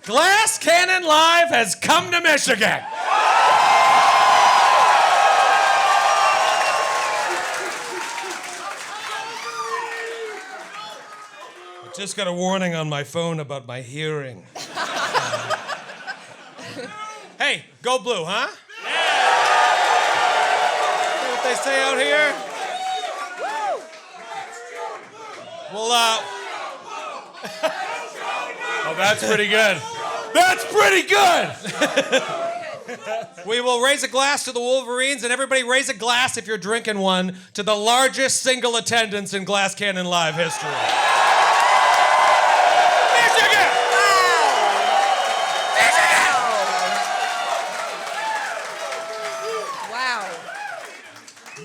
Glass Cannon Live has come to Michigan. I just got a warning on my phone about my hearing. Hey, go blue, huh? Yeah! See what they say out here? Well, oh, that's pretty good. That's pretty good! We will raise a glass to the Wolverines, and everybody raise a glass if you're drinking one to the largest single attendance in Glass Cannon Live history. Michigan! Wow.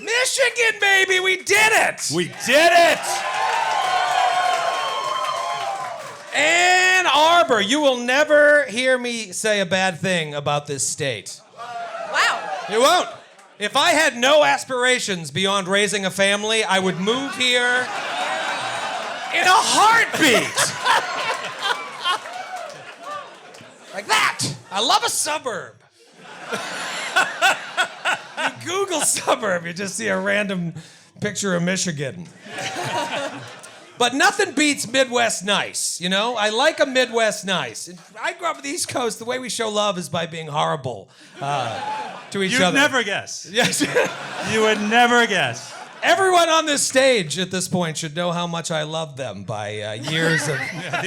Michigan, baby, we did it! We did it! Ann Arbor, you will never hear me say a bad thing about this state. Wow. You won't. If I had no aspirations beyond raising a family, I would move here in a heartbeat. Like that. I love a suburb. You Google suburb, you just see a random picture of Michigan. But nothing beats Midwest nice, you know? I like a Midwest nice. I grew up on the East Coast. The way we show love is by being horrible to each other. You'd never guess. Yes. You would never guess. Everyone on this stage at this point should know how much I love them by years of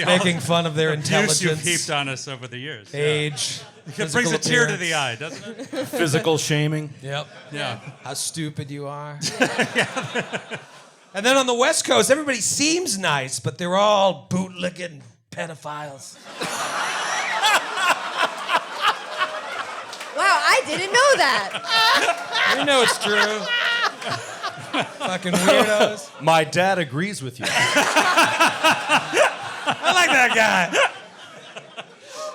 making fun of their intelligence. You've heaped on us over the years. Age. It brings a tear to the eye, doesn't it? Physical shaming. Yep. Yeah. How stupid you are. And then on the West Coast, everybody seems nice, but they're all bootlicking pedophiles. Wow, I didn't know that. You know it's true. Fucking weirdos. My dad agrees with you. I like that guy.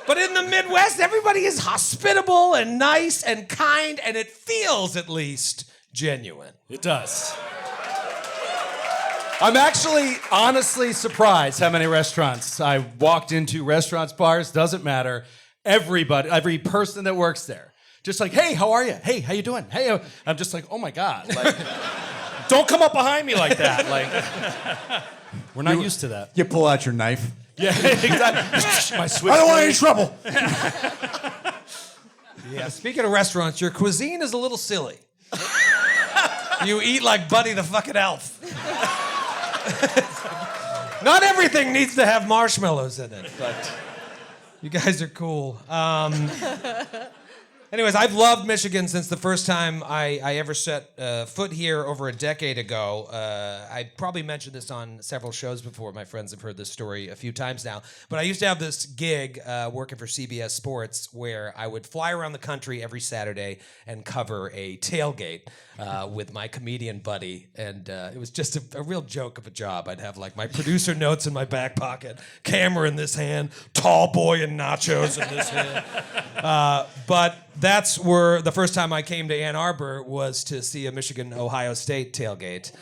But in the Midwest, everybody is hospitable and nice and kind, and it feels, at least, genuine. It does. I'm actually honestly surprised how many restaurants I walked into. Restaurants, bars, doesn't matter. Everybody, every person that works there, just like, hey, how are you? Hey, how you doing? Hey, I'm just like, oh my God, like, don't come up behind me like that. Like, we're not used to that. You pull out your knife. Yeah, exactly. My switch. I don't want any trouble. Yeah. Speaking of restaurants, your cuisine is a little silly. You eat like Buddy the fucking Elf. Not everything needs to have marshmallows in it, but you guys are cool. Anyways, I've loved Michigan since the first time I ever set foot here over a decade ago. I probably mentioned this on several shows before. My friends have heard this story a few times now. But I used to have this gig working for CBS Sports where I would fly around the country every Saturday and cover a tailgate with my comedian buddy. And it was just a real joke of a job. I'd have like my producer notes in my back pocket, camera in this hand, tall boy and nachos in this hand. But that's where the first time I came to Ann Arbor was to see a Michigan-Ohio State tailgate.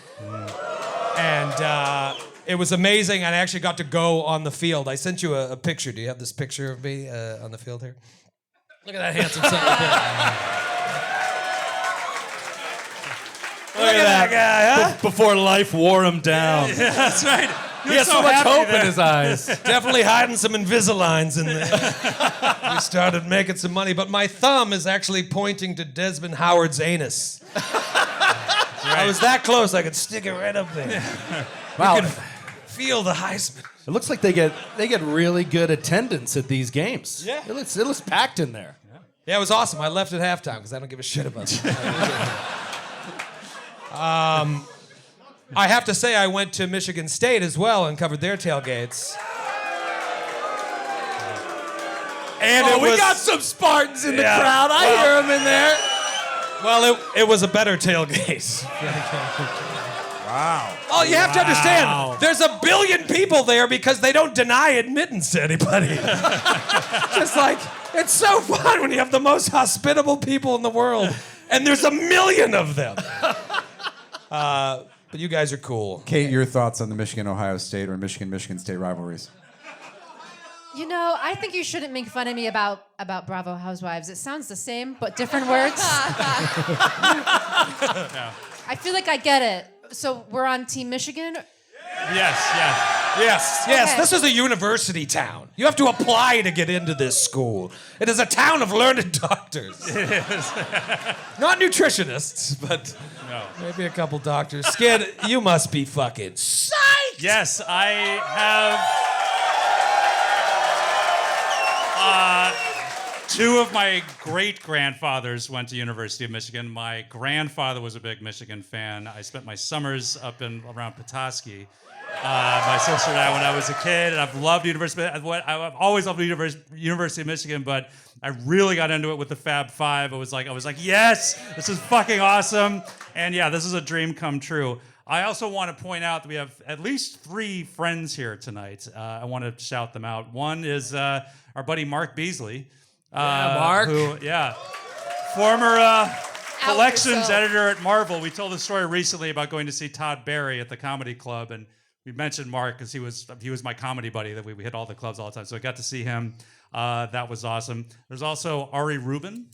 And it was amazing, and I actually got to go on the field. I sent you a picture. Do you have this picture of me on the field here? Look at that handsome son of a bitch. Look at that guy, huh? Before life wore him down. Yeah, that's right. He has so much hope in his eyes. Definitely hiding some Invisaligns in there. We started making some money, but my thumb is actually pointing to Desmond Howard's anus. I was that close, I could stick it right up there. Wow. You can feel the Heisman. It looks like they get really good attendance at these games. Yeah. It looks packed in there. Yeah, it was awesome. I left at halftime because I don't give a shit about that. I have to say I went to Michigan State as well and covered their tailgates. And we got some Spartans in the crowd. I hear them in there. Well, it was a better tailgate. Wow. Oh, you have to understand, there's 1 billion people there because they don't deny admittance to anybody. Just like, it's so fun when you have the most hospitable people in the world, and there's 1 million of them. But you guys are cool. Kate, your thoughts on the Michigan-Ohio State or Michigan-Michigan State rivalries? You know, I think you shouldn't make fun of me about Bravo Housewives. It sounds the same, but different words. I feel like I get it. So we're on Team Michigan? Yes, yes. Yes. Okay. This is a university town. You have to apply to get into this school. It is a town of learned doctors. It is. Not nutritionists, but maybe a couple doctors. Skid, you must be fucking psyched. Yes, I have two of my great-grandfathers went to University of Michigan. My grandfather was a big Michigan fan. I spent my summers up around Petoskey. My sister and I when I was a kid, and I've loved University. I've always loved University of Michigan, but I really got into it with the Fab Five. I was like, yes, this is fucking awesome, and yeah, this is a dream come true. I also want to point out that we have at least 3 friends here tonight. I want to shout them out. One is our buddy Mark Beasley. Mark. Former collections yourself. editor at Marvel. We told a story recently about going to see Todd Barry at the comedy club, and we mentioned Mark because he was my comedy buddy that we hit all the clubs all the time. So I got to see him. That was awesome. There's also Ari Rubin.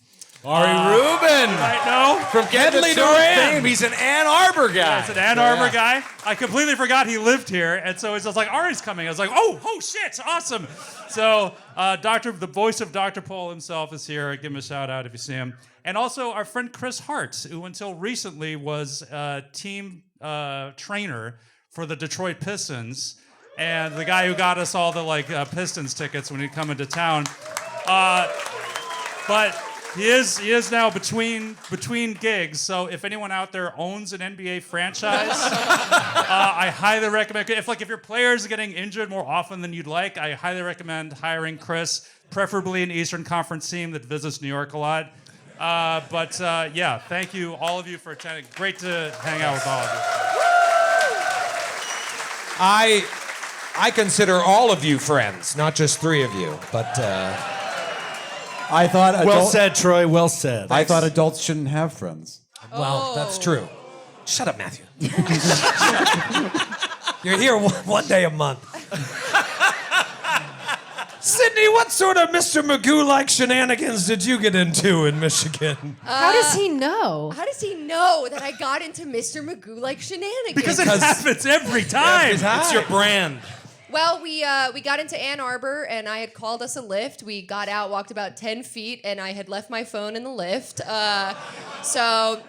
Rubin! know From Deadly Get the Duran. fame. He's an Ann Arbor guy. It's an Ann Arbor guy. I completely forgot he lived here, and so it was like Ari's coming. I was like, oh shit, awesome. So the voice of Dr. Pole himself is here. Give him a shout out if you see him. And also our friend Chris Hart, who until recently was team trainer for the Detroit Pistons, and the guy who got us all the Pistons tickets when he'd come into town. But he is now between gigs. So if anyone out there owns an NBA franchise, I highly recommend. If your players are getting injured more often than you'd like, I highly recommend hiring Chris, preferably an Eastern Conference team that visits New York a lot. Yeah, thank you all of you for attending. Great to hang out with all of you. I consider all of you friends, not just 3 of you, but. I thought Well said, Troy. Well said. I thought adults shouldn't have friends. Well, that's true. Shut up, Matthew. You're here one day a month. Sydney, what sort of Mr. Magoo-like shenanigans did you get into in Michigan? How does he know? How does he know that I got into Mr. Magoo like shenanigans? Because it happens every time. It's your brand. Well, we got into Ann Arbor, and I had called us a lift. We got out, walked about 10 feet, and I had left my phone in the lift. And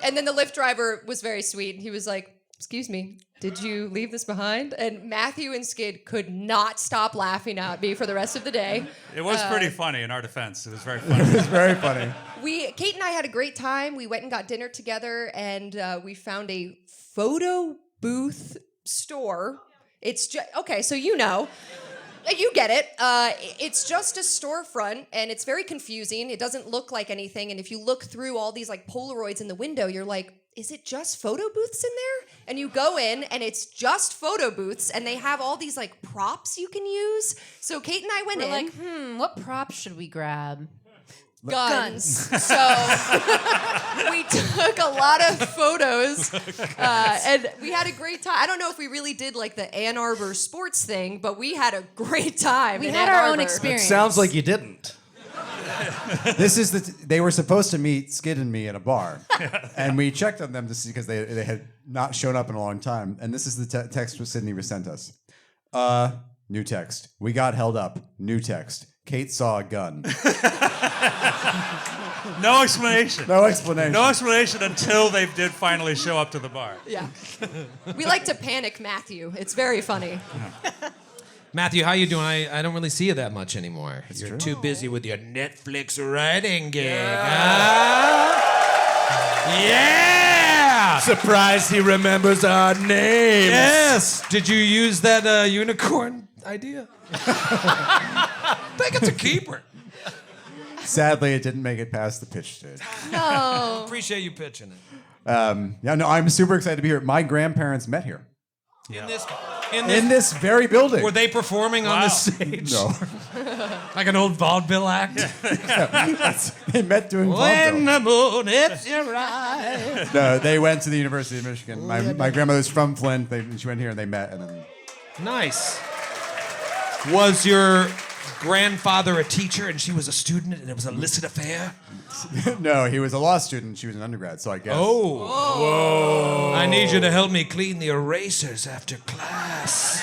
then the lift driver was very sweet. He was like, "Excuse me, did you leave this behind?" And Matthew and Skid could not stop laughing at me for the rest of the day. It was pretty funny in our defense. It was very funny. It's very funny. Kate and I had a great time. We went and got dinner together, and we found a photo booth store. It's just, okay, so you know. You get it. It's just a storefront, and it's very confusing. It doesn't look like anything, and if you look through all these Polaroids in the window, you're like, is it just photo booths in there? And you go in, and it's just photo booths, and they have all these props you can use. So Kate and I went We're in. like, what props should we grab? Guns. So we took a lot of photos, and we had a great time. I don't know if we really did the Ann Arbor sports thing, but we had a great time. We in had Ann our own Arbor. experience. Sounds like you didn't. They were supposed to meet Skid and me in a bar, and we checked on them to see because they had not shown up in a long time. And this is the text Sydney sent us. New text. We got held up. New text. Kate saw a gun. No explanation. No explanation. No explanation until they did finally show up to the bar. Yeah. We like to panic Matthew. It's very funny. Matthew, how you doing? I don't really see you that much anymore. You're true. too busy with your Netflix writing gig. Yeah! Surprised he remembers our names. Yes! Did you use that unicorn idea? I think it's a keeper. Sadly, it didn't make it past the pitch stage. No. Appreciate you pitching it. I'm super excited to be here. My grandparents met here. In In this very building. were they performing on the stage? No. Like an old vaudeville act? They met doing When vaudeville. the moon hits your eyes. No, they went to the University of Michigan. My grandmother's from Flint. She went here and they met. And then Nice. Was your grandfather a teacher and she was a student and it was an illicit affair? No, he was a law student. She was an undergrad, so I guess. Oh. Whoa. I need you to help me clean the erasers after class.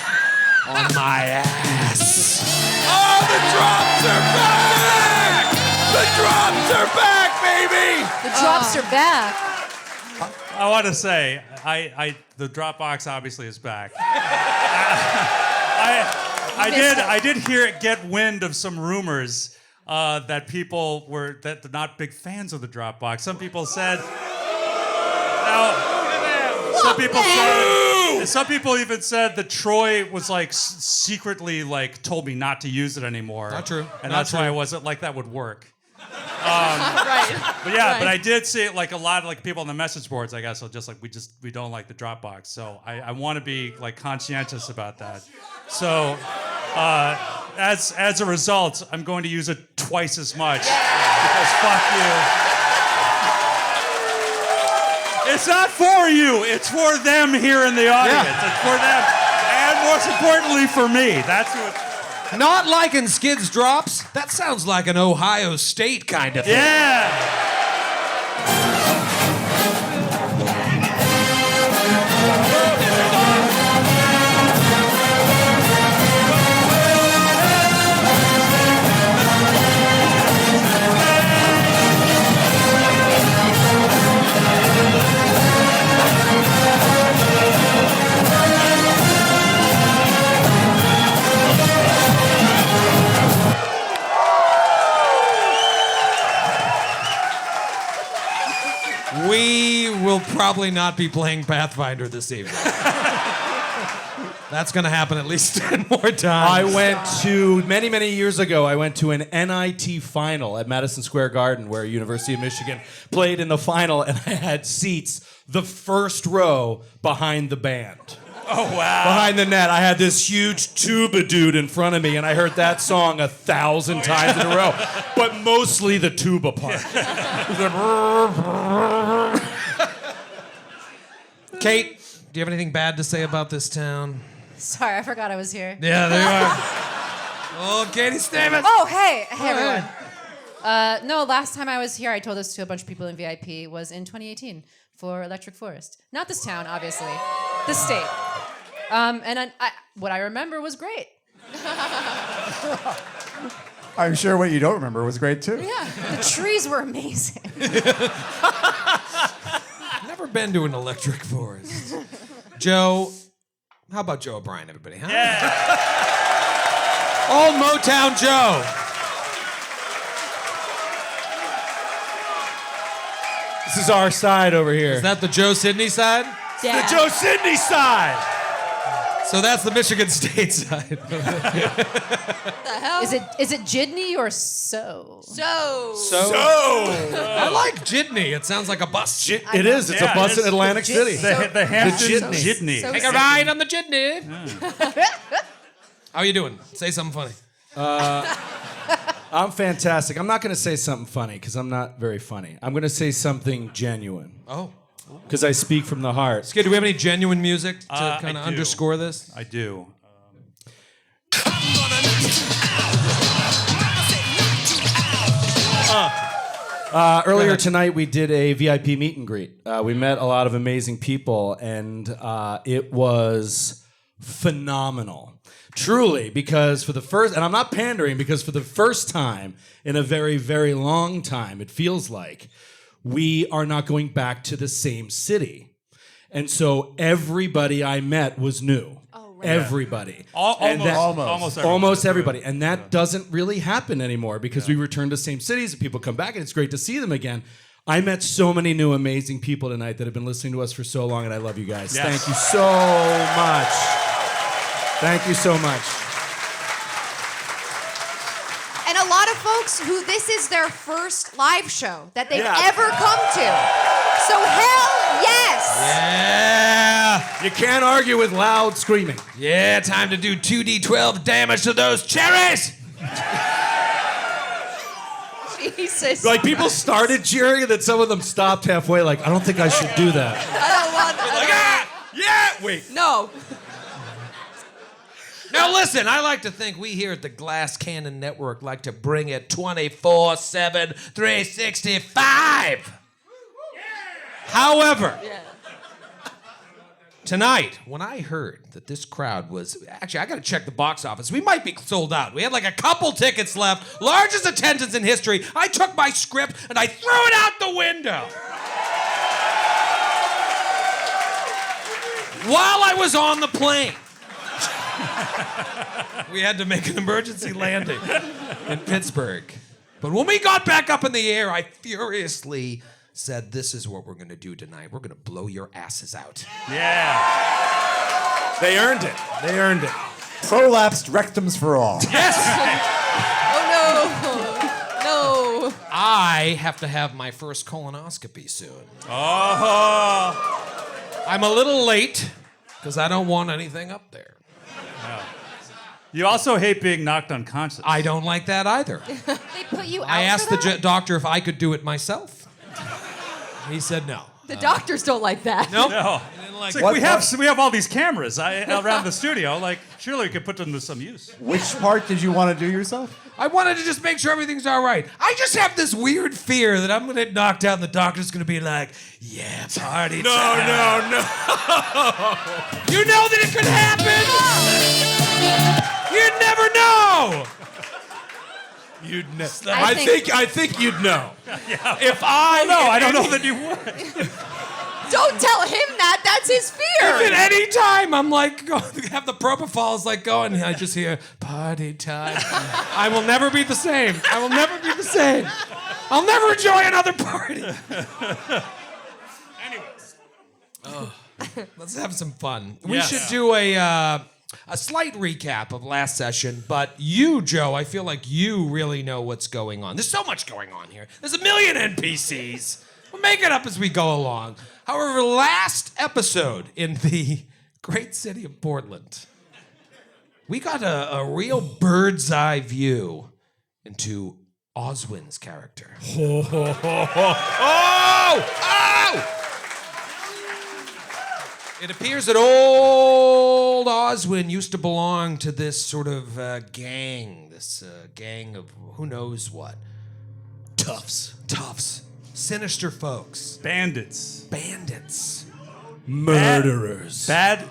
On my ass. Oh, the drops are back! The drops are back, baby! The drops are back. I want to say, the Dropbox obviously is back. I did get wind of some rumors that people were they're not big fans of the Dropbox. Some people said, some people even said that Troy was like secretly like told me not to use it anymore. Not true. And Not that's true. why I wasn't like that would work. Right. But yeah, Right. but I did see it like a lot of like people on the message boards, I guess, are just like we don't like the Dropbox. So I want to be like conscientious about that. So as a result, I'm going to use it twice as much because fuck you. It's not for you. It's for them here in the audience. Yeah. It's for them, and most importantly for me. That's who it's for. Not liking Skid's drops? That sounds like an Ohio State kind of thing. Yeah. We will probably not be playing Pathfinder this evening. That's going to happen at least 10 more times. I went to, many years ago, I went to an NIT final at Madison Square Garden where University of Michigan played in the final, and I had seats the first row behind the band. Oh wow. Behind the net, I had this huge tuba dude in front of me, and I heard that song 1,000 times in a row, but mostly the tuba part. Kate, do you have anything bad to say about this town? Sorry, I forgot I was here. Yeah, there you are. Oh, Katie Stamas. Oh, hey everyone. No, last time I was here, I told this to a bunch of people in VIP, was in 2018 for Electric Forest. Not this town, obviously. The state. And what I remember was great. I'm sure what you don't remember was great too. Yeah, the trees were amazing. Never been to an electric forest. Joe, how about Joe O'Brien, everybody, huh? Yeah. Old Motown Joe. This is our side over here. Is that the Joe Sidney side? Yeah. the Joe Sidney side? So that's the Michigan State side. The hell? Is it Jidney or so? So. I like Jidney. It sounds like a bus. It is. It's a Yeah, bus it in is. Atlantic City. The Hampton Jitney. Jitney. So- Take a ride on the Jidney. How you doing? Say something funny. I'm fantastic. I'm not going to say something funny because I'm not very funny. I'm going to say something genuine Oh. because I speak from the heart. Skid, do we have any genuine music to I kind of do. underscore this? I do. Earlier tonight, we did a VIP meet and greet. We met a lot of amazing people, and it was phenomenal. Truly, because for the first, and I'm not pandering, because for the first time in a very, very long time, it feels like, we are not going back to the same city. And so everybody I met was new. Oh, right. Everybody. Almost, that- almost Almost everybody. And that doesn't really happen anymore because we return to same cities and people come back and it's great to see them again. I met so many new amazing people tonight that have been listening to us for so long, and I love you guys. Yes. Thank you so much. Thank you so much. And a lot of folks who this is their first live show that they've Yeah. ever come to. So hell yes. Yeah. You can't argue with loud screaming. Yeah, time to do 2d12 damage to those cherries. Jesus. Like, people started cheering and then some of them stopped halfway, like, I don't think I should do that. I don't want Yeah. Wait. No. Now listen, I like to think we here at the Glass Cannon Network like to bring it 24/7, 365. However, tonight, when I heard that this crowd was... Actually, I got to check the box office. We might be sold out. We had like a couple tickets left. Largest attendance in history. I took my script and I threw it out the window. While I was on the plane. We had to make an emergency landing in Pittsburgh. But when we got back up in the air, I furiously said, this is what we're going to do tonight. We're going to blow your asses out. Yeah. They earned it. They earned it. Prolapsed rectums for all. Yes! Oh no. No. I have to have my first colonoscopy soon. Oh. I'm a little late because I don't want anything up there. You also hate being knocked unconscious. I don't like that either. They put you out. I asked for the that? doctor if I could do it myself. He said no. The doctors don't like that. Nope. No. He didn't like It's it. like we have all these cameras around the studio. Like, surely we could put them to some use. Which part did you want to do yourself? I wanted to just make sure everything's all right. I just have this weird fear that I'm going to get knocked out and the doctor's going to be like, yeah, party time. No. You know that it could happen. You'd never know. You'd know. I I think you'd know. If I No, I don't know that you would. Don't tell him that. That's his fear. If at any time I'm like, have the propofol like going, I just hear party time. I will never be the same. I will never be the same. I'll never enjoy another party. Anyways, let's have some fun. We Yes. should do a slight recap of last session, but you, Joe, I feel like you really know what's going on. There's so much going on here. There's a million NPCs. We'll make it up as we go along. However, last episode in the great city of Portland, we got a real bird's eye view into Oswin's character. It appears that old Oswin used to belong to this sort of gang, this gang of who knows what. Toughs. Sinister folks. Bandits. Bandits. Murderers. Bad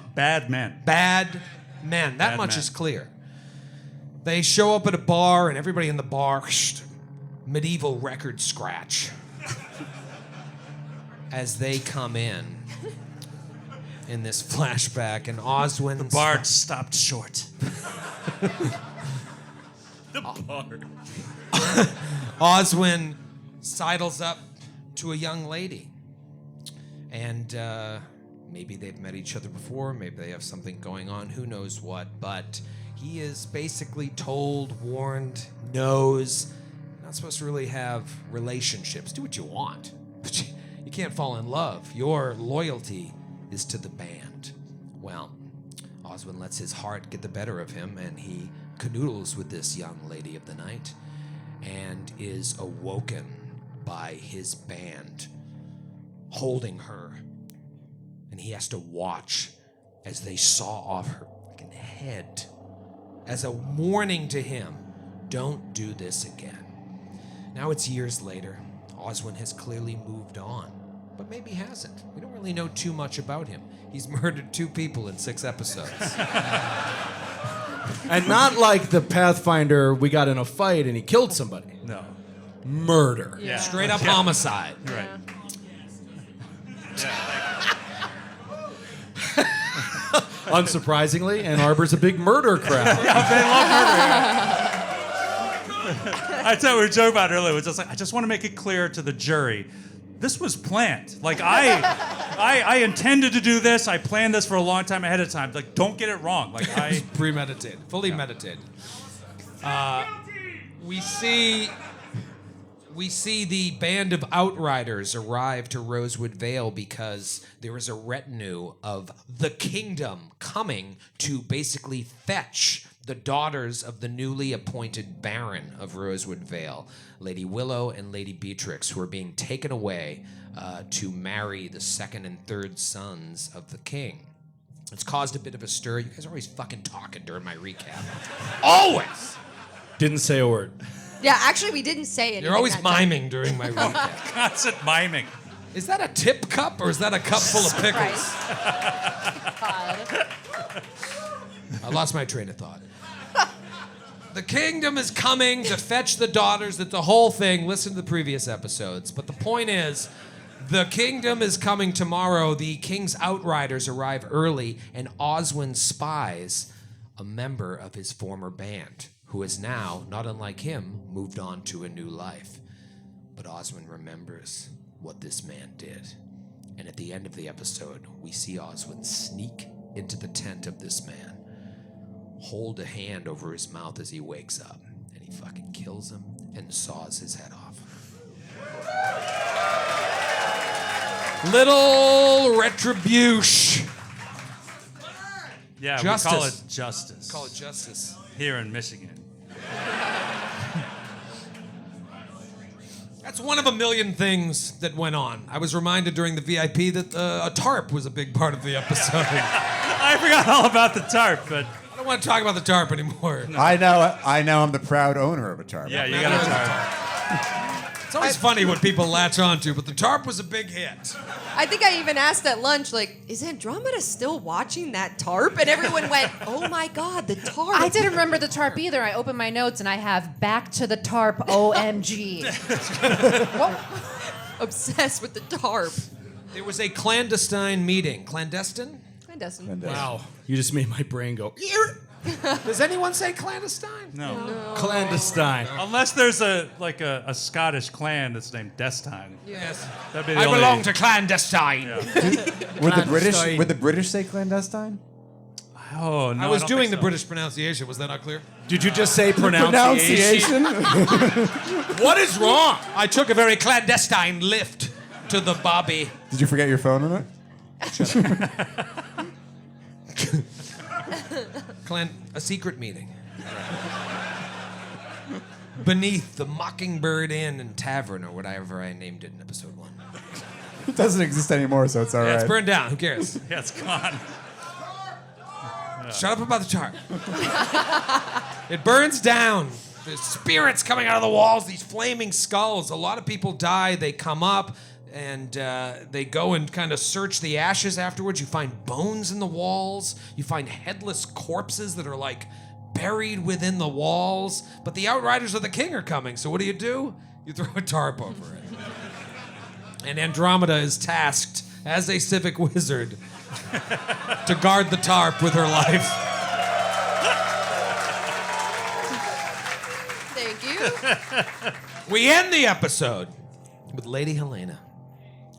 men. Bad men. That Bad much men. is clear. They show up at a bar, and everybody in the bar, medieval record scratch. As they come in this flashback, and Oswin... Bard stopped short. Oswin sidles up to a young lady. And maybe they've met each other before, maybe they have something going on, who knows what, but he is basically told, warned, knows, you're not supposed to really have relationships. Do what you want, but you can't fall in love. Your loyalty is to the band. Well, Oswin lets his heart get the better of him, and he canoodles with this young lady of the night and is awoken by his band holding her, and he has to watch as they saw off her fucking head as a warning to him, don't do this again. Now it's years later. Oswin has clearly moved on, but maybe hasn't. We don't really know too much about him. He's murdered 2 people in 6 episodes. And not like the Pathfinder, we got in a fight and he killed somebody. No. Murder. Yeah. Straight up homicide. Right. Unsurprisingly, Ann Arbor's a big murder crowd. I thought we were joking about it earlier. It was just like, I just want to make it clear to the jury, this was planned. Like I intended to do this. I planned this for a long time ahead of time. Like, don't get it wrong. Like Premeditated, fully meditated. We see the band of outriders arrive to Rosewood Vale because there is a retinue of the kingdom coming to basically fetch the daughters of the newly appointed Baron of Rosewood Vale, Lady Willow and Lady Beatrix, who are being taken away to marry the second and third sons of the king. It's caused a bit of a stir. You guys are always fucking talking during my recap. Always. Didn't say a word. Yeah, actually, we didn't say anything. You're always that time. miming during my recap. Constant miming. Is that a tip cup or is that a cup full of pickles? Christ. God. I lost my train of thought. The kingdom is coming to fetch the daughters. It's the whole thing. Listen to the previous episodes. But the point is, the kingdom is coming tomorrow. The king's outriders arrive early, and Oswin spies a member of his former band, who is now, not unlike him, moved on to a new life. But Oswin remembers what this man did. And at the end of the episode, we see Oswin sneak into the tent of this man, hold a hand over his mouth as he wakes up, and he fucking kills him and saws his head off. Little retribution. Yeah, Justice. we call it justice. Call it justice. Here in Michigan. That's one of a million things that went on. I was reminded during the VIP that a tarp was a big part of the episode. I forgot all about the tarp, but I don't want to talk about the tarp anymore. I know. I'm the proud owner of a tarp. yeah, you got a tarp. It's always funny what people latch onto, but the tarp was a big hit. I think I even asked at lunch, like, is Andromeda still watching that tarp? And everyone went, oh my God, the tarp. I didn't remember the tarp either. I opened my notes and I have back to the tarp OMG. Obsessed with the tarp. There was a clandestine meeting. Clandestine? Clandestine. Wow. You just made my brain go. Does anyone say clandestine? No. Clandestine. Unless there's a Scottish clan that's named Destine. Yes. That'd be the I only... belong to clandestine. Would the British say clandestine? Oh, no. I was don't doing think the so. British pronunciation. Was that not clear? Did you just say pronunciation? What is wrong? I took a very clandestine lift to the Bobby. Did you forget your phone in it? A secret meeting. Beneath the Mockingbird Inn and Tavern, or whatever I named it in episode 1. It doesn't exist anymore, so it's all Yeah, right. it's burned down. Who cares? Yeah, it's gone. Shut up about the tarp. It burns down. There's spirits coming out of the walls, these flaming skulls. A lot of people die. They come up, and they go and kind of search the ashes afterwards. You find bones in the walls. You find headless corpses that are like buried within the walls. But the Outriders of the King are coming, so what do? You throw a tarp over it. And Andromeda is tasked as a civic wizard to guard the tarp with her life. Thank you. We end the episode with Lady Helena,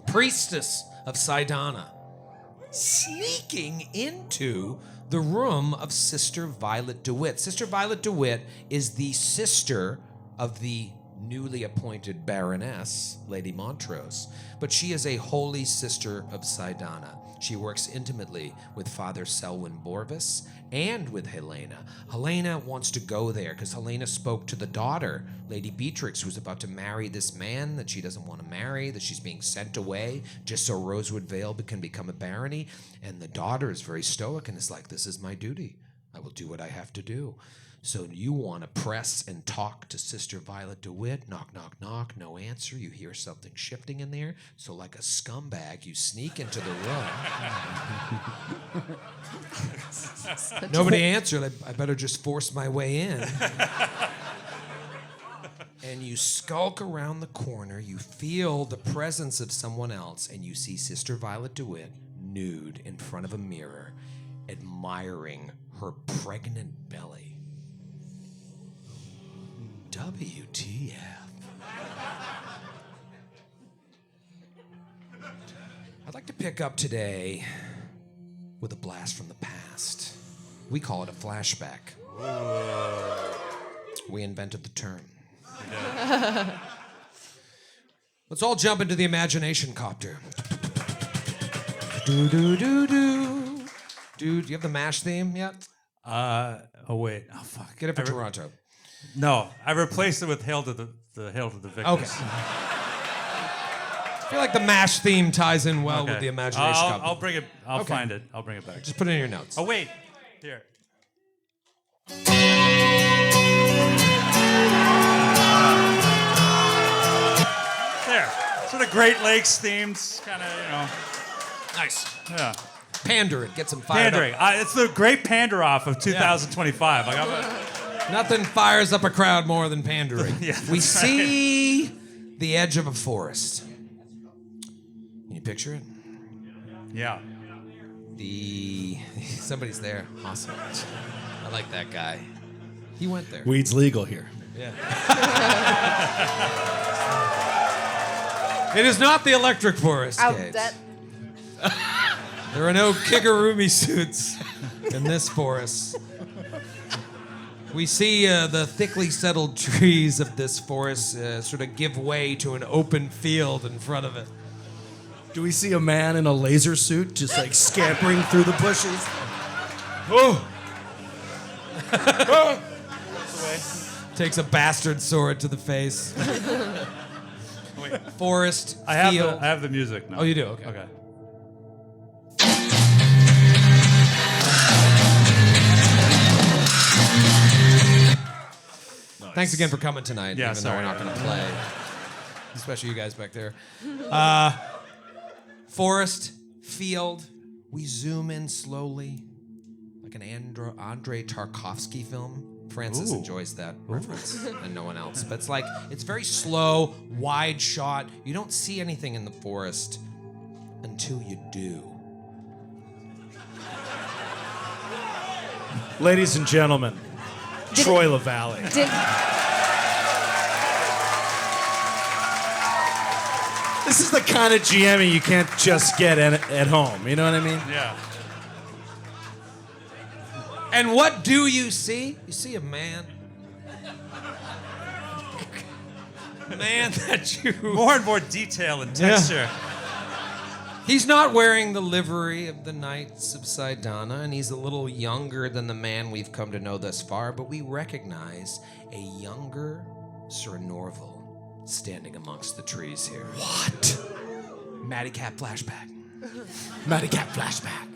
priestess of Sidana, sneaking into the room of Sister Violet DeWitt. Sister Violet DeWitt is the sister of the newly appointed Baroness, Lady Montrose, but she is a holy sister of Sidana. She works intimately with Father Selwyn Borvis and with Helena. Helena wants to go there because Helena spoke to the daughter, Lady Beatrix, who's about to marry this man that she doesn't want to marry, that she's being sent away just so Rosewood Vale can become a barony. And the daughter is very stoic and is like, this is my duty. I will do what I have to do. So you want to press and talk to Sister Violet DeWitt. Knock, knock, knock. No answer. You hear something shifting in there. So like a scumbag, you sneak into the room. Nobody answered. I better just force my way in. And you skulk around the corner. You feel the presence of someone else. And you see Sister Violet DeWitt nude in front of a mirror, admiring her pregnant belly. WTF. I'd like to pick up today with a blast from the past. We call it a flashback. We invented the term. Let's all jump into the imagination copter. Do. Dude, do you have the MASH theme yet? Oh, wait. Oh, fuck. Get it for Toronto. No, I replaced it with Hail to the Victors. Okay. feel like the MASH theme ties in well with the imagination. I'll bring it. I'll find it. I'll bring it back. Just put it in your notes. Oh wait, here. There. Sort of Great Lakes themed, kind of, you know. Nice. Yeah. Pander it. Get some fired Pandering. It's the great pander off of 2025. up. Nothing fires up a crowd more than pandering. Yeah, We that's see the edge of a forest. Can you picture it? Yeah. Somebody's there. Awesome. I like that guy. He went there. Weed's legal here. It is not the electric forest. Gage. There are no kigurumi suits in this forest. We see the thickly settled trees of this forest sort of give way to an open field in front of it. Do we see a man in a laser suit just like scampering through the bushes? Oh! Takes a bastard sword to the face. Wait. Forest, I field. have the music now. Oh, you do? Okay. Okay. Thanks again for coming tonight, Yeah, even sorry. though we're not going to play. Especially you guys back there. Forest, field, we zoom in slowly, like an Andrei Tarkovsky film. Francis enjoys that reference, and no one else. But it's very slow, wide shot. You don't see anything in the forest until you do. Ladies and gentlemen, Troy Lavallee. This is the kind of GMing you can't just get at home. You know what I mean? Yeah. And what do you see? You see a man. Man that you... More and more detail and texture. He's not wearing the livery of the Knights of Sidana, and he's a little younger than the man we've come to know thus far, but we recognize a younger Sir Norval standing amongst the trees here. What? Matty Cat flashback. Matty Cat flashback.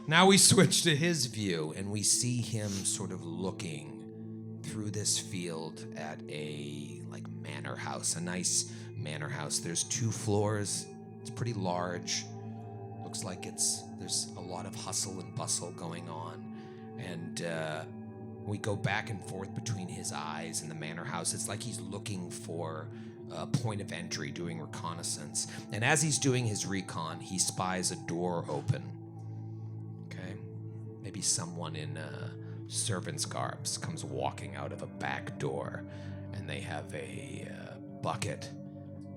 Now we switch to his view, and we see him sort of looking through this field at a manor house, a nice manor house. There's 2 floors. It's pretty large. Looks like there's a lot of hustle and bustle going on. And we go back and forth between his eyes and the manor house. It's like he's looking for a point of entry, doing reconnaissance. And as he's doing his recon, he spies a door open. Okay? Maybe someone in servant's garbs comes walking out of a back door, and they have a bucket,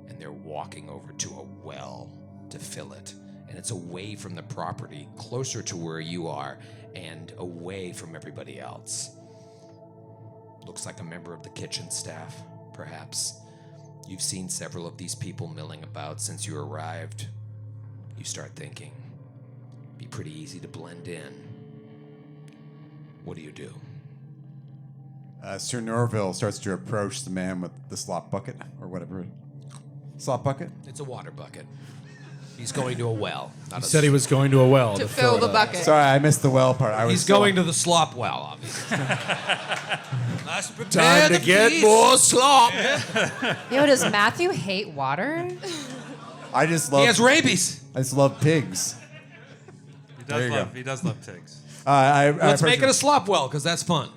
and they're walking over to a well to fill it. And it's away from the property, closer to where you are, and away from everybody else. Looks like a member of the kitchen staff, perhaps. You've seen several of these people milling about since you arrived. You start thinking, be pretty easy to blend in. What do? Sir Norville starts to approach the man with the slop bucket, or whatever. Slop bucket? It's a water bucket. He's going to a well. He said he was going to a well to fill the bucket. Sorry, I missed the well part. He's going to the slop well, obviously. Time to get more slop. Yo, does Matthew hate water? I just love. He has rabies. I just love pigs. He does love pigs. Let's make it a slop well, because that's fun.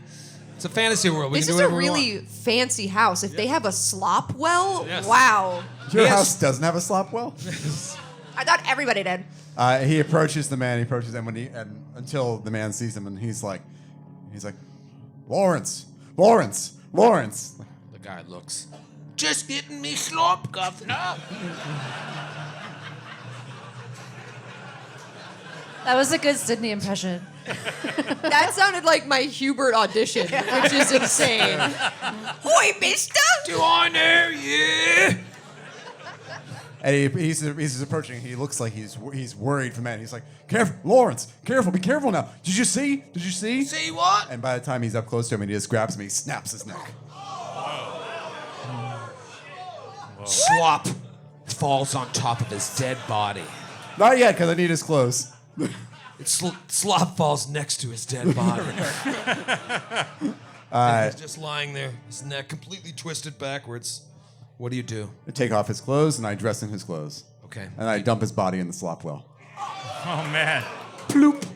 It's a fantasy world. We This can is do a whatever we really want. fancy house. If they have a slop well, Yes. wow. Your Yes. house doesn't have a slop well. I thought everybody did. He approaches the man. He approaches him until the man sees him, and he's like, Lawrence. The guy looks. Just getting me slop, governor. That was a good Sydney impression. That sounded like my Hubert audition, which is insane. Oi, mister! Do I know you? And he's approaching. He looks like he's worried for the man. He's like, careful, Lawrence, careful, be careful now. Did you see? See what? And by the time he's up close to him, he just grabs him. He snaps his neck. Slop. falls on top of his dead body. Not yet, because I need his clothes. Slop falls next to his dead body. And he's just lying there, his neck completely twisted backwards. What do you do? I take off his clothes and I dress in his clothes. Okay. And I dump his body in the slop well. Oh man. Ploop.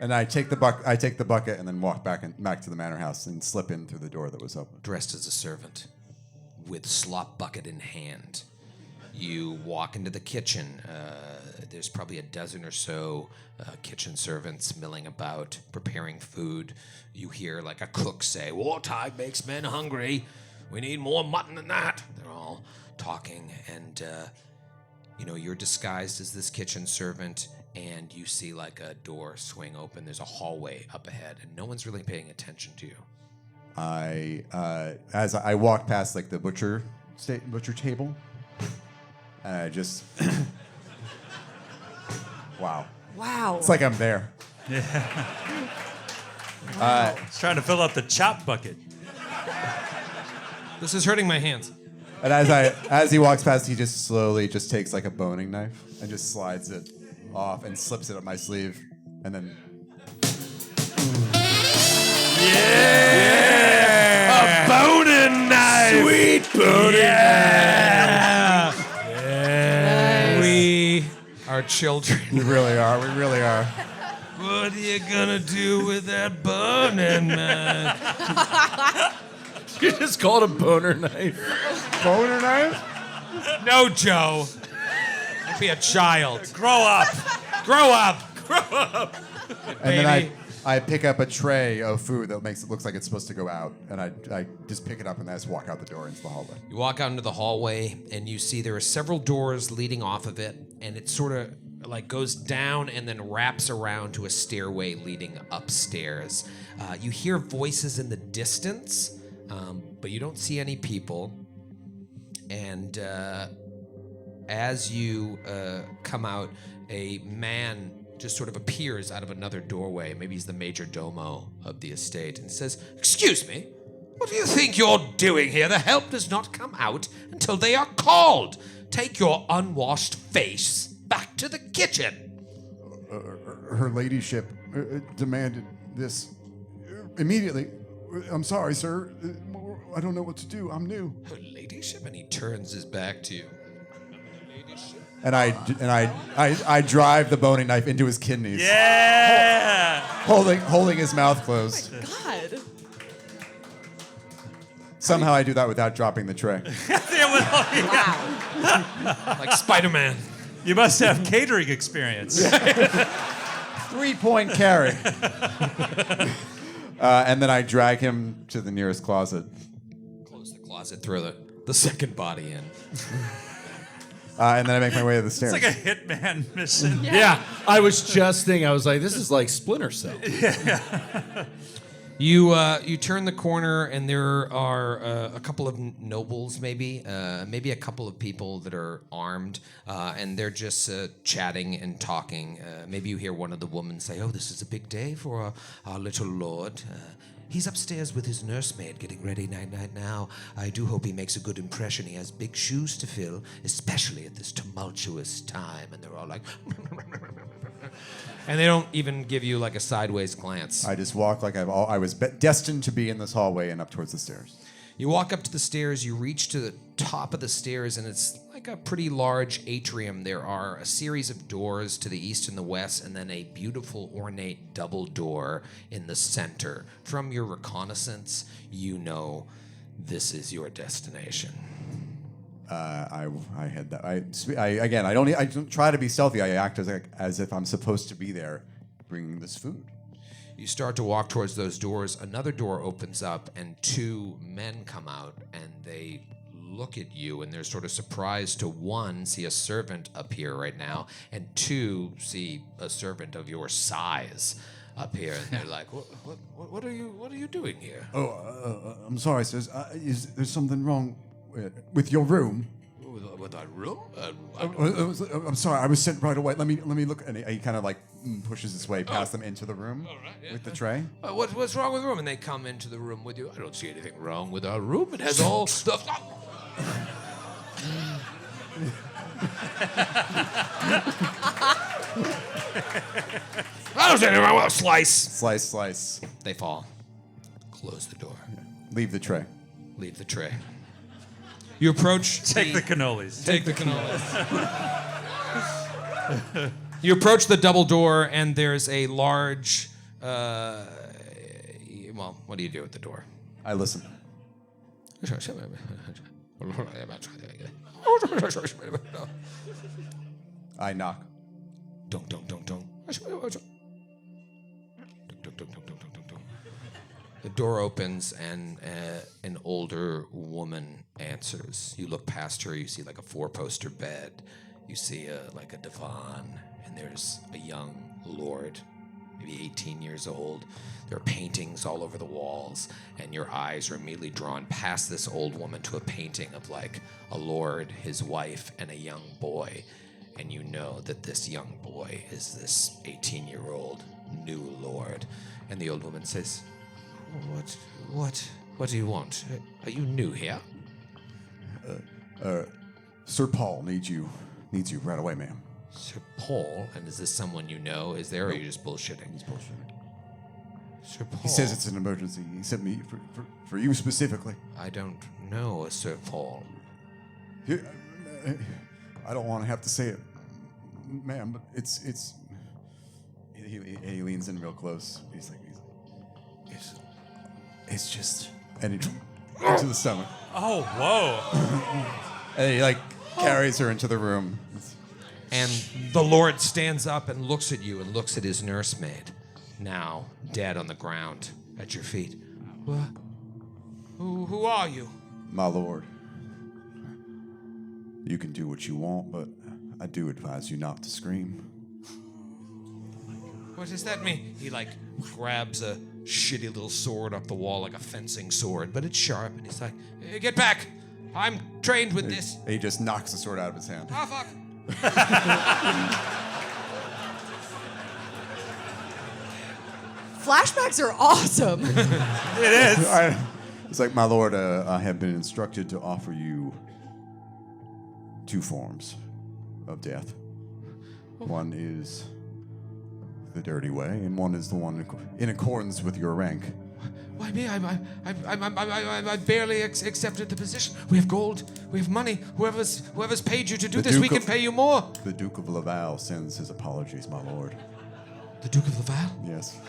And I take the bucket and then walk back to the manor house and slip in through the door that was open. Dressed as a servant, with slop bucket in hand, you walk into the kitchen. There's probably a dozen or so kitchen servants milling about, preparing food. You hear like a cook say, "Wartime makes men hungry. We need more mutton than that." They're all talking, and you're disguised as this kitchen servant, and you see like a door swing open. There's a hallway up ahead, and no one's really paying attention to you. As I walk past like the butcher table, and I just, wow, it's like I'm there. He's trying to fill up the chop bucket. This is hurting my hands. And as he walks past, he just slowly just takes like a boning knife and just slides it off and slips it up my sleeve, and then A boning knife! Sweet boning knife! Yeah. We are children. we really are. What are you gonna do with that boning knife? You just called a boner knife. Boner knife? No, Joe. Don't be a child. Grow up. Grow up. And then I pick up a tray of food that looks like it's supposed to go out, and I just pick it up and I just walk out the door into the hallway. You walk out into the hallway, and you see there are several doors leading off of it, and it sort of like goes down and then wraps around to a stairway leading upstairs. You hear voices in the distance, but you don't see any people. And as you come out, a man just sort of appears out of another doorway. Maybe he's the major domo of the estate, and says, "Excuse me, what do you think you're doing here? The help does not come out until they are called. Take your unwashed face back to the kitchen." Her ladyship demanded this immediately. I'm sorry, sir. I don't know what to do. I'm new. Her ladyship? And he turns his back to you. And I drive the boning knife into his kidneys. Yeah. Holding his mouth closed. God. Somehow I do that without dropping the tray. Like Spider-Man. You must have catering experience. 3-point carry. And then I drag him to the nearest closet. Close the closet, throw the second body in. And then I make my way to the stairs. It's like a hitman mission. Yeah, I was just thinking, I was like, this is like Splinter Cell. You turn the corner, and there are a couple of nobles, maybe a couple of people that are armed, and they're just chatting and talking. Maybe you hear one of the women say, "Oh, this is a big day for our little lord. He's upstairs with his nursemaid getting ready night now. I do hope he makes a good impression. He has big shoes to fill, especially at this tumultuous time." And they're all like, and they don't even give you like a sideways glance. I just walk like I was destined to be in this hallway and up towards the stairs. You walk up to the stairs, you reach to the top of the stairs, and it's like a pretty large atrium. There are a series of doors to the east and the west, and then a beautiful ornate double door in the center. From your reconnaissance, you know this is your destination. I had that. I don't try to be stealthy. I act as if I'm supposed to be there, bringing this food. You start to walk towards those doors. Another door opens up, and two men come out, and they look at you, and they're sort of surprised to, one, see a servant up here right now, and two, see a servant of your size up here, and they're like, what are you doing here? I'm sorry, sirs. Is there something wrong with your room? With our room? I'm sorry. I was sent right away. Let me look. And he kind of like pushes his way past them into the room with the tray. What's wrong with the room? And they come into the room with you. I don't see anything wrong with our room. It has all stuff. I want a slice. Slice. They fall. Close the door. Leave the tray. Leave the tray. You approach. Take the cannolis. Take the cannolis. You approach the double door, and there's a large. Well, what do you do at the door? I listen. I knock. Don't. The door opens and an older woman answers. You look past her, you see like a 4-poster bed. You see like a divan, and there's a young lord, maybe 18 years old. There are paintings all over the walls, and your eyes are immediately drawn past this old woman to a painting of like a lord, his wife, and a young boy. And you know that this young boy is this 18-year-old new lord. And the old woman says, What do you want? Are you new here? Sir Paul needs you right away, ma'am. Sir Paul? And is this someone you know? Is there, or are you just bullshitting? He's bullshitting. Sir Paul? He says it's an emergency. He sent me for you specifically. I don't know a Sir Paul. I don't want to have to say it, ma'am, but it's. He leans in real close. He's like, it's just, and he into the stomach. Oh, whoa. And he like carries her into the room. And the Lord stands up and looks at you and looks at his nursemaid, now dead on the ground at your feet. What? Who are you? My lord, you can do what you want, but I do advise you not to scream. What does that mean? He like grabs a shitty little sword off the wall, like a fencing sword, but it's sharp, and he's like, get back! I'm trained with this. And he just knocks the sword out of his hand. Ah, fuck. Flashbacks are awesome. It is. It's like, my lord, I have been instructed to offer you 2 forms of death. One is the dirty way, and one is the one in accordance with your rank. Why me? I barely accepted the position. We have gold. We have money. Whoever's paid you to do this, we can pay you more. The Duke of Lavallee sends his apologies, my lord. The Duke of Lavallee? Yes.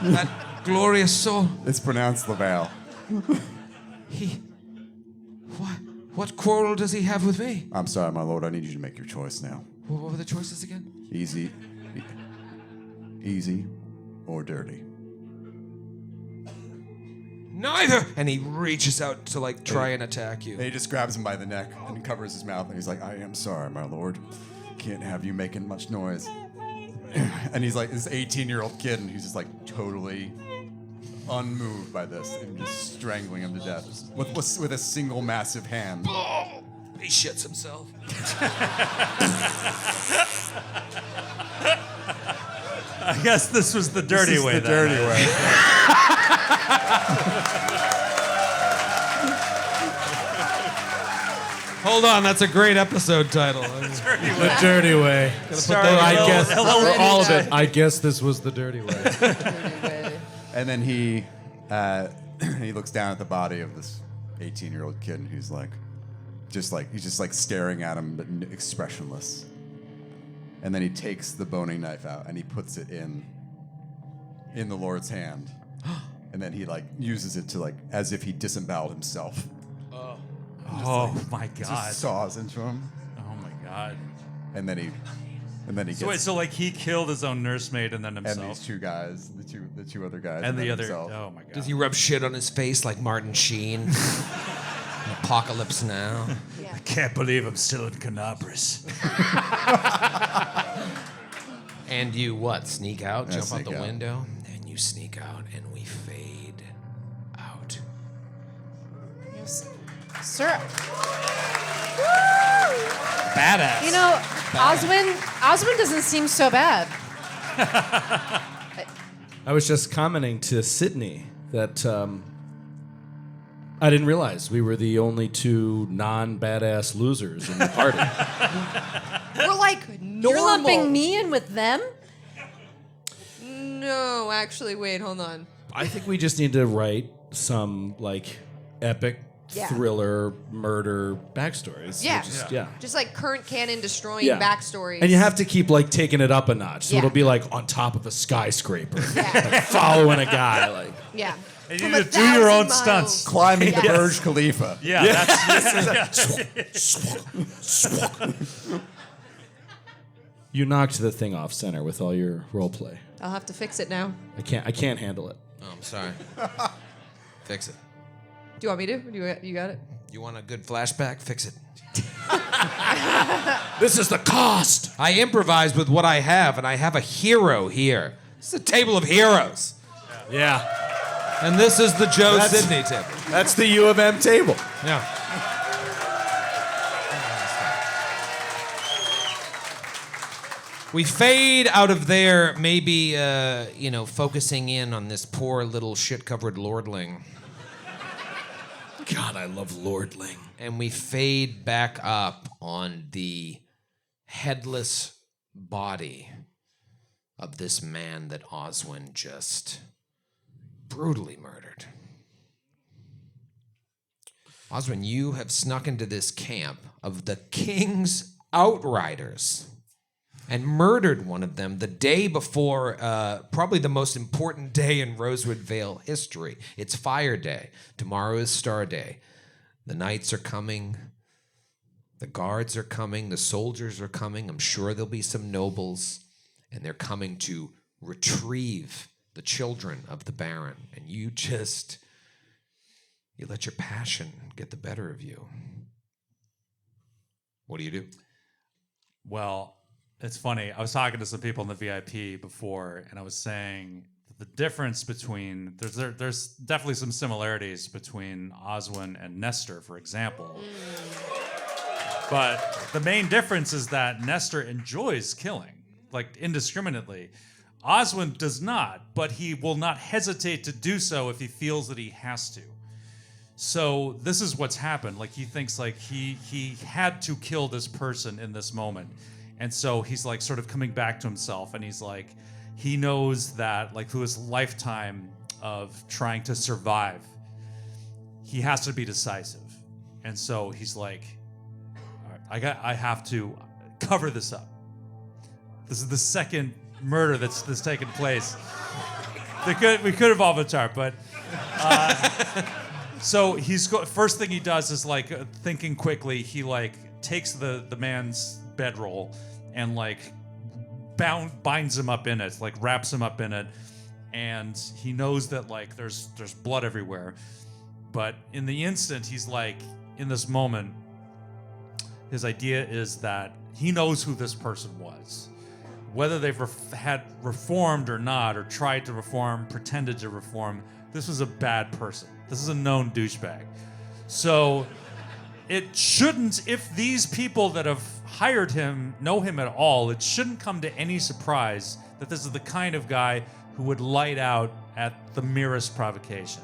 That glorious soul. It's pronounced Lavallee. What quarrel does he have with me? I'm sorry, my lord. I need you to make your choice now. What were the choices again? Easy or dirty. Neither. And he reaches out to like try and attack you. And he just grabs him by the neck and covers his mouth, and he's like, I am sorry, my lord. Can't have you making much noise. And he's like this 18-year-old kid, and he's just like totally unmoved by this, and just strangling him to death with a single massive hand. Oh, he shits himself. I guess this was the dirty way. The dirty way. Hold on, that's a great episode title. The dirty way. I guess all of it. I guess this was the dirty way. And then he looks down at the body of this 18-year-old kid, and he's just staring at him, but expressionless. And then he takes the boning knife out and he puts it in the Lord's hand, and then he like uses it to like as if he disemboweled himself. Oh my God. Just saws into him. Oh my God. And then he gets. So wait, so like he killed his own nursemaid and then himself. And these 2 guys, the two other guys, And then the other. himself. Oh my God. Does he rub shit on his face like Martin Sheen? Apocalypse Now. Yeah. I can't believe I'm still in Canabras. And you what? Sneak out? I Jump out sneak the out. window? And you sneak out, and we fade out. Sir, Badass. you know, Oswin doesn't seem so bad. I was just commenting to Sydney that I didn't realize we were the only two non-badass losers in the party. We're like normal. You're lumping me in with them? No, actually, wait, hold on. I think we just need to write some like epic Yeah. thriller murder backstories. Yeah. Yeah. Just like current canon destroying Yeah. backstories. And you have to keep like taking it up a notch. So Yeah. it'll be like on top of a skyscraper, Yeah. like, following a guy. Like Yeah. And From you need to 1,000 do your own miles. stunts. Climbing the Yes. Burj Khalifa. Yeah, you knocked the thing off center with all your role play. I'll have to fix it now. I can't handle it. Oh, I'm sorry. Fix it. Do you want me to? You got it? You want a good flashback? Fix it. This is the cost. I improvise with what I have, and I have a hero here. This is a table of heroes. Yeah. And this is the Joe That's- Sidney table. That's the U of M table. Yeah. We fade out of there, maybe, focusing in on this poor little shit-covered lordling. God, I love Lordling. And we fade back up on the headless body of this man that Oswin just brutally murdered. Oswin, you have snuck into this camp of the king's outriders and murdered one of them the day before probably the most important day in Rosewood Vale history. It's Fire Day. Tomorrow is Star Day. The knights are coming. The guards are coming. The soldiers are coming. I'm sure there'll be some nobles. And they're coming to retrieve the children of the Baron. And you let your passion get the better of you. What do you do? Well, it's funny. I was talking to some people in the VIP before, and I was saying the difference between there's definitely some similarities between Oswin and Nestor, for example. But the main difference is that Nestor enjoys killing, like indiscriminately. Oswin does not, but he will not hesitate to do so if he feels that he has to. So this is what's happened. Like he thinks like he had to kill this person in this moment. And so he's like sort of coming back to himself, and he's like, he knows that like through his lifetime of trying to survive, he has to be decisive. And so he's like, all right, I have to cover this up. This is the second murder that's taken place. We could have all been charged, but so first thing he does is like thinking quickly. He like takes the man's bedroll and like binds him up in it, like wraps him up in it, and he knows that like there's blood everywhere. But in the instant, he's like, in this moment, his idea is that he knows who this person was. Whether they've had reformed or not, or tried to reform, pretended to reform, this was a bad person. This is a known douchebag. So it shouldn't, if these people that have hired him know him at all, it shouldn't come to any surprise that this is the kind of guy who would light out at the merest provocation.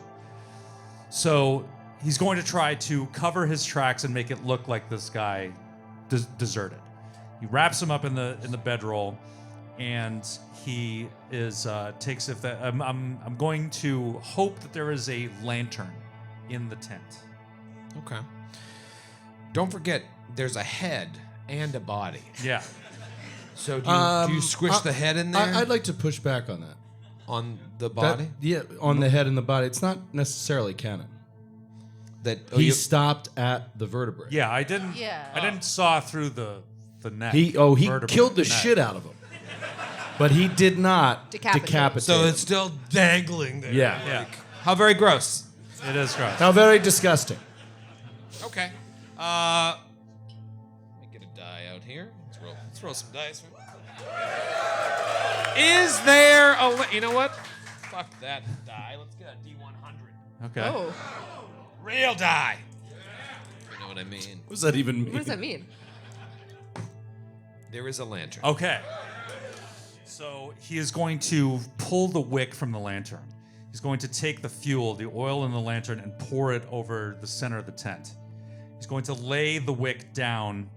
So he's going to try to cover his tracks and make it look like this guy deserted. He wraps him up in the bedroll, and he takes it that I'm going to hope that there is a lantern in the tent. Okay. Don't forget, there's a head and a body. Yeah. So do you squish the head in there? I'd like to push back on that. On the body? On the head and the body. It's not necessarily canon. He stopped at the vertebrae. Yeah, I didn't. Yeah. I didn't saw through the neck. He vertebrae killed the neck. shit out of him. But he did not Decapitate. decapitate. So it's still dangling there. Yeah. Yeah, How very gross. it is gross. How very disgusting. Okay. Let me get a die out here. Let's roll some dice. Is there you know what? Fuck that die. Let's get a D100. Okay. Oh, Real die. You know what I mean? What does that even mean? what does that mean? There is a lantern. Okay. So he is going to pull the wick from the lantern. He's going to take the fuel, the oil in the lantern, and pour it over the center of the tent. He's going to lay the wick down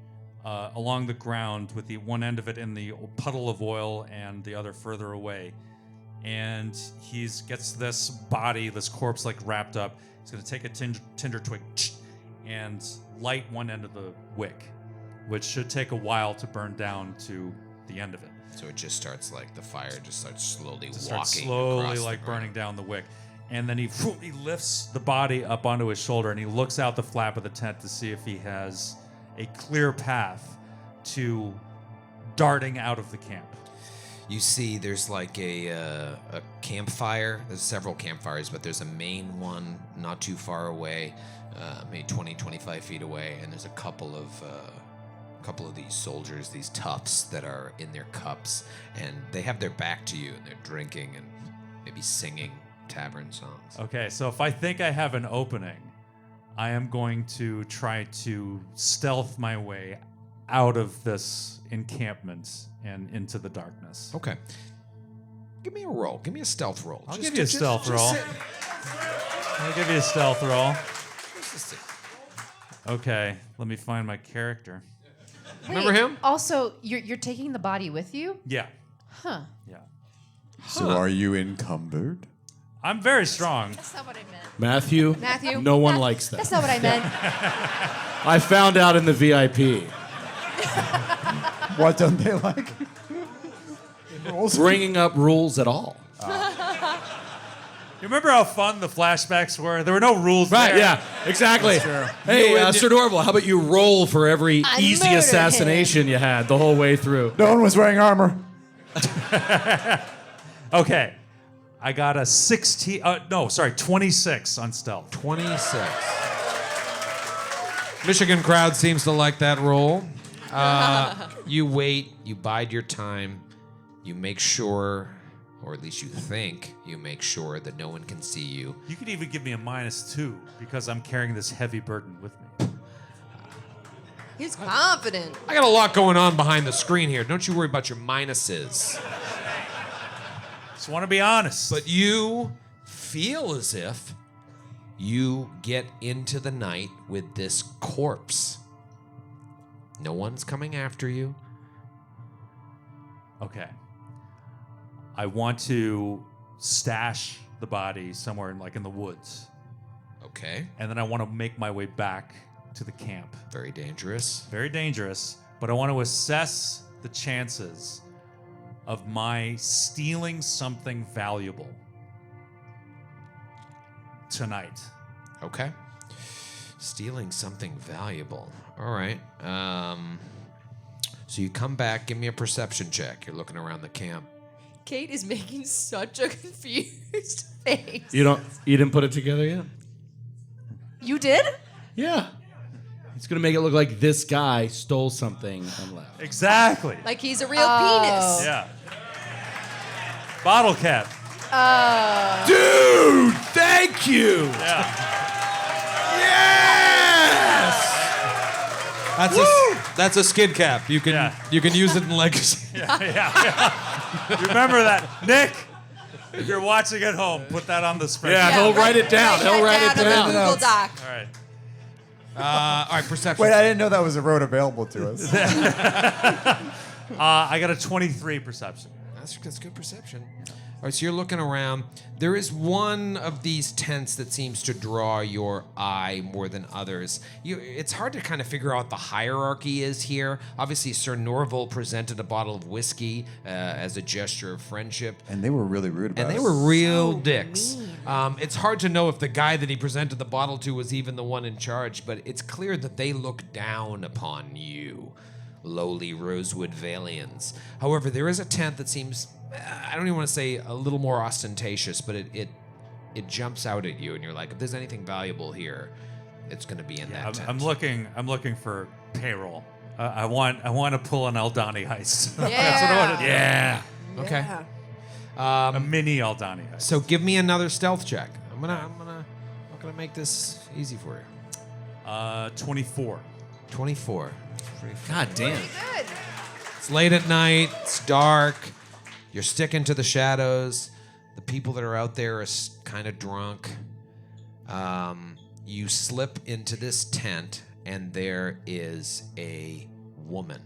along the ground with the one end of it in the puddle of oil and the other further away. And he gets this body, this corpse, like wrapped up. He's going to take a tinder twig and light one end of the wick, which should take a while to burn down to the end of it. So it just starts like the fire just starts slowly Just walking starts slowly across like the ground. burning down the wick. And then he lifts the body up onto his shoulder and he looks out the flap of the tent to see if he has a clear path to darting out of the camp. You see there's like a campfire. There's several campfires, but there's a main one not too far away, maybe 20, 25 feet away, and there's a couple of these soldiers, these toughs that are in their cups, and they have their back to you, and they're drinking and maybe singing tavern songs. Okay, so if I think I have an opening, I am going to try to stealth my way out of this encampment and into the darkness. Okay. Give me a roll. Give me a stealth roll. I'll give you a stealth roll. I'll give you a stealth roll. Okay, let me find my character. Remember him? Also, you're taking the body with you? Yeah. Huh. Yeah. So are you encumbered? I'm very strong. That's not what I meant. Matthew, Matthew? no one likes that. That's not what I meant. I found out in the VIP. What don't they like? Rules? Bringing up rules at all. You remember how fun the flashbacks were? There were no rules Right, there. yeah, exactly. Hey, Sir Norval, how about you roll for every I easy murdered assassination you had the whole way through? No one was wearing armor. Okay. I got a 26 on stealth. 26. Michigan crowd seems to like that roll. You wait, you bide your time, you make sure, or at least you think, you make sure that no one can see you. You could even give me a -2 because I'm carrying this heavy burden with me. He's confident. I got a lot going on behind the screen here. Don't you worry about your minuses. Just want to be honest. But you feel as if you get into the night with this corpse. No one's coming after you. Okay. I want to stash the body somewhere in the woods. Okay. And then I want to make my way back to the camp. Very dangerous. Very dangerous, but I want to assess the chances of my stealing something valuable tonight. Okay. Stealing something valuable. All right. So you come back, give me a perception check. You're looking around the camp. Kate is making such a confused face. You didn't put it together yet? You did? Yeah. It's gonna make it look like this guy stole something and left. Exactly. Like he's a real penis. Yeah. Bottle cap. Dude, thank you. Yeah. Yes. That's a skid cap. You can Yeah. you can use it in Legacy. Remember that, Nick? If you're watching at home, put that on the spreadsheet. Yeah, he'll write it down. He'll write it on down. the Google Doc. All right. All right, perception. Wait, I didn't know that was a road available to us. I got a 23 perception. That's good perception. All right, so you're looking around. There is one of these tents that seems to draw your eye more than others. It's hard to kind of figure out what the hierarchy is here. Obviously, Sir Norval presented a bottle of whiskey as a gesture of friendship. And they were really rude about And they us. were real dicks. It's hard to know if the guy that he presented the bottle to was even the one in charge, but it's clear that they look down upon you, lowly Rosewood Valians. However, there is a tent that seems, I don't even want to say a little more ostentatious, but it jumps out at you, and you're like, if there's anything valuable here, it's going to be in that tent. I'm looking for payroll. I want to pull an Aldani heist. Yeah. That's what I want to do. Yeah. Okay. A mini Aldani heist. So give me another stealth check. I'm gonna make this easy for you. 24. 24. God damn. Good. It's late at night. It's dark. You're sticking to the shadows. The people that are out there are kind of drunk. You slip into this tent, and there is a woman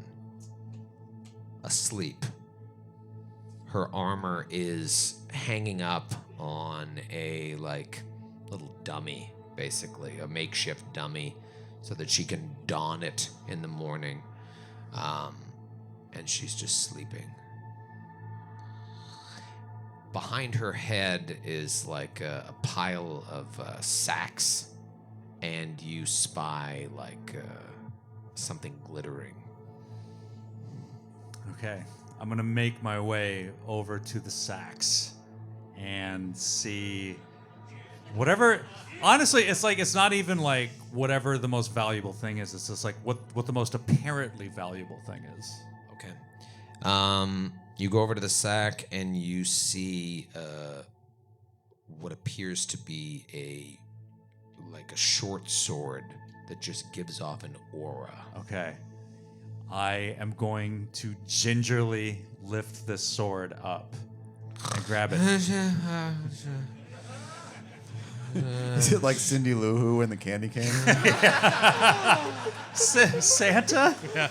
asleep. Her armor is hanging up on a little dummy, basically, a makeshift dummy, so that she can don it in the morning. And she's just sleeping. Behind her head is like a pile of sacks, and you spy something glittering. Okay, I'm gonna make my way over to the sacks and see whatever. Honestly, it's not even like whatever the most valuable thing is. It's just like what the most apparently valuable thing is. Okay. You go over to the sack and you see what appears to be a short sword that just gives off an aura. Okay. I am going to gingerly lift this sword up and grab it. Is it like Cindy Lou Who in the candy cane? Santa? Yeah.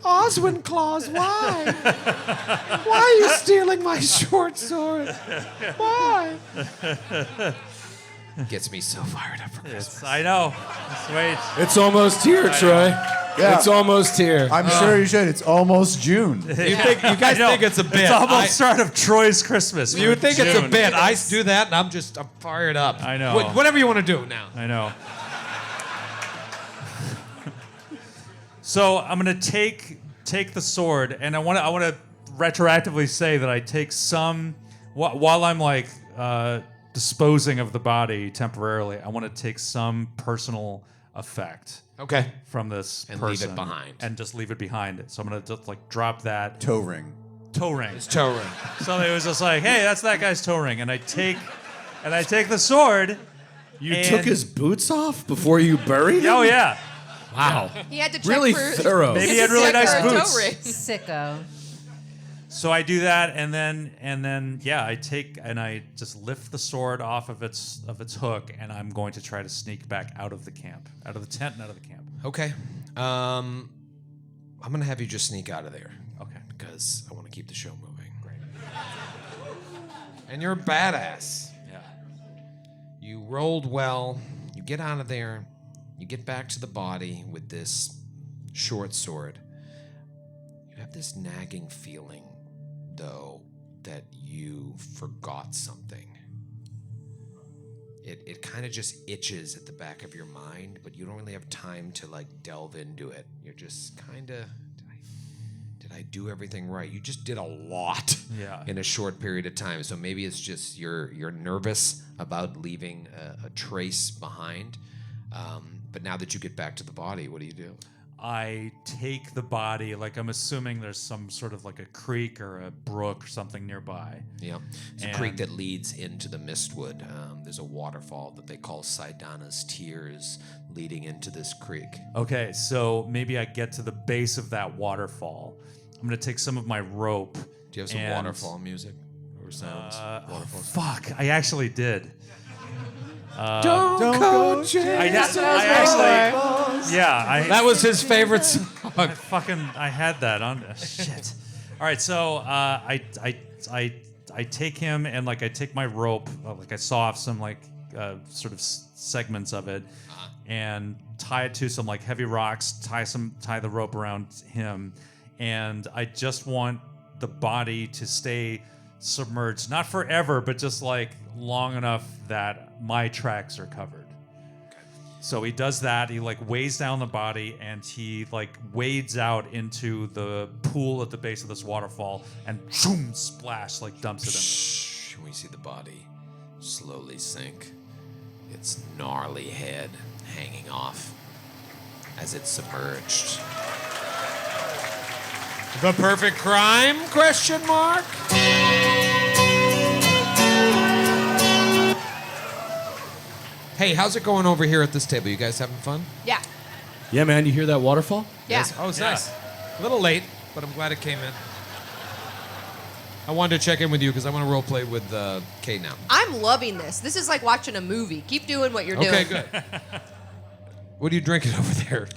Oswin Claus, why? Why are you stealing my short sword? Why? Gets me so fired up for Christmas. I know. Just wait. It's almost here, Troy. Yeah. It's almost here. I'm sure you should. It's almost June. You guys think it's a bit? It's almost start of Troy's Christmas. You would think it's a June. bit. I do that, and I'm fired up. I know. Whatever you want to do now. I know. So I'm gonna take the sword, and I want to retroactively say that I take some while I'm disposing of the body temporarily. I want to take some personal effect. Okay. From this And person leave it behind. and just leave it behind it. So I'm gonna just drop that Toe ring. toe ring. It's toe ring. So it was just like, hey, that's that guy's toe ring, and I take the sword. You and- took his boots off before you buried him? Oh yeah. Wow. He had to check Really for thorough. Maybe he had really nice for a toe boots. ring. Sicko. So I do that, and then yeah, I just lift the sword off of its hook, and I'm going to try to sneak back out of the camp, out of the tent, and out of the camp. Okay. I'm gonna have you just sneak out of there. Okay. Because I want to keep the show moving. Great. And you're a badass. Yeah. You rolled well. You get out of there. You get back to the body with this short sword. You have this nagging feeling, though, that you forgot something. It kind of just itches at the back of your mind, but you don't really have time to delve into it. You're just kind of, did I do everything right? You just did a lot in a short period of time. So maybe it's just you're nervous about leaving a trace behind. But now that you get back to the body, what do you do? I take the body, I'm assuming there's some sort of a creek or a brook or something nearby. Yeah. It's a creek that leads into the Mistwood. There's a waterfall that they call Sidana's Tears leading into this creek. Okay, so maybe I get to the base of that waterfall. I'm going to take some of my rope. Do you have some waterfall music or sounds? Waterfalls? Fuck, I actually did. Don't go chase. That was his favorite song. I had that on. Shit. All right, so I take him and I take my rope, I saw off some sort of segments of it, and tie it to some heavy rocks. Tie the rope around him, and I just want the body to stay submerged, not forever, but just long enough that my tracks are covered. So he does that. He weighs down the body, and he wades out into the pool at the base of this waterfall, and shoom, splash, dumps it in. Shh. We see the body slowly sink, its gnarly head hanging off as it's submerged. The perfect crime? Question mark. Hey, how's it going over here at this table? You guys having fun? Yeah. Yeah, man, you hear that waterfall? Yeah. Yes. Oh, it's nice. A little late, but I'm glad it came in. I wanted to check in with you because I want to role play with Kate now. I'm loving this. This is like watching a movie. Keep doing what you're doing. Okay, good. What are you drinking over there?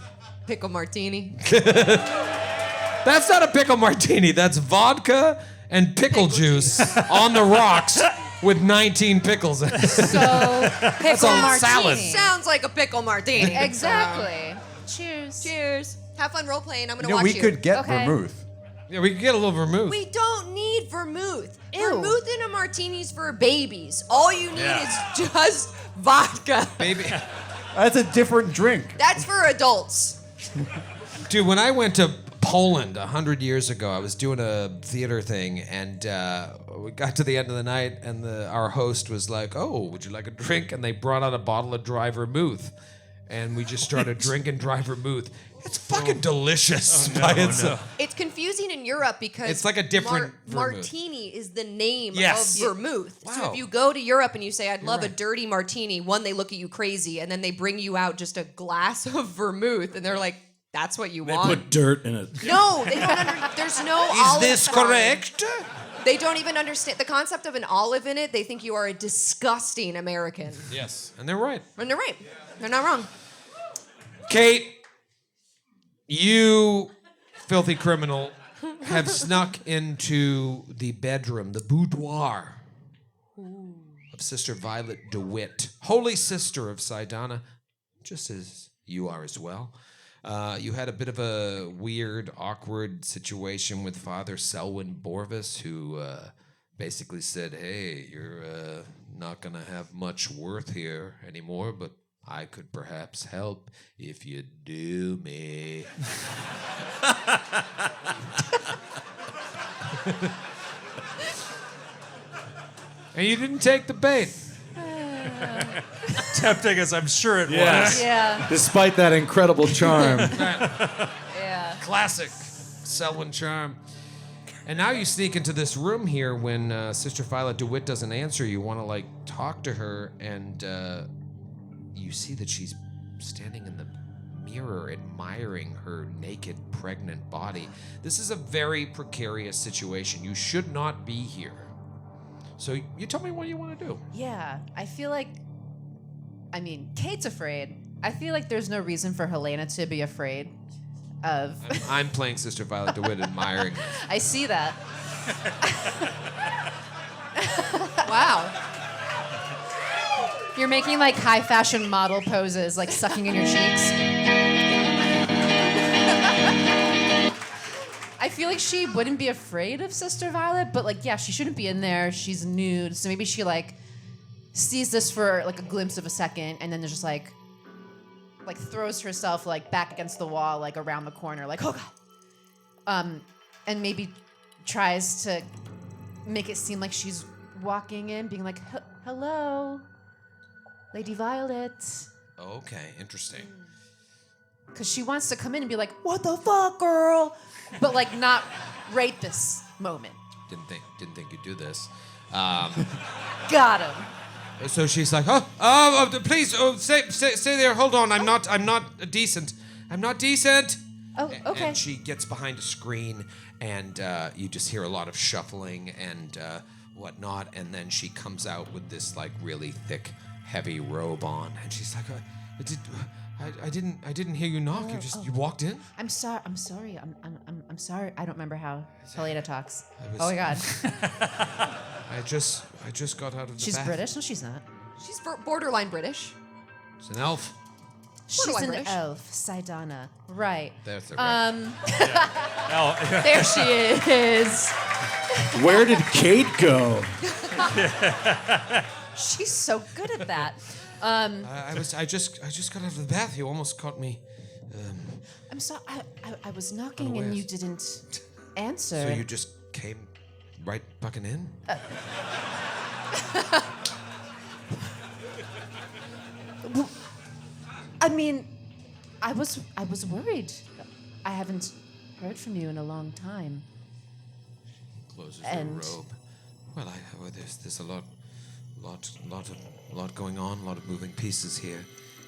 Pickle martini. That's not a pickle martini. That's vodka and pickle juice on the rocks with 19 pickles in it. So pickle a martini. salad. Sounds like a pickle martini. Exactly. Cheers. Cheers. Have fun role playing. I'm gonna You know, watch we you. could get Okay. vermouth. Yeah, we could get a little vermouth. We don't need vermouth. Ew. Vermouth in a martini's for babies. All you need Yeah. is just vodka. Baby. That's a different drink. That's for adults. Dude, when I went to Poland 100 years ago, I was doing a theater thing, and we got to the end of the night, and our host was like, "Oh, would you like a drink?" And they brought out a bottle of dry vermouth, and we just started drinking dry vermouth. It's fucking delicious by itself. It's confusing in Europe because It's like a different vermouth. martini is the name Yes. of vermouth. So Wow. if you go to Europe and you say, "I'd love right. a dirty martini," one, they look at you crazy, and then they bring you out just a glass of vermouth, and they're like, "That's what you want." dirt in it. No, they don't. There's no. Is olive this brine. correct? They don't even understand the concept of an olive in it. They think you are a disgusting American, Yes, and they're right. and they're right. They're not wrong. Kate, you filthy criminal have snuck into the bedroom, the boudoir of Sister Violet DeWitt, Holy Sister of Sidana, just as you are as well. You had a bit of a weird, awkward situation with Father Selwyn Borvis, who basically said, "Hey, you're not going to have much worth here anymore, but I could perhaps help if you do me." And you didn't take the bait. Tempting as I'm sure it Yes. was. Yeah. Despite that incredible charm. Yeah. Classic Selwyn charm. And now you sneak into this room here when Sister Violet DeWitt doesn't answer. You want to like talk to her, and you see that she's standing in the mirror admiring her naked pregnant body. This is a very precarious situation. You should not be here. So you tell me what you want to do. Yeah. I feel like, I mean, Kate's afraid. I feel like there's no reason for Helena to be afraid of. I'm playing Sister Violet DeWitt admiring. I see that. Wow. You're making like high fashion model poses, like sucking in your cheeks. I feel like she wouldn't be afraid of Sister Violet, but like, yeah, she shouldn't be in there. She's nude, so maybe she like sees this for like a glimpse of a second, and then there's just like throws herself like back against the wall, like around the corner, like oh god, and maybe tries to make it seem like she's walking in, being like, hello, Lady Violet. Okay, interesting. Because she wants to come in and be like, what the fuck, girl? But like not right this moment. Didn't think you'd do this. Got him. So she's like, please, stay there. Hold on, I'm not decent. I'm not decent. Oh, okay. And she gets behind a screen, and you just hear a lot of shuffling and whatnot. And then she comes out with this like really thick, heavy robe on, and she's like, I didn't hear you knock. You walked in. I'm sorry. I'm sorry. I'm sorry. I don't remember how Helena talks. was- Oh my god. I just got out of the She's bath. British? No, she's not. She's borderline British. She's an elf. She's Borderline an British. elf, Sidana. Right. That's right. Oh, There she is. Where did Kate go? She's so good at that. I just got out of the bath. You almost caught me. I'm sorry. I was knocking and Unawares. you didn't answer. So you just came right bucking in? I mean, I was worried. I haven't heard from you in a long time. Closes And- the robe. Well, there's a lot going on, a lot of moving pieces here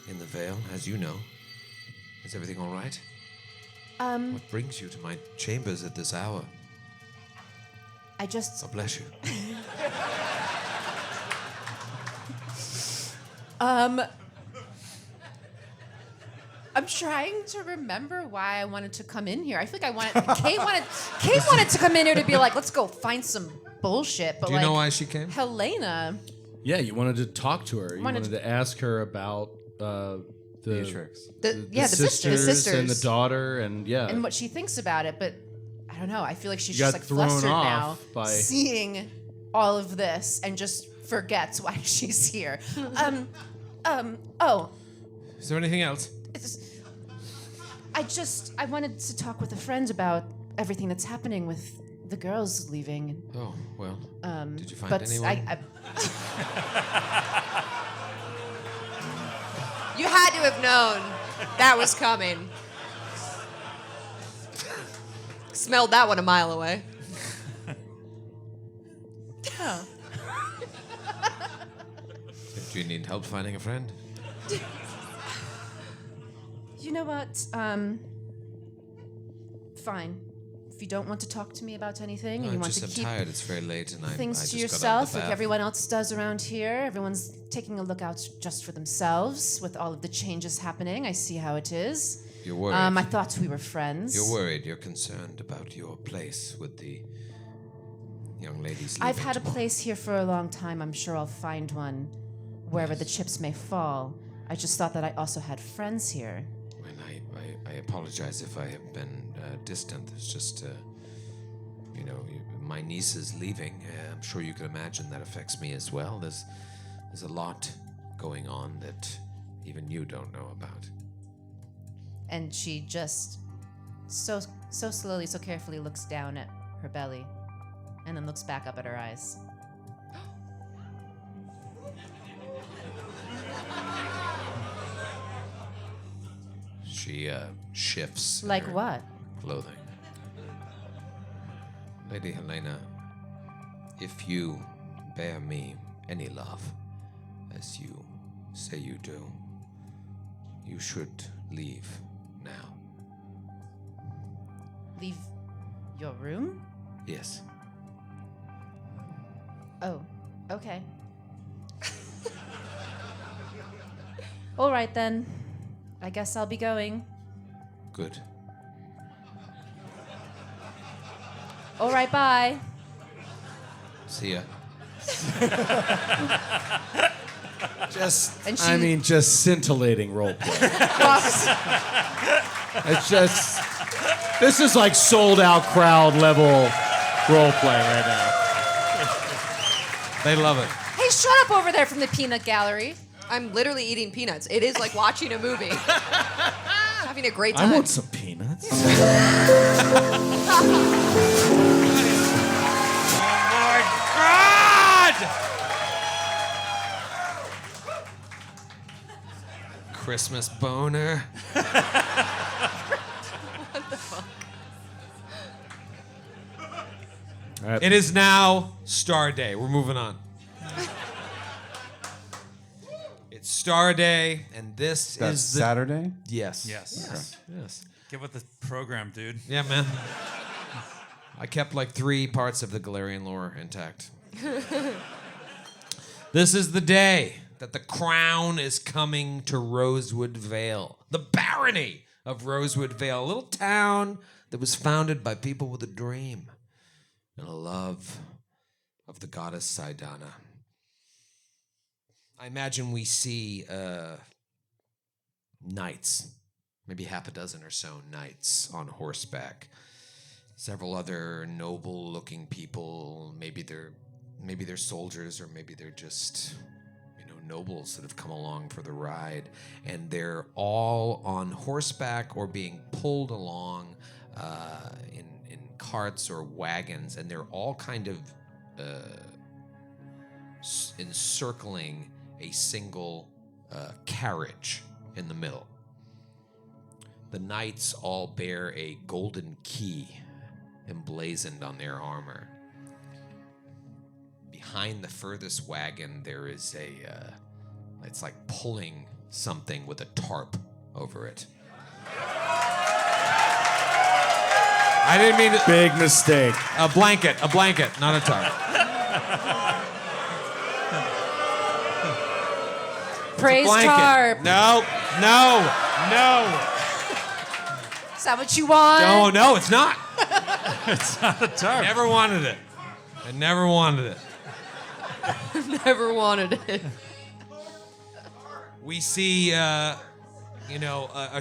in the Vale, as you know. Is everything all right? What brings you to my chambers at this hour? I just... God bless you. I'm trying to remember why I wanted to come in here. I feel like Kate wanted to come in here to be like, let's go find some bullshit. But Do you know why she came? Helena. Yeah, you wanted to talk to her. You wanted to ask her about Beatrix. The sisters and the sisters. daughter, and And what she thinks about it, but I don't know. I feel like she's You just got like thrown flustered now, off by- seeing all of this and just forgets why she's here. Oh, Is there anything else? I wanted to talk with a friend about everything that's happening with the girls leaving. Oh, well. Did you find But anyone? You had to have known that was coming. Smelled that one a mile away. Oh. Do you need help finding a friend? You know what? Fine. If you don't want to talk to me about anything and you want to I'm keep tired. It's very late, and I things just to got out of yourself the like bath. everyone else does around here, everyone's taking a look out just for themselves with all of the changes happening. I see how it is. You're worried. I thought we were friends. You're worried. You're concerned about your place with the young ladies. I've leaving had a tomorrow. place here for a long time. I'm sure I'll find one wherever the chips may fall. I just thought that I also had friends here. And I apologize if I have been distant. It's just, my niece is leaving. I'm sure you can imagine that affects me as well. There's a lot going on that even you don't know about. And she just so slowly, so carefully looks down at her belly and then looks back up at her eyes. She shifts. in Like her what? Clothing. Lady Helena, if you bear me any love, as you say you do, you should leave now. Leave your room? Yes. Oh, okay. All right then. I guess I'll be going. Good. All right, bye. See ya. And she just scintillating roleplay. walks. It's just, this is like sold out crowd level roleplay right now. They love it. Hey, shut up over there from the peanut gallery. I'm literally eating peanuts. It is like watching a movie. Having a great time. I want some peanuts. Christmas boner. It is now Star Day. We're moving on. It's Star Day, and this That's is the Saturday? Yes. Yes. Yes. Get with the program, dude. Yeah, man. I kept like 3 parts of the Galarian lore intact. This is the day that the crown is coming to Rosewood Vale, the barony of Rosewood Vale, a little town that was founded by people with a dream and a love of the goddess Sidana. I imagine we see knights, maybe half a dozen or so knights on horseback. Several other noble-looking people. Maybe they're soldiers, or maybe they're just nobles that have come along for the ride, and they're all on horseback or being pulled along in carts or wagons, and they're all kind of encircling a single carriage in the middle. The knights all bear a golden key emblazoned on their armor. Behind the furthest wagon, there is it's like pulling something with a tarp over it. I didn't mean to. Big mistake. A blanket, not a tarp. Praise Blanket. tarp. No. Is that what you want? No, it's not. It's not a tarp. Never wanted it. I never wanted it. Never wanted it. We see, a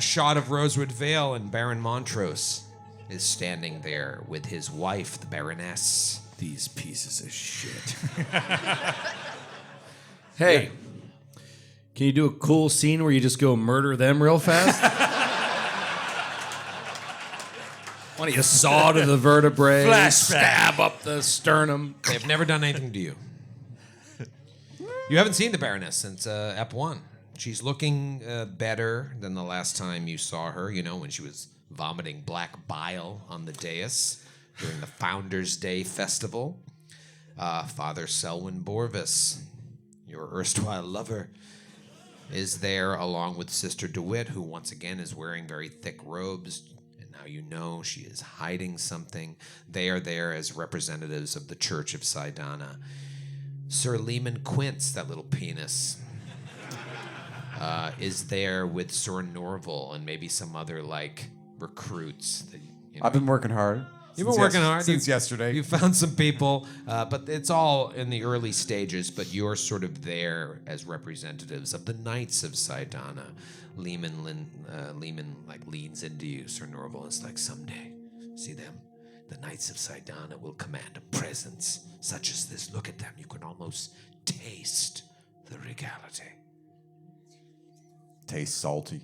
shot of Rosewood Vale, and Baron Montrose is standing there with his wife, the Baroness. These pieces of shit. Hey, can you do a cool scene where you just go murder them real fast? Why don't you saw to the vertebrae, Flashback. stab up the sternum? They have never done anything to you. You haven't seen the Baroness since Ep 1. She's looking better than the last time you saw her, when she was vomiting black bile on the dais during the Founders' Day festival. Father Selwyn Borvis, your erstwhile lover, is there along with Sister DeWitt, who once again is wearing very thick robes. And now you know she is hiding something. They are there as representatives of the Church of Sidana. Sir Lehman Quince, that little penis, is there with Sir Norval and maybe some other recruits. That, I've been working hard. You've been working hard since yesterday. You found some people, but it's all in the early stages. But you're sort of there as representatives of the Knights of Sidana. Lehman leans into you, Sir Norval. It's like, someday, see them. The Knights of Sidana will command a presence such as this. Look at them. You can almost taste the regality. Tastes salty.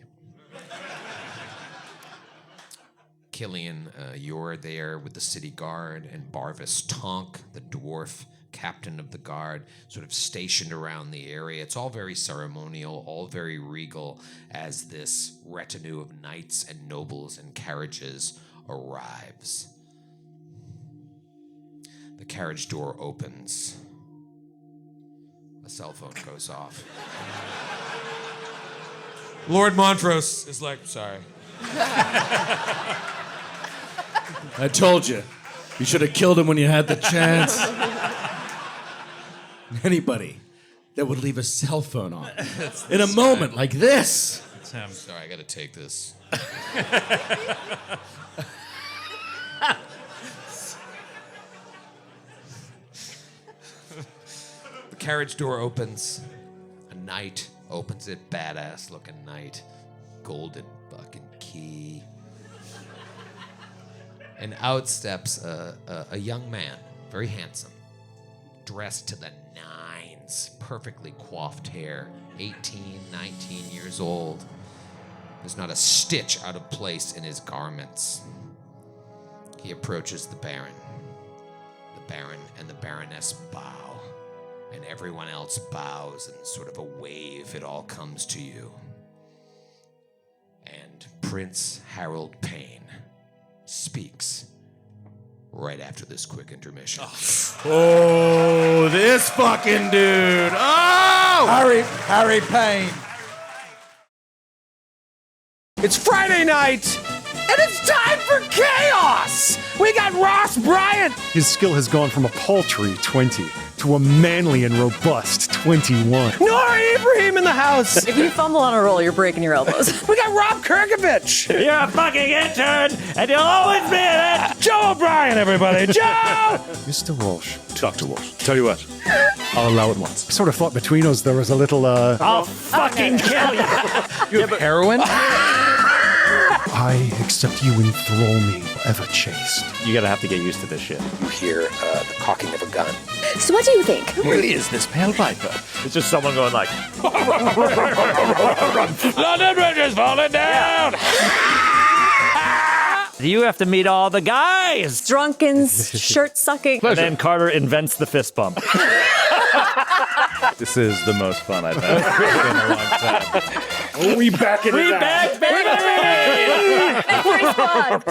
Killian, you're there with the city guard, and Barvis Tonk, the dwarf captain of the guard, sort of stationed around the area. It's all very ceremonial, all very regal, as this retinue of knights and nobles and carriages arrives. The carriage door opens. A cell phone goes off. Lord Montrose is like, sorry. I told you. You should have killed him when you had the chance. Anybody that would leave a cell phone on in a moment like this. It's him. Sorry, I gotta take this. The carriage door opens. A knight opens it, badass looking knight. Golden fucking key. And out steps a young man, very handsome, dressed to the nines, perfectly coiffed hair, 18, 19 years old. There's not a stitch out of place in his garments. He approaches the Baron. The Baron and the Baroness bow, and everyone else bows, and sort of a wave, it all comes to you. And Prince Harold Payne speaks right after this quick intermission. Oh, this fucking dude. Oh! Harry Payne. It's Friday night, and it's time for chaos! We got Ross Bryant! His skill has gone from a paltry 20 to a manly and robust 21. Nora Ibrahim in the house! If you fumble on a roll, you're breaking your elbows. We got Rob Kirkovich! You're a fucking intern, and you'll always be in it! Joe O'Brien, everybody! Joe! Mr. Walsh. Dr. Walsh. Tell you what, I'll allow it once. I sort of thought between us there was a little, I'll fucking kill you! You have heroin? I accept you enthrall me, ever chaste. You're gonna have to get used to this shit. You hear the cocking of a gun. So what do you think? Who really is this pale viper? It's just someone going like, London Bridge is falling down! you have to meet all the guys! Drunken, shirt sucking. And then Carter invents the fist bump. This is the most fun I've had in a long time. Oh, we back in We back, baby! Victory squad.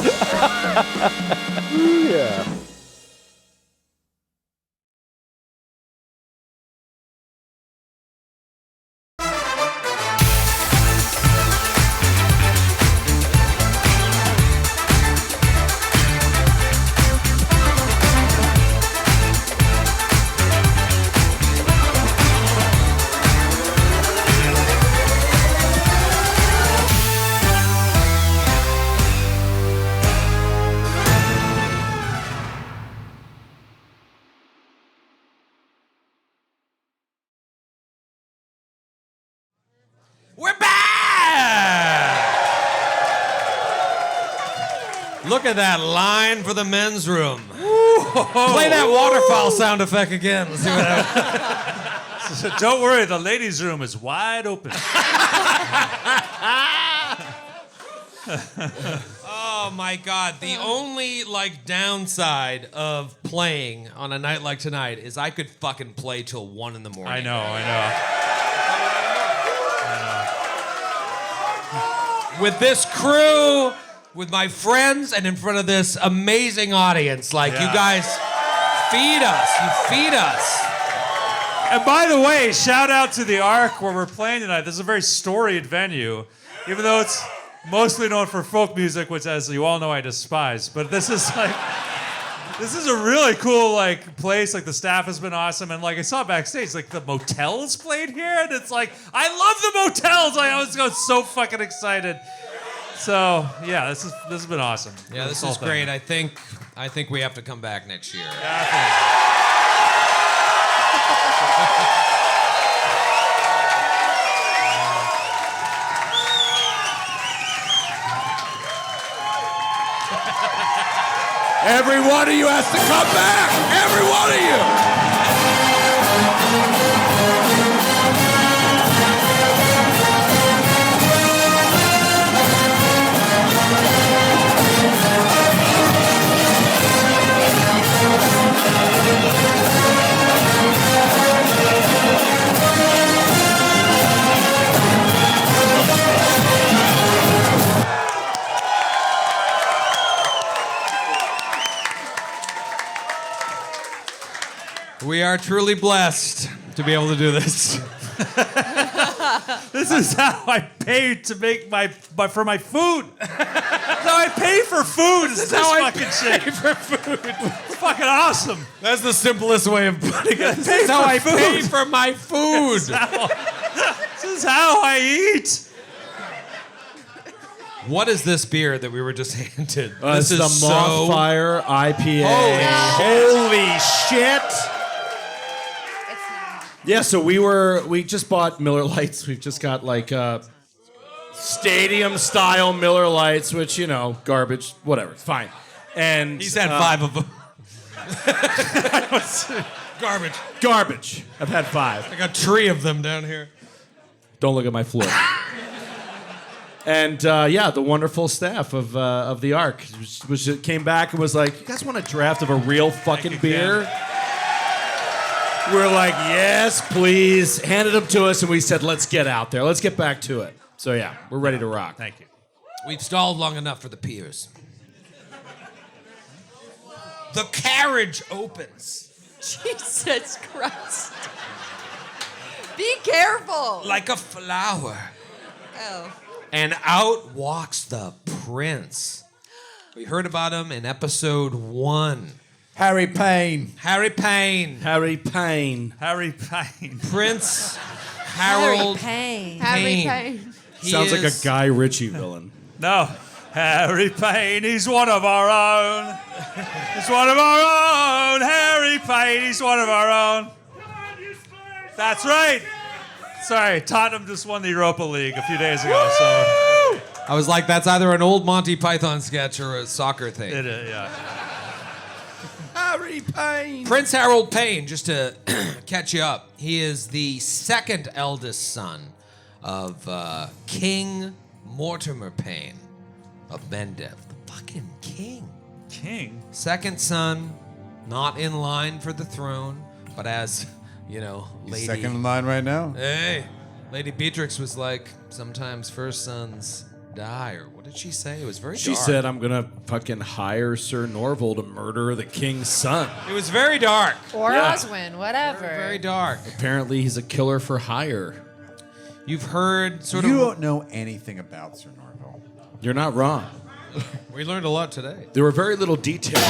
Yeah. Look at that line for the men's room. Play that waterfall sound effect again. Let's see what happens. Don't worry, the ladies' room is wide open. Oh my God! The only downside of playing on a night like tonight is I could fucking play till 1 a.m. I know. With this crew, with my friends, and in front of this amazing audience. You guys feed us. You feed us. And by the way, shout out to the Ark where we're playing tonight. This is a very storied venue, even though it's mostly known for folk music, which, as you all know, I despise. But this is a really cool place. The staff has been awesome, and I saw backstage, the motels played here, and it's I love the motels. I was so fucking excited. So yeah, this has been awesome. Yeah, this is great. I think we have to come back next year. Every one of you has to come back. Every one of you. We are truly blessed to be able to do this. This is how I pay to make for my food. That's how I pay for food. This is how I pay for food. It's fucking awesome. That's the simplest way of putting it. This is how I pay for my food. This is how I eat. What is this beer that we were just handed? This This is the is Mothfire IPA. Holy shit! Yeah, so we just bought Miller Lights. We've just got stadium style Miller Lights, which garbage, whatever, it's fine. And He's had 5 of them. Garbage. I've had 5. I got a tree of them down here. Don't look at my floor. And the wonderful staff of the Ark came back and was like, "You guys want a draft of a real fucking beer?" We're like, "Yes, please." Handed them to us, and we said, "Let's get out there. Let's get back to it." So yeah, we're ready to rock. Thank you. We've stalled long enough for the peers. The carriage opens. Jesus Christ. Be careful. Like a flower. Oh. And out walks the prince. We heard about him in episode 1. Harry Payne. Harry Payne. Harry Payne. Harry Payne. Prince Harold Payne. Harry Payne. He Sounds like a is- Guy Ritchie villain. No. Harry Payne, he's one of our own. He's one of our own. Harry Payne, he's one of our own. That's right. Sorry, Tottenham just won the Europa League a few days ago, so. I was like, that's either an old Monty Python sketch or a soccer thing. It is, yeah. Harry Payne. Prince Harold Payne, just to catch you up, he is the second eldest son of King Mortimer Payne of Mendef. The fucking king. King? Second son, not in line for the throne, but as, Lady... Second in line right now. Hey, Lady Beatrix was like, sometimes first sons die, or what did she say? It was very She dark. said, "I'm gonna fucking hire Sir Norval to murder the king's son." It was very dark. Or Yeah. Oswin, whatever. Very dark. Apparently, he's a killer for hire. You've heard sort You of... don't know anything about Sir Norval. You're not wrong. We learned a lot today. There were very little details.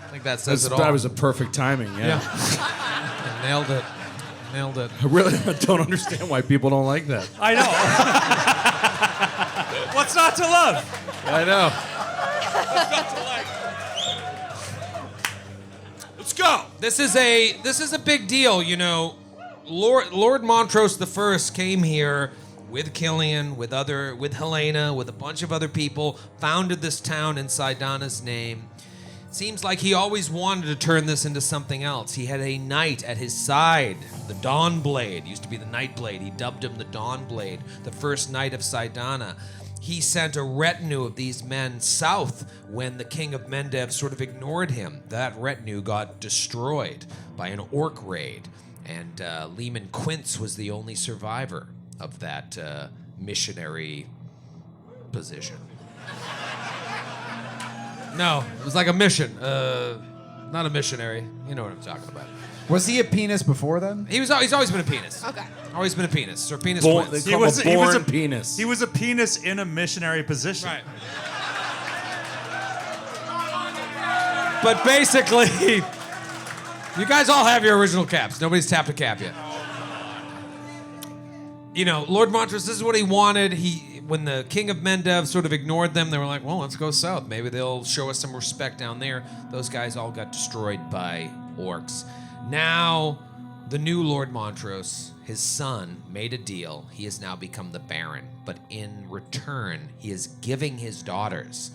I think that says it all. That was a perfect timing. Yeah. Nailed it. Nailed it. I really don't understand why people don't like that. I know. What's not to love? I know. Let's go. This is a big deal, Lord Montrose I came here with Killian, with Helena, with a bunch of other people, founded this town in Sidana's name. Seems like he always wanted to turn this into something else. He had a knight at his side, the Dawnblade. Used to be the Nightblade. He dubbed him the Dawnblade, the first knight of Sidana. He sent a retinue of these men south when the king of Mendev sort of ignored him. That retinue got destroyed by an orc raid, and Lehman Quince was the only survivor of that missionary position. No, it was like a mission. Not a missionary. You know what I'm talking about. Was he a penis before then? He's always been a penis. Okay. Always been a penis. Or penis Born- twins. they call him a born penis. He was a penis in a missionary position. Right. But basically, you guys all have your original caps. Nobody's tapped a cap yet. You know, Lord Montrose, this is what he wanted. When the king of Mendev sort of ignored them, they were like, well, let's go south. Maybe they'll show us some respect down there. Those guys all got destroyed by orcs. Now, the new Lord Montrose, his son, made a deal. He has now become the Baron. But in return, he is giving his daughters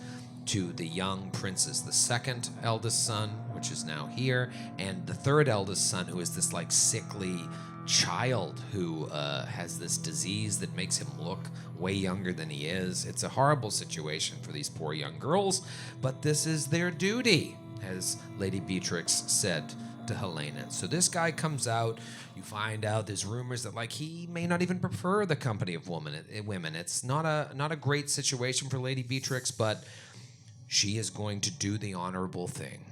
to the young princes. The second eldest son, which is now here, and the third eldest son, who is this like sickly child who has this disease that makes him look way younger than he is. It's a horrible situation for these poor young girls, but this is their duty, as Lady Beatrix said to Helena. So this guy comes out, you find out there's rumors that like he may not even prefer the company of women. It's not a great situation for Lady Beatrix, but she is going to do the honorable thing.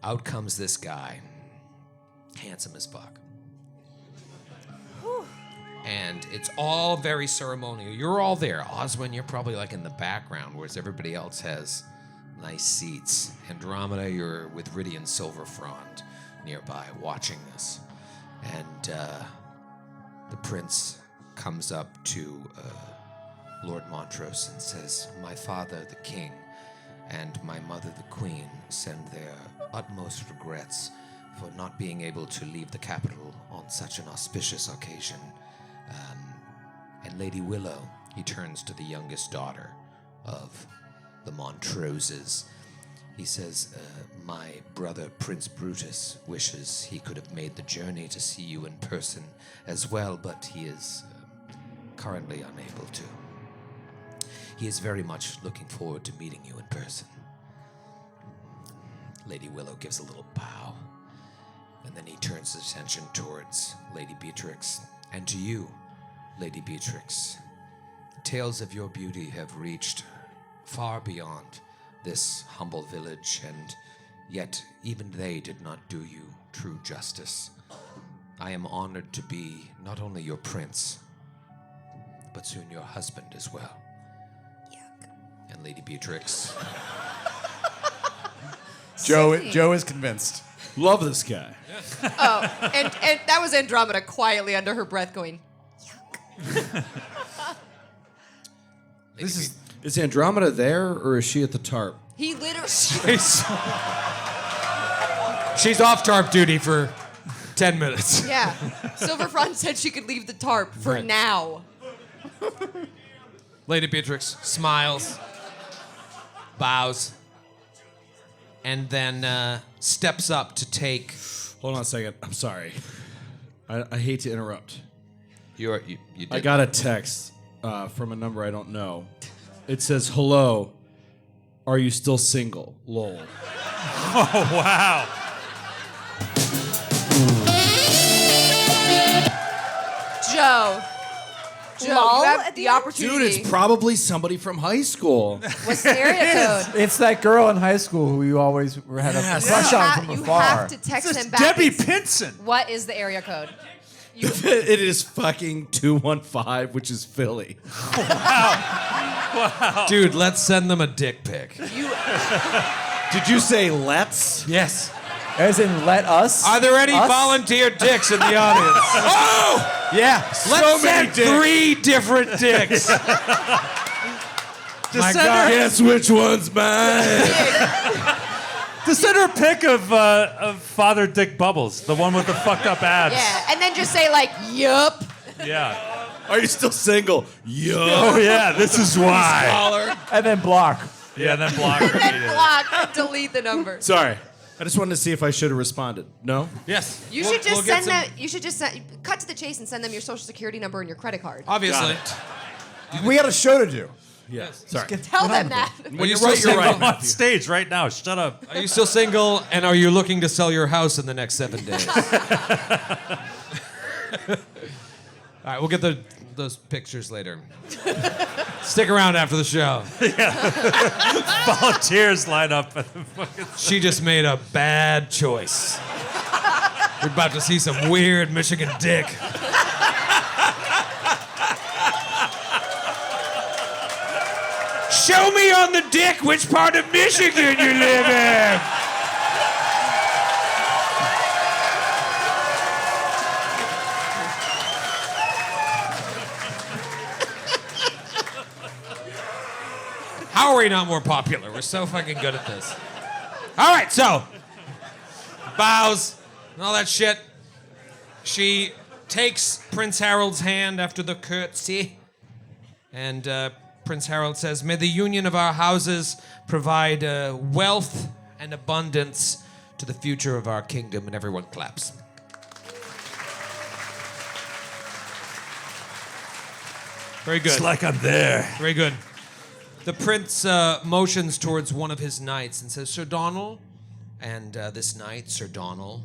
Out comes this guy, handsome as fuck. And it's all very ceremonial. You're all there. Oswin, you're probably like in the background, whereas everybody else has nice seats. Andromeda, you're with Rydian Silverfrond nearby watching this. And the prince comes up to Lord Montrose and says, my father, the king, and my mother, the queen, send their utmost regrets for not being able to leave the capital on such an auspicious occasion. And Lady Willow, he turns to the youngest daughter of the Montroses. He says, my brother Prince Brutus wishes he could have made the journey to see you in person as well, but he is currently unable to. He is very much looking forward to meeting you in person. Lady Willow gives a little bow, and then he turns his attention towards Lady Beatrix. And to you, Lady Beatrix, tales of your beauty have reached far beyond this humble village, and yet even they did not do you true justice. I am honored to be not only your prince, but soon your husband as well. Yuck. And Lady Beatrix. Joe is convinced. Love this guy. Oh, and that was Andromeda quietly under her breath going, yuck. Is Andromeda there, or is she at the tarp? He literally... She's off tarp duty for 10 minutes. Yeah. Silverfront said she could leave the tarp for Right. now. Lady Beatrix smiles, bows, and then steps up to take... Hold on a second. I'm sorry. I hate to interrupt. You did. I got a text from a number I don't know. It says, hello, are you still single? Lol. Oh, wow. Joe, Lol you have at the the end? opportunity. Dude, it's probably somebody from high school. What's the area code? It's that girl in high school who you always had a crush on from You afar. have to text him back. Debbie and Pinson. What is the area code? It is fucking 215, which is Philly. Dude, let's send them a dick pic. Did you say let's? Yes. As in, let us. Are there any Us? volunteer dicks in the audience? Oh! Yeah. Let's send 3 different dicks. My God. Guess which one's mine? To send her a pic of Father Dick Bubbles, the one with the fucked up abs. Yeah, and then just say like, yup. Yeah. Are you still single? Yo. Oh yeah, this is why. And then block. Yeah, then block. her Then immediately. block and delete the number. Sorry. I just wanted to see if I should have responded. No? Yes. You should just send them. You should just cut to the chase and send them your social security number and your credit card. Obviously. We got a show to do. Yes. Sorry. Tell them that. Are you You're still right. single? I'm on stage right now. Shut up. Are you still single? And are you looking to sell your house in the next 7 days? All right, we'll get those pictures later. Stick around after the show. Volunteers line up. She just made a bad choice. We're about to see some weird Michigan dick. Show me on the dick which part of Michigan you live in. How are we not more popular? We're so fucking good at this. All right, so bows and all that shit. She takes Prince Harold's hand after the curtsy, and Prince Harold says, "May the union of our houses provide wealth and abundance to the future of our kingdom," and everyone claps. Very good. It's like I'm there. Very good. The prince motions towards one of his knights and says, "Sir Donald," and this knight, Sir Donald,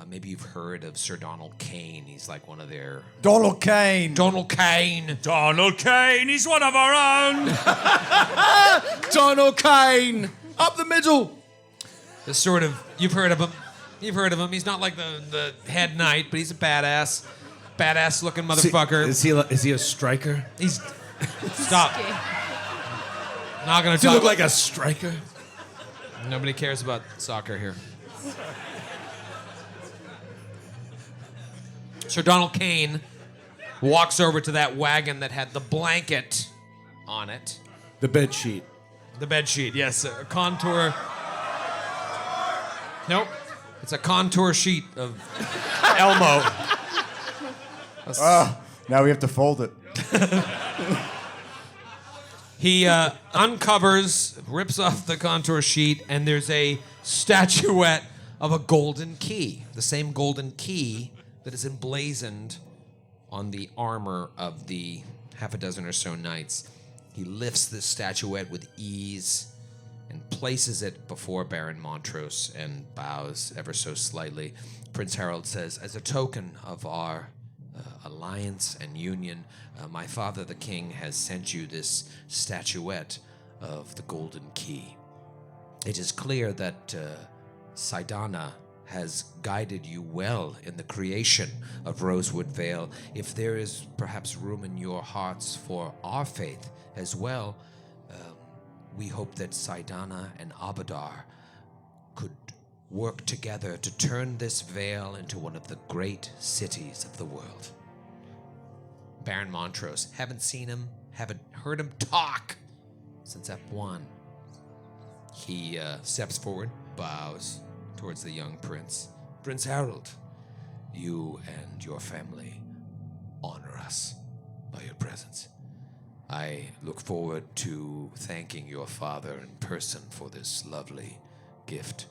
maybe you've heard of Sir Donald Kane. He's like one of their... Donald Kane. Donald Kane. Donald Kane, he's one of our own. Donald Kane. Up the middle. This sort of... You've heard of him. You've heard of him. He's not like the head knight, but he's a badass. Badass looking motherfucker. Is he a striker? He's... Stop. Not gonna Does he talk... look like a striker? Nobody cares about soccer here. Sir Donald Kane walks over to that wagon that had the blanket on it. The bed sheet. The bed sheet, yes. A contour. Nope. It's a contour sheet of Elmo. Now we have to fold it. He uncovers, rips off the contour sheet, and there's a statuette of a golden key. The same golden key that is emblazoned on the armor of the half a dozen or so knights. He lifts this statuette with ease and places it before Baron Montrose and bows ever so slightly. Prince Harold says, "As a token of our alliance and union, my father the king has sent you this statuette of the golden key. It is clear that Saidana has guided you well in the creation of Rosewood Vale. If there is perhaps room in your hearts for our faith as well, we hope that Saidana and Abadar could work together to turn this vale into one of the great cities of the world." Baron Montrose, haven't seen him, haven't heard him talk since Act 1. He steps forward, bows towards the young prince. "Prince Harold, you and your family honor us by your presence. I look forward to thanking your father in person for this lovely gift.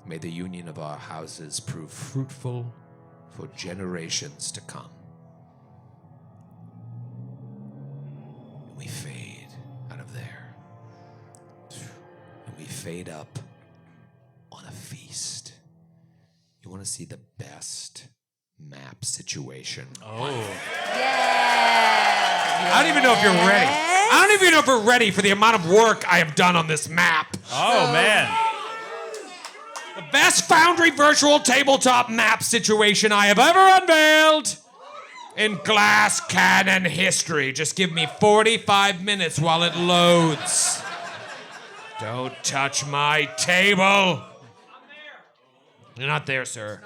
May the union of our houses prove fruitful for generations to come." We fade out of there. And we fade up on a feast. You want to see the best map situation? Oh. I don't even know if you're ready. I don't even know if we're ready for the amount of work I have done on this map. Oh, man. The best Foundry virtual tabletop map situation I have ever unveiled in Glass Cannon history. Just give me 45 minutes while it loads. Don't touch my table. You're not there, sir.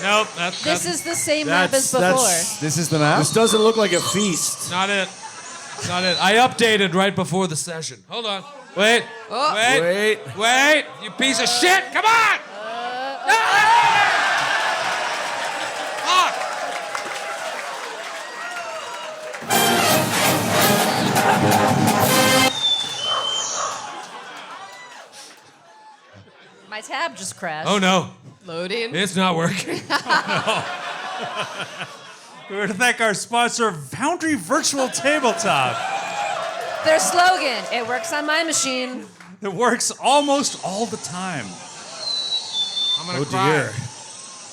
Nope, This is the same map as before. This is the map? This doesn't look like a feast. Not it. Not it. I updated right before the session. Hold on. Wait. Wait. You piece of shit. Come on. Fuck. My tab just crashed. Oh no. Loading. It's not working. We were to thank our sponsor, Foundry Virtual Tabletop. Their slogan, it works on my machine. It works almost all the time. I'm gonna cry. Dear.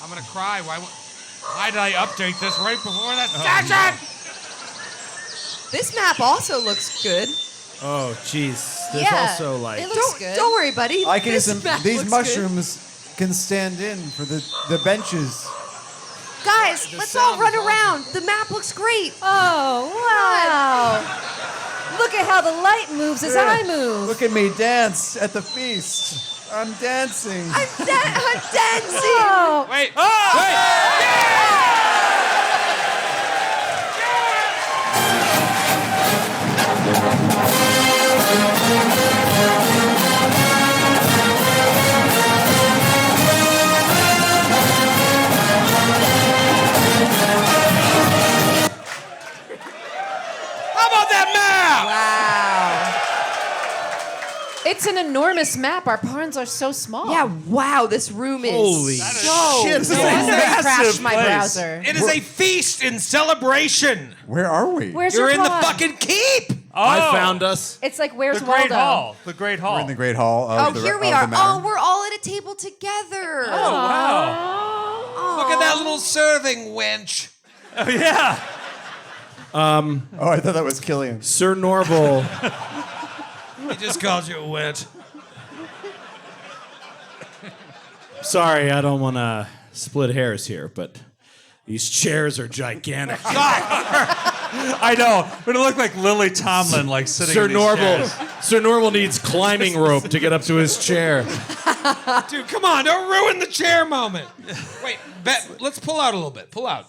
I'm gonna cry. Why did I update this right before that session? This map also looks good. Oh, jeez. There's also like... It looks good. Don't worry, buddy. I can This map these looks mushrooms can stand in for the benches. good. Guys, let's all run around. The map looks great. Oh, wow. Look at how the light moves as I move. Look at me dance at the feast. I'm dancing. I'm dancing. Oh. Wait. How about that map? Wow. It's an enormous map. Our pawns are so small. Yeah, wow, this room is Holy so shit. big. This is No wonder it massive crashed my place. browser. It is a feast in celebration. Where are we? Where's You're your in the pawn? fucking keep. I found us. It's like, where's The Great Waldo? Hall. The Great Hall. We're in the Great Hall of Oh, the here we of are. the Maher. Oh, we're all at a table together. Oh, wow. Look at that little serving wench. Oh, yeah. Oh, I thought that was Killian. Sir Norval. He just called you a wench. Sorry, I don't want to split hairs here, but these chairs are gigantic. I know. But it looked like Lily Tomlin, like sitting Sir in these Norval. chairs. Sir Norval needs climbing rope to get up to his chair. Dude, come on, don't ruin the chair moment. Wait, let's pull out a little bit. Pull out.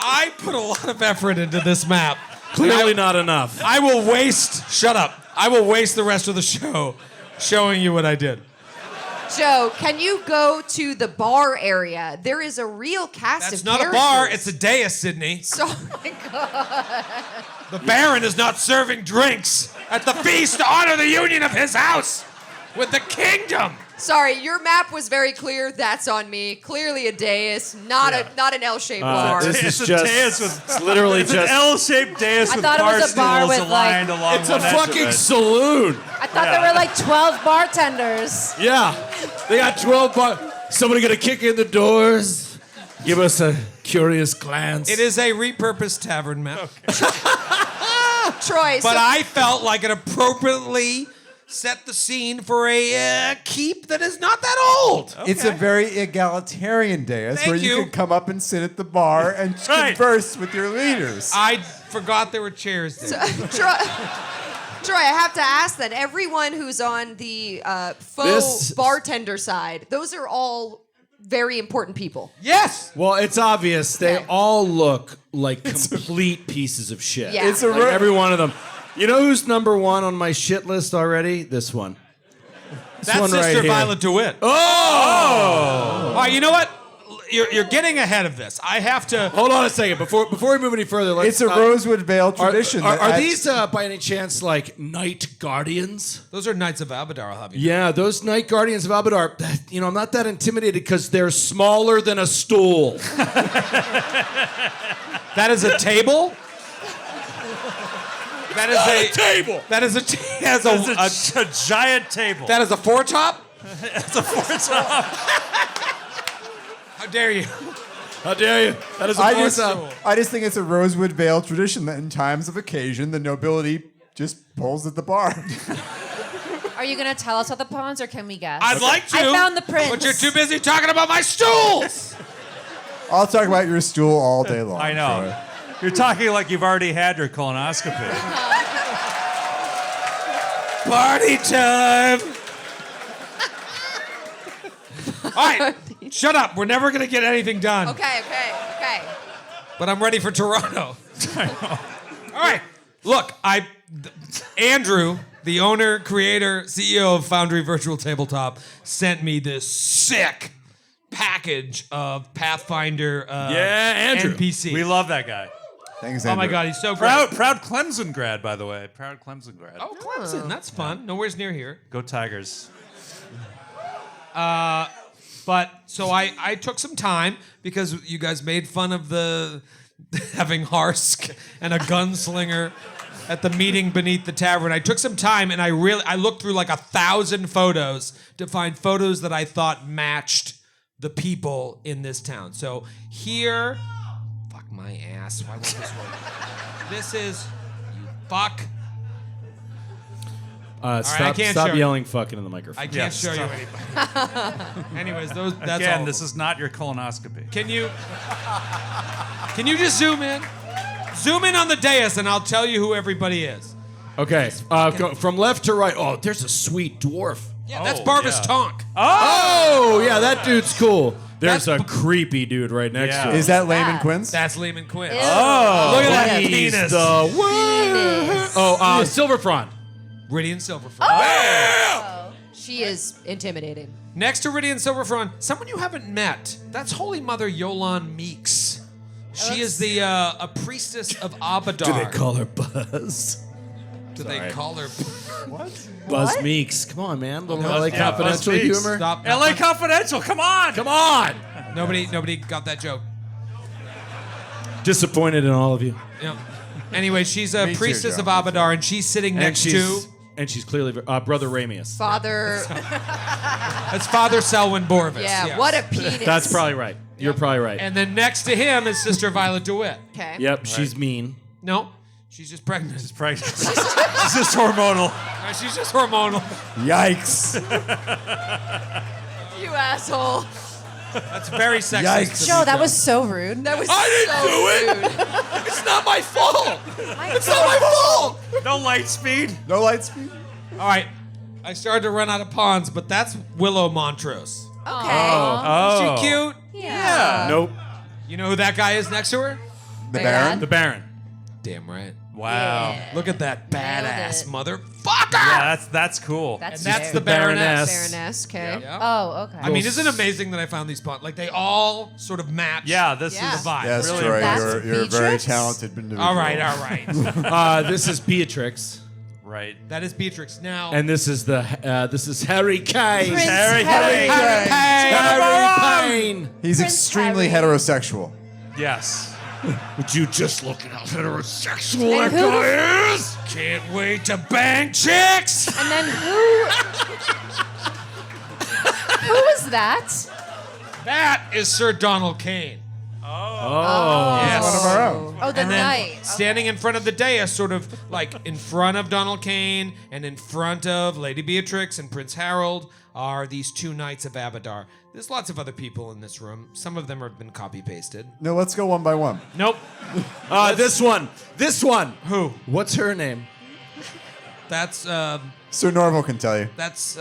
I put a lot of effort into this map. Clearly not enough. I will waste, shut up. I will waste the rest of the show showing you what I did. Joe, can you go to the bar area? There is a real cast That's of not characters. a bar, it's a dais, Sydney. Oh my God. The Baron is not serving drinks at the feast to honor the union of his house with the kingdom. Sorry, your map was very clear. That's on me. Clearly a dais, not an L-shaped bar. This It's is a dais just... with- It's literally It's an just... L-shaped dais I with thought it bar was a bar stools with, aligned like- along It's a one edge of fucking it. saloon. I thought there were like 12 bartenders. Yeah. They got 12 Somebody gonna kick in the doors, give us a curious glance. It is a repurposed tavern map. Troy, But I felt like it appropriately set the scene for a keep that is not that old. It's a very egalitarian dais Thank where you you. can come up and sit at the bar and Right. converse with your leaders. I forgot there were chairs there. Troy, I have to ask that everyone who's on the faux This- bartender side, those are all very important people. Yes! Well, it's obvious they Okay. all look like complete pieces of shit. Yeah. It's a Like every one of them. You know who's number one on my shit list already? This one. This That's one Sister right here. Violet DeWitt. Oh! All right, you know what? You're getting ahead of this. I have to... Hold on a second. Before we move any further, let's... It's a Rosewood Vale tradition. Are these, by any chance, like, night guardians? Those are Knights of Abadar, I'll have you know. Yeah, those night guardians of Abadar, you know, I'm not that intimidated because they're smaller than a stool. That is a table? That is a table! That is a It's a giant table. that is a foretop? That's a foretop. How dare you? How dare you? That is a I foretop. just think it's a Rosewood Vale tradition that in times of occasion, the nobility just pulls at the bar. Are you going to tell us what the pawns or can we guess? I'd like to. I found the prince. But you're too busy talking about my stools. I'll talk about your stool all day long. I know. Troy. You're talking like you've already had your colonoscopy. Party time. right, shut up. We're never gonna get anything done. Okay. But I'm ready for Toronto. All right, look, Andrew, the owner, creator, CEO of Foundry Virtual Tabletop, sent me this sick package of Pathfinder Andrew. NPC. We love that guy. Thanks, Oh my Andrew. God, he's so great. Proud Clemson grad, by the way. Proud Clemson grad. Oh, Clemson, that's fun. Nowhere's near here. Go Tigers. But so I took some time because you guys made fun of the having Harsk and a gunslinger at the meeting beneath the tavern. I took some time and I looked through like 1,000 photos to find photos that I thought matched the people in this town. So here, fuck my ass. Why won't this work? This is you fuck. I Stop can't show you. yelling fucking in the microphone. I can't show you anybody. Anyways, that's Again, all this of is not your colonoscopy. Can you just zoom in? Zoom in on the dais and I'll tell you who everybody is. Okay, from left to right. Oh, there's a sweet dwarf. Yeah, that's Barvis Tonk. Oh, yeah, that dude's cool. There's a creepy dude right next to him. Is that Lehman Quince? That's Lehman Quinn. Ew. Oh, look at that He's penis. the Penis. Oh, Silver Frond. Ridian Silverfront. Oh, she is intimidating. Next to Ridian Silverfront, someone you haven't met. That's Holy Mother Yolan Meeks. She is the a priestess of Abadar. Do they call her Buzz? Do they call her? What? Buzz Meeks. Come on, man. Little Buzz- LA yeah, Confidential Buzz Meeks. humor. Stop. LA Confidential, come on! Come on. Nobody got that joke. Disappointed in all of you. Yeah. Anyway, she's a Me too, priestess Joe. of Abadar, and she's sitting next to. And she's clearly Brother Ramius. Father. That's Father Selwyn Borvis. Yeah, yes. what a penis. That's probably right. You're probably right. And then next to him is Sister Violet DeWitt. Okay. Yep, she's mean. No, she's just pregnant. She's pregnant. She's just hormonal. She's just hormonal. Yikes. You asshole. That's very sexist. Yikes. Joe, that was so rude. That was I didn't so do it. rude. It's not my fault. It's not my fault. No light speed. No light speed? All right, I started to run out of pawns, but that's Willow Montrose. Okay. Is she cute? Yeah. Nope. You know who that guy is next to her? The Baron? Baron? The Baron. Damn right. Wow. Yeah. Look at that badass it. motherfucker. Yeah, that's cool. That's And that's scary. the Baroness. Baroness, okay. Yeah. Oh, okay. I mean, isn't it amazing that I found these pawns? Like they all sort of match. Yeah, this Yeah. is the vibe. Yes, Really Troy, That's you're a very Beatrix? talented individual. All right. This is Beatrix, right. That is Beatrix. Now, and this is Harry Kane. Prince Harry Harry. Kane. Harry Kane. He's Prince extremely Harry. heterosexual. Yes. Would you just look at how heterosexual And that who- guy is? can't wait to bang chicks. And then who? Who was that? That is Sir Donald Kane. Oh. Yes. One of our own. Oh, the And then knight. standing in front of the dais, sort of like in front of Donald Kane and in front of Lady Beatrix and Prince Harold, are these two knights of Abadar. There's lots of other people in this room. Some of them have been copy pasted. No, let's go one by one. Nope. This one. Who? What's her name? That's Sir Norval can tell you. that's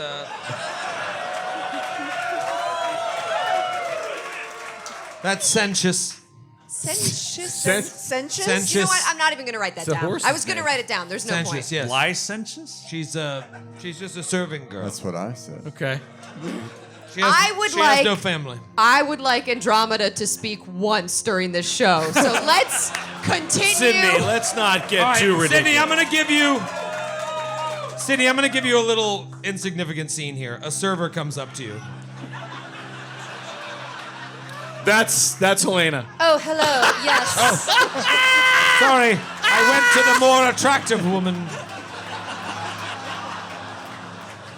Sensuous. Sensuous? Sensuous. You know what? I'm not even going to write that It's a down. horse's I was going to name. write it down. There's no Sensuous, point. yes. Licentious? She's just a serving girl. That's what I said. Okay. She has, I would she like- has no family. I would like Andromeda to speak once during this show. So let's continue. Sydney, let's not get All right, too ridiculous. Sydney, I'm gonna give you a little insignificant scene here. A server comes up to you. That's Helena. Oh, hello. Yes. Sorry, I went to the more attractive woman.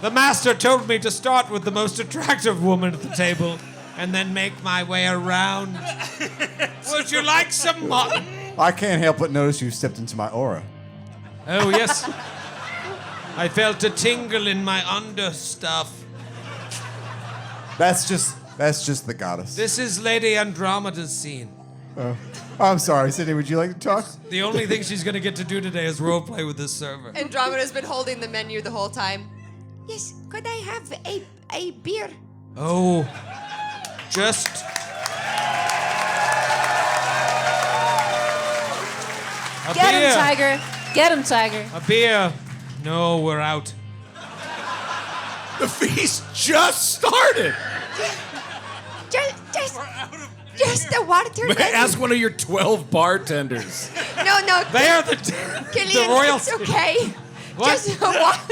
The master told me to start with the most attractive woman at the table and then make my way around. Would you like some mutton? I can't help but notice you stepped into my aura. Oh, yes. I felt a tingle in my understuff. That's just the goddess. This is Lady Andromeda's scene. I'm sorry, Sydney, would you like to talk? The only thing she's gonna get to do today is roleplay with this server. Andromeda's been holding the menu the whole time. Yes, could I have a beer? Oh, Just a Get beer. him, Tiger. Get him, Tiger. A beer. No, we're out. The feast just started. Just the water. Ask one of your 12 bartenders. No. They are the Killian, royalty. it's okay. What?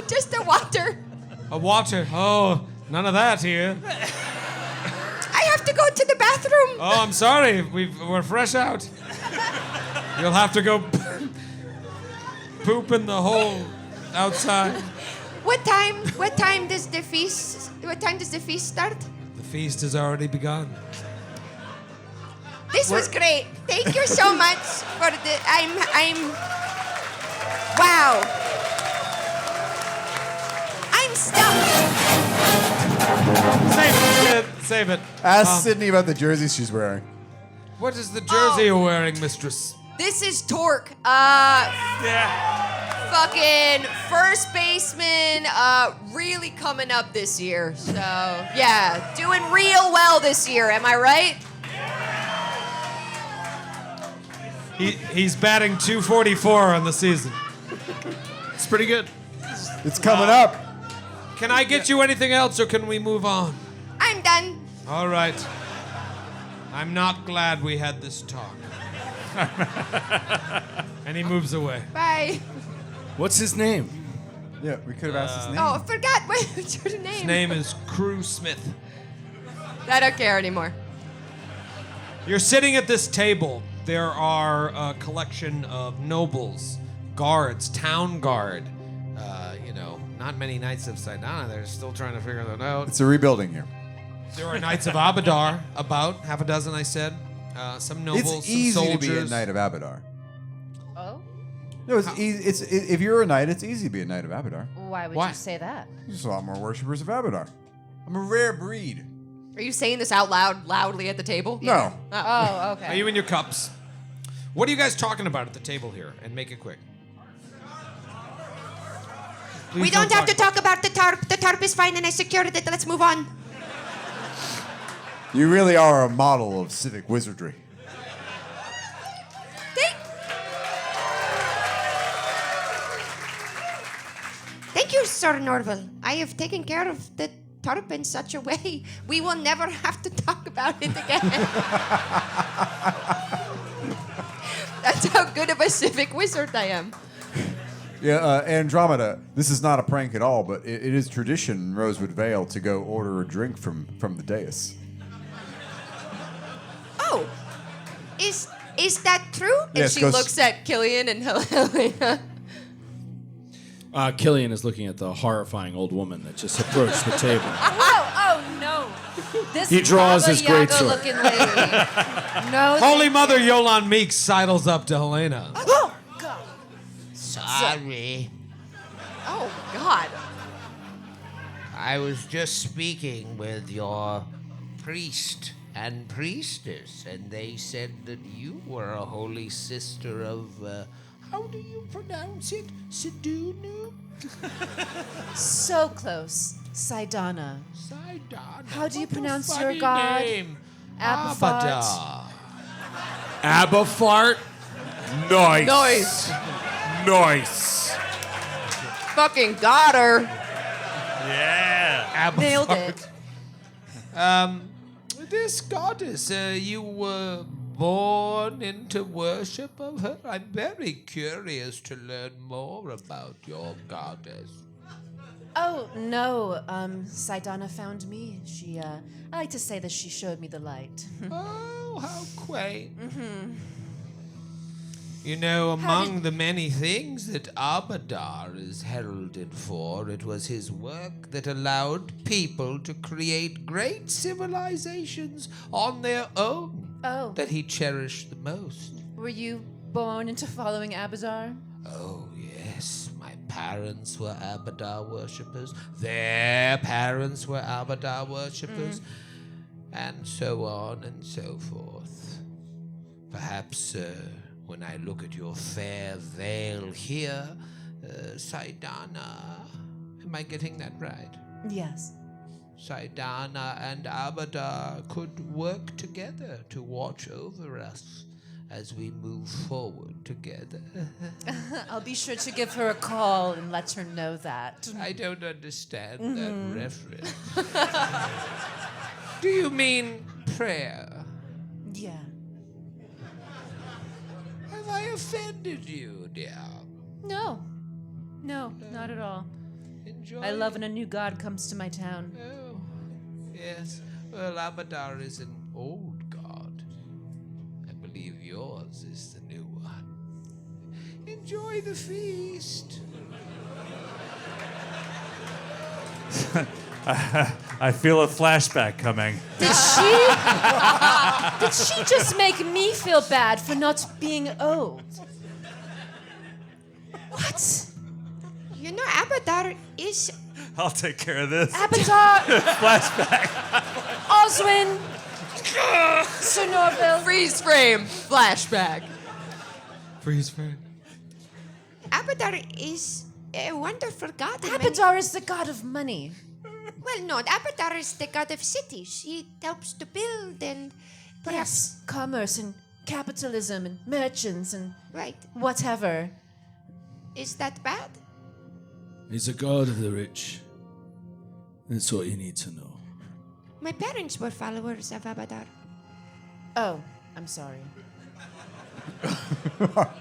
Just the water. A water. Oh, none of that here. I have to go to the bathroom. Oh, I'm sorry. We're fresh out. You'll have to go poop in the hole outside. What time does the feast start? The feast has already begun. This was great. Thank you so much for the. I'm. Wow. I'm stuck. Save it, kid. Save it. Ask Sydney about the jersey she's wearing. What is the jersey you're wearing, mistress? This is Torque. Fucking first baseman. Really coming up this year. So yeah, doing real well this year. Am I right? He's batting .244 on the season. It's pretty good. It's coming up. Can I get you anything else, or can we move on? I'm done. All right. I'm not glad we had this talk. And he moves away. Bye. What's his name? Yeah, we could have asked his name. Oh, I forgot. What's your name? His name is Crew Smith. I don't care anymore. You're sitting at this table. There are a collection of nobles, guards, town guard. Not many Knights of Sidana. They're still trying to figure that out. It's a rebuilding here. There are Knights of Abadar, about half a dozen, I said. Some nobles, It's easy some to soldiers. be a Knight of Abadar. Oh? No, it's easy. If you're a knight, it's easy to be a Knight of Abadar. Why would Why? you say that? There's a lot more worshippers of Abadar. I'm a rare breed. Are you saying this out loudly at the table? No. Oh, okay. Are you in your cups? What are you guys talking about at the table here? And make it quick. Please We don't have to talk about the tarp. The tarp is fine and I secured it. Let's move on. You really are a model of civic wizardry. Thank you, Sir Norval. I have taken care of the tarp in such a way we will never have to talk about it again. That's how good of a civic wizard I am. Yeah, Andromeda, this is not a prank at all, but it is tradition in Rosewood Vale to go order a drink from the dais. Oh, is that true? And Yes, she goes- looks at Killian and Helena. Killian is looking at the horrifying old woman that just approached the table. Oh no. This He draws Baba his great Yaga sword. looking lady. No. Holy Mother Yolan Meeks sidles up to Helena. Oh, God. Sorry. Oh, God. I was just speaking with your priest and priestess, and they said that you were a holy sister of, how do you pronounce it? Sidunu? So close. Sidana. Sidana. How do you What a pronounce funny your god? name. Abafat. Abafart? Nice. Nice. Nice. Fucking got her. Yeah. Nailed it. This goddess, you were born into worship of her? I'm very curious to learn more about your goddess. Oh, no. Sidana found me. She, I like to say that she showed me the light. Oh, how quaint. You know, among the many things that Abadar is heralded for, it was his work that allowed people to create great civilizations on their own Oh. that he cherished the most. Were you born into following Abazar? Oh, yes. My parents were Abadar worshippers. Their parents were Abadar worshippers. And so on and so forth. Perhaps when I look at your fair veil here, Sidana, am I getting that right? Yes. Saidana and Abadar could work together to watch over us as we move forward together. I'll be sure to give her a call and let her know that. I don't understand that reference. Do you mean prayer? Yeah. Have I offended you, dear? No, not at all. Enjoy. I love when a new god comes to my town. Oh, yes. Well, Abadar is an old god. I believe yours is the new one. Enjoy the feast. I feel a flashback coming. Did she just make me feel bad for not being old? What? You know, Abadar is. I'll take care of this. Abadar, Flashback. Oswin, Sir Norville. Freeze frame. Flashback. Freeze frame. Abadar is a wonderful god. Abadar is the god of money. Well, no, Abadar is the god of cities. He helps to build and Yes, commerce and capitalism and merchants and Right. whatever. Is that bad? He's a god of the rich. That's all you need to know. My parents were followers of Abadar. Oh, I'm sorry.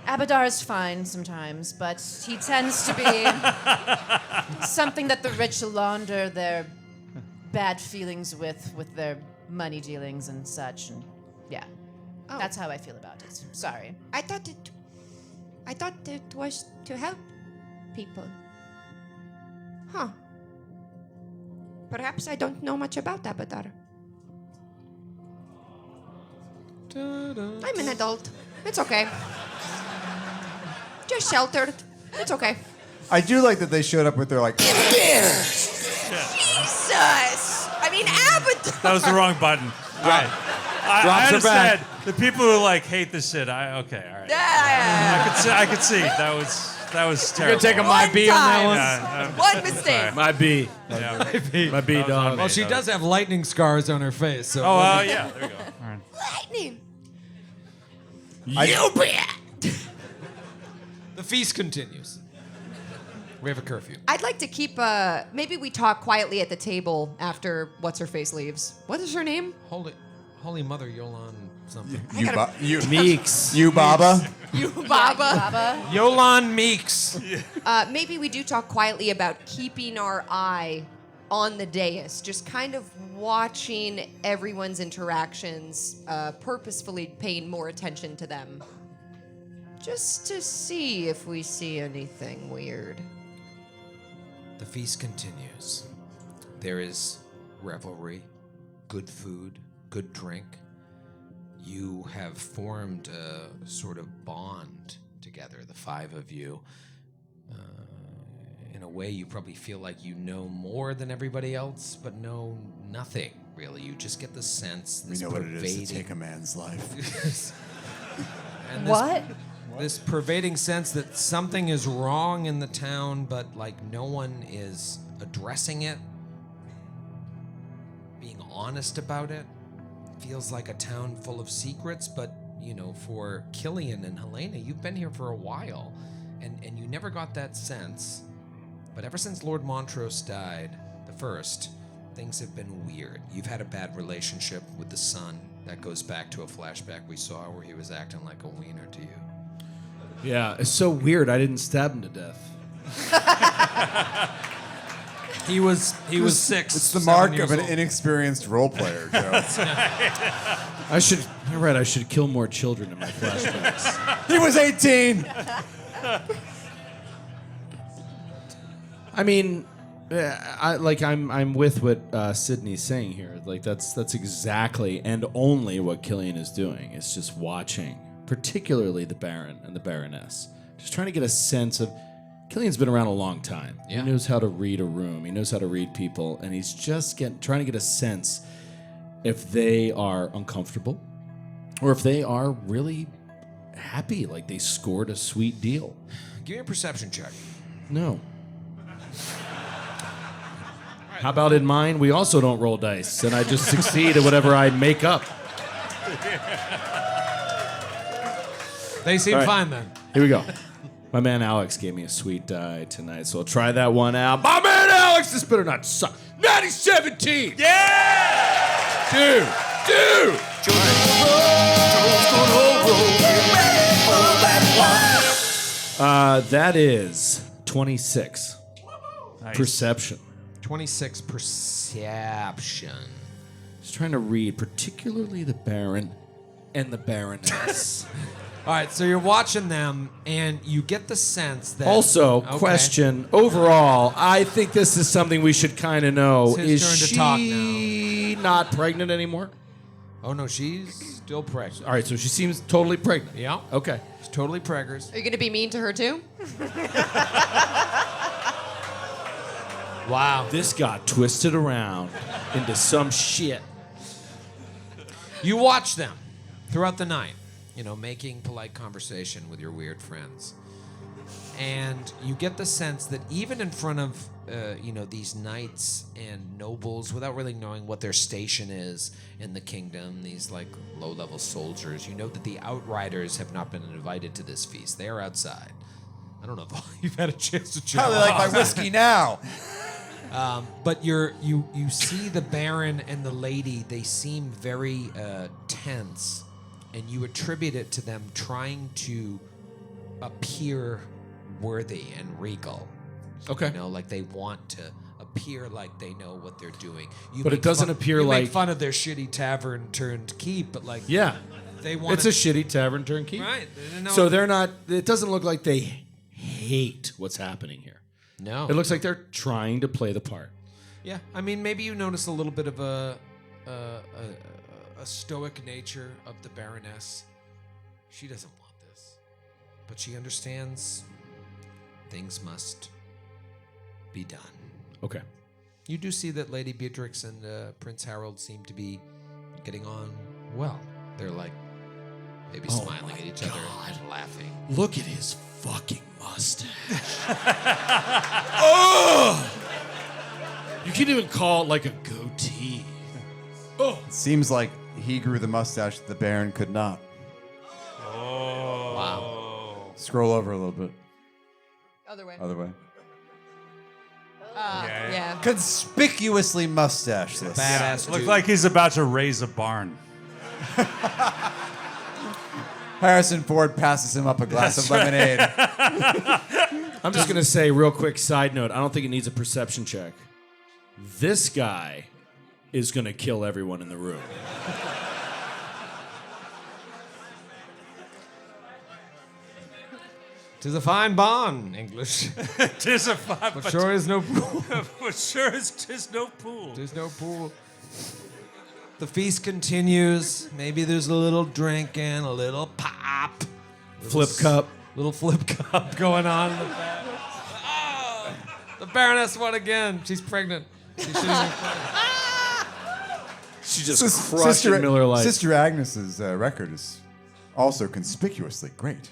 Abadar is fine sometimes, but he tends to be something that the rich launder their bad feelings with their money dealings and such. And yeah, that's how I feel about it. Sorry. I thought it was to help people. Huh. Perhaps I don't know much about Abadar. I'm an adult. It's okay. Just sheltered. It's okay. I do like that they showed up with their like. Jesus! I mean, Abadar. That was the wrong button. Right. I Drops her back. understand. The people who like hate this shit. Okay, all right. I could see. That was terrible. You're gonna take a my B on that one? Yeah, One mistake. My B. yeah. My B, That was on dog. me. Well, she does have lightning scars on her face. So Oh, yeah. There you go. All right. Lightning. the feast continues. We have a curfew. I'd like to keep. Maybe we talk quietly at the table after what's her face leaves. What is her name? Holy Mother Yolan something. You Meeks. You Baba. You, Baba. Baba. Yolan Meeks. Maybe we do talk quietly about keeping our eye on the dais, just kind of watching everyone's interactions, purposefully paying more attention to them. Just to see if we see anything weird. The feast continues. There is revelry, good food, good drink. You have formed a sort of bond together, the five of you. In a way, you probably feel like you know more than everybody else, but know nothing, really. You just get the sense, We this know what it is to pervading... take a man's life. And What? This pervading sense that something is wrong in the town, but like no one is addressing it, being honest about it. Feels like a town full of secrets, but you know, for Killian and Helena, you've been here for a while, and you never got that sense. But ever since Lord Montrose died, the first, things have been weird. You've had a bad relationship with the son. That goes back to a flashback we saw where he was acting like a wiener to you. Yeah, it's so weird. I didn't stab him to death. He was 6. It's the 7 mark years of an old. inexperienced role player, Joe. You're right. I should kill more children in my flashbacks. He was 18. I mean, I'm with what Sydney's saying here. Like that's exactly and only what Killian is doing. It's just watching, particularly the Baron and the Baroness, just trying to get a sense of. Killian's been around a long time. Yeah. He knows how to read a room. He knows how to read people, and he's just trying to get a sense if they are uncomfortable or if they are really happy, like they scored a sweet deal. Give me a perception check. No. All right, How about in mine? We also don't roll dice, and I just succeed at whatever I make up. They seem All right. fine then. Here we go. My man Alex gave me a sweet die tonight, so I'll try that one out. My man Alex, this better not suck. 17! Yeah! Dude! That is 26. Nice. Perception. 26 perception. Just trying to read, particularly the Baron and the Baroness. All right, so you're watching them, and you get the sense that. Also, Okay. question, overall, I think this is something we should kind of know. It's his Is turn to she talk not pregnant anymore? Oh no, she's still pregnant. All right, so she seems totally pregnant. Yeah. Okay. She's totally preggers. Are you gonna be mean to her too? Wow. This got twisted around into some shit. You watch them throughout the night, making polite conversation with your weird friends. And you get the sense that even in front of, these knights and nobles, without really knowing what their station is in the kingdom, these like low-level soldiers, you know that the outriders have not been invited to this feast. They are outside. I don't know if you've had a chance to check. How they like my whiskey now? But you see the Baron and the lady, they seem very tense, and you attribute it to them trying to appear worthy and regal. Okay. Like they want to appear like they know what they're doing. But it doesn't appear you like- make fun of their shitty tavern turned keep, but like Yeah. they want It's a shitty tavern turnkey. Right. They know So they're not, it doesn't look like they hate what's happening here. No. It looks like they're trying to play the part. Yeah, I mean, maybe you notice a little bit of a stoic nature of the Baroness. She doesn't want this, but she understands things must be done. Okay. You do see that Lady Beatrix and Prince Harold seem to be getting on well. They're like maybe smiling at each other and laughing. Look at his fucking mustache. Oh! You can't even call it like a goatee. Oh! Seems like he grew the mustache that the Baron could not. Oh. Wow. Scroll over a little bit. Other way. Other way. Yeah. Conspicuously mustacheless. Badass Looks dude. like he's about to raise a barn. Harrison Ford passes him up a glass of lemonade. I'm just going to say, real quick side note, I don't think it needs a perception check. This guy is going to kill everyone in the room. "'Tis a fine barn," English. Tis a fine, But sure is no pool. but sure is tis no pool. There's no pool. The feast continues. Maybe there's a little drinking, a little pop. Flip cup. Little flip cup going on in the back. Oh, the Baroness won again. She's pregnant. She shouldn't have been pregnant. She just crushed Miller Lite. Sister Agnes's record is also conspicuously great.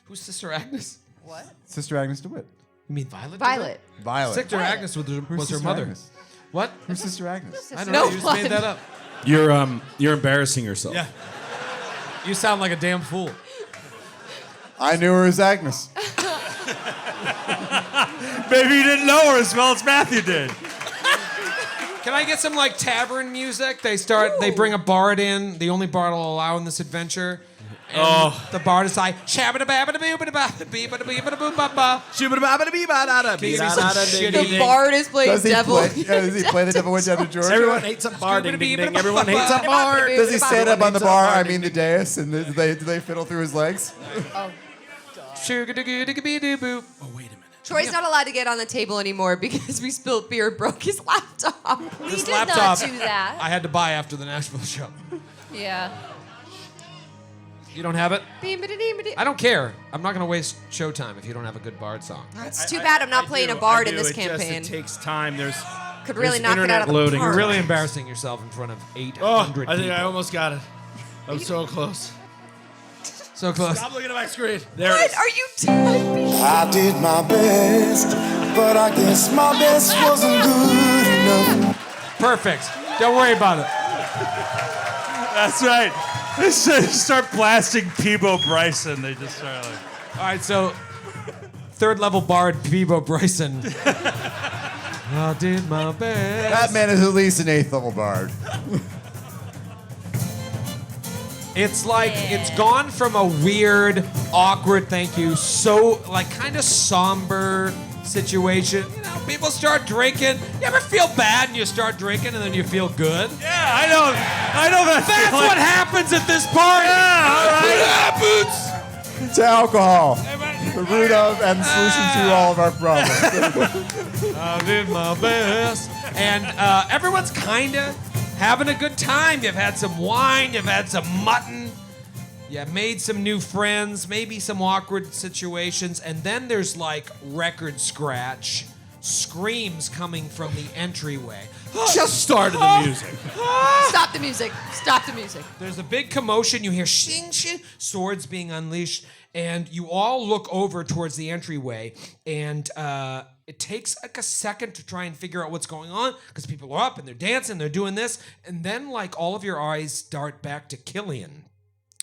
Who's Sister Agnes? What? Sister Agnes DeWitt. You mean Violet? Violet. Violet. Sister Agnes was her Sister mother. Agnes? What? Who's Sister Agnes? I don't No know. You just made one. that up. You're embarrassing yourself. Yeah. You sound like a damn fool. I knew her as Agnes. Maybe you didn't know her as well as Matthew did. Can I get some like tavern music? They bring a bard in, the only bard will allow in this adventure. And the bard is like, shabba-dabba-dabba-bee-ba-da-bee-ba-da-boo-ba-ba. The bard is playing Does he devil. does he play the Devil Went Down to Georgia? Everyone hates a bar. Ding, ding, ding. Everyone hates a bar. Does he stand up on the bar? I mean ding, the dais, and do they fiddle through his legs? Sugar-doo-goo-doo-goo-boo. Oh, wait a minute. Troy's not allowed to get on the table anymore because we spilled beer and broke his laptop. We This did laptop, not do that. I had to buy after the Nashville show. Yeah. You don't have it? It's I don't care. I'm not going to waste showtime if you don't have a good bard song. too bad I'm not playing a bard in this It campaign. takes time. Could really there's knock it out internet of the loading. park. You're really embarrassing yourself in front of 800 Oh, people. I think I almost got it. I'm so close. So close. Stop looking at my screen. There What it is. are you typing? I did my best, but I guess my best wasn't good. enough. Perfect. Don't worry about it. That's right. They start blasting Peebo Bryson. They just start like. All right, so third level bard Peebo Bryson. I did my best. That man is at least an 8th level bard. It's like it's gone from a weird, awkward, thank you, so like kind of somber situation. You know, people start drinking. You ever feel bad and you start drinking and then you feel good? Yeah, I know that. That's feeling. what happens at this party. Yeah, all right. What happens? To alcohol. The root of and solution to all of our problems. I did my best. And everyone's kind of having a good time. You've had some wine, you've had some mutton, you made some new friends, maybe some awkward situations, and then there's like record scratch, screams coming from the entryway. Just started the music. Stop the music. Stop the music. There's a big commotion. You hear shing, shing, swords being unleashed, and you all look over towards the entryway, and it takes like a second to try and figure out what's going on because people are up and they're dancing, they're doing this, and then like all of your eyes dart back to Killian.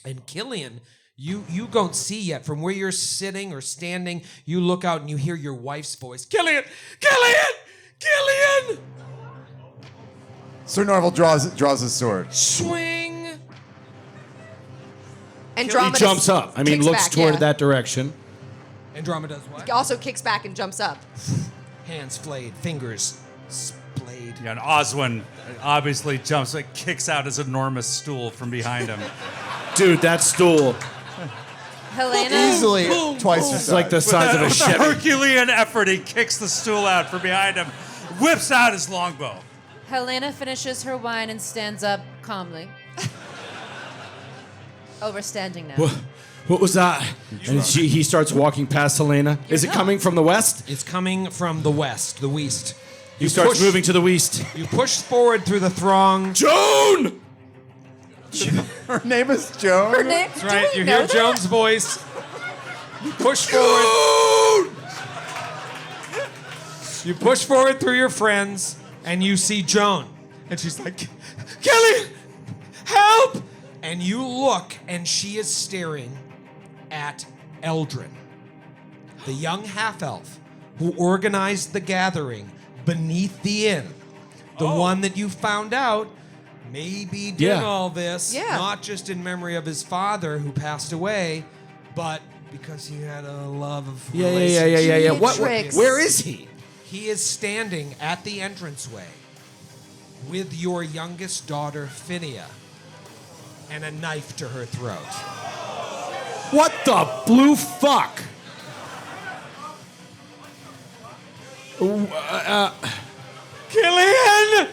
And Killian, you don't see yet. From where you're sitting or standing, you look out and you hear your wife's voice. Killian! Killian! Killian! Sir Norval draws his sword. Swing! Andromeda He jumps up. I mean, kicks looks back, toward yeah. that direction. Andromeda does what? He also kicks back and jumps up. Hands flayed, fingers splayed. Yeah, and Oswin obviously jumps, like kicks out his enormous stool from behind him. Dude, that stool. Helena. Easily twice the It's size. like the size of a With a Chevy. Herculean effort, he kicks the stool out from behind him, whips out his longbow. Helena finishes her wine and stands up calmly. Oh, we're standing now. What was that? And he starts walking past Helena. Is it coming from the west? It's coming from the west, the west. He starts push- moving to the west. You push forward through the throng. Joan! Her name is Joan. Her name? That's right. You hear Joan's voice. You push forward. You push forward through your friends, and you see Joan, and she's like, "Kelly, help!" And you look, and she is staring at Eldrin, the young half-elf who organized the gathering beneath the inn, the one that you found out maybe did Yeah. all this, Yeah. not just in memory of his father who passed away, but because he had a love of Yeah. relationship. What? Tricks. Where is he? He is standing at the entranceway with your youngest daughter, Phinia, and a knife to her throat. What the blue fuck? Killian! And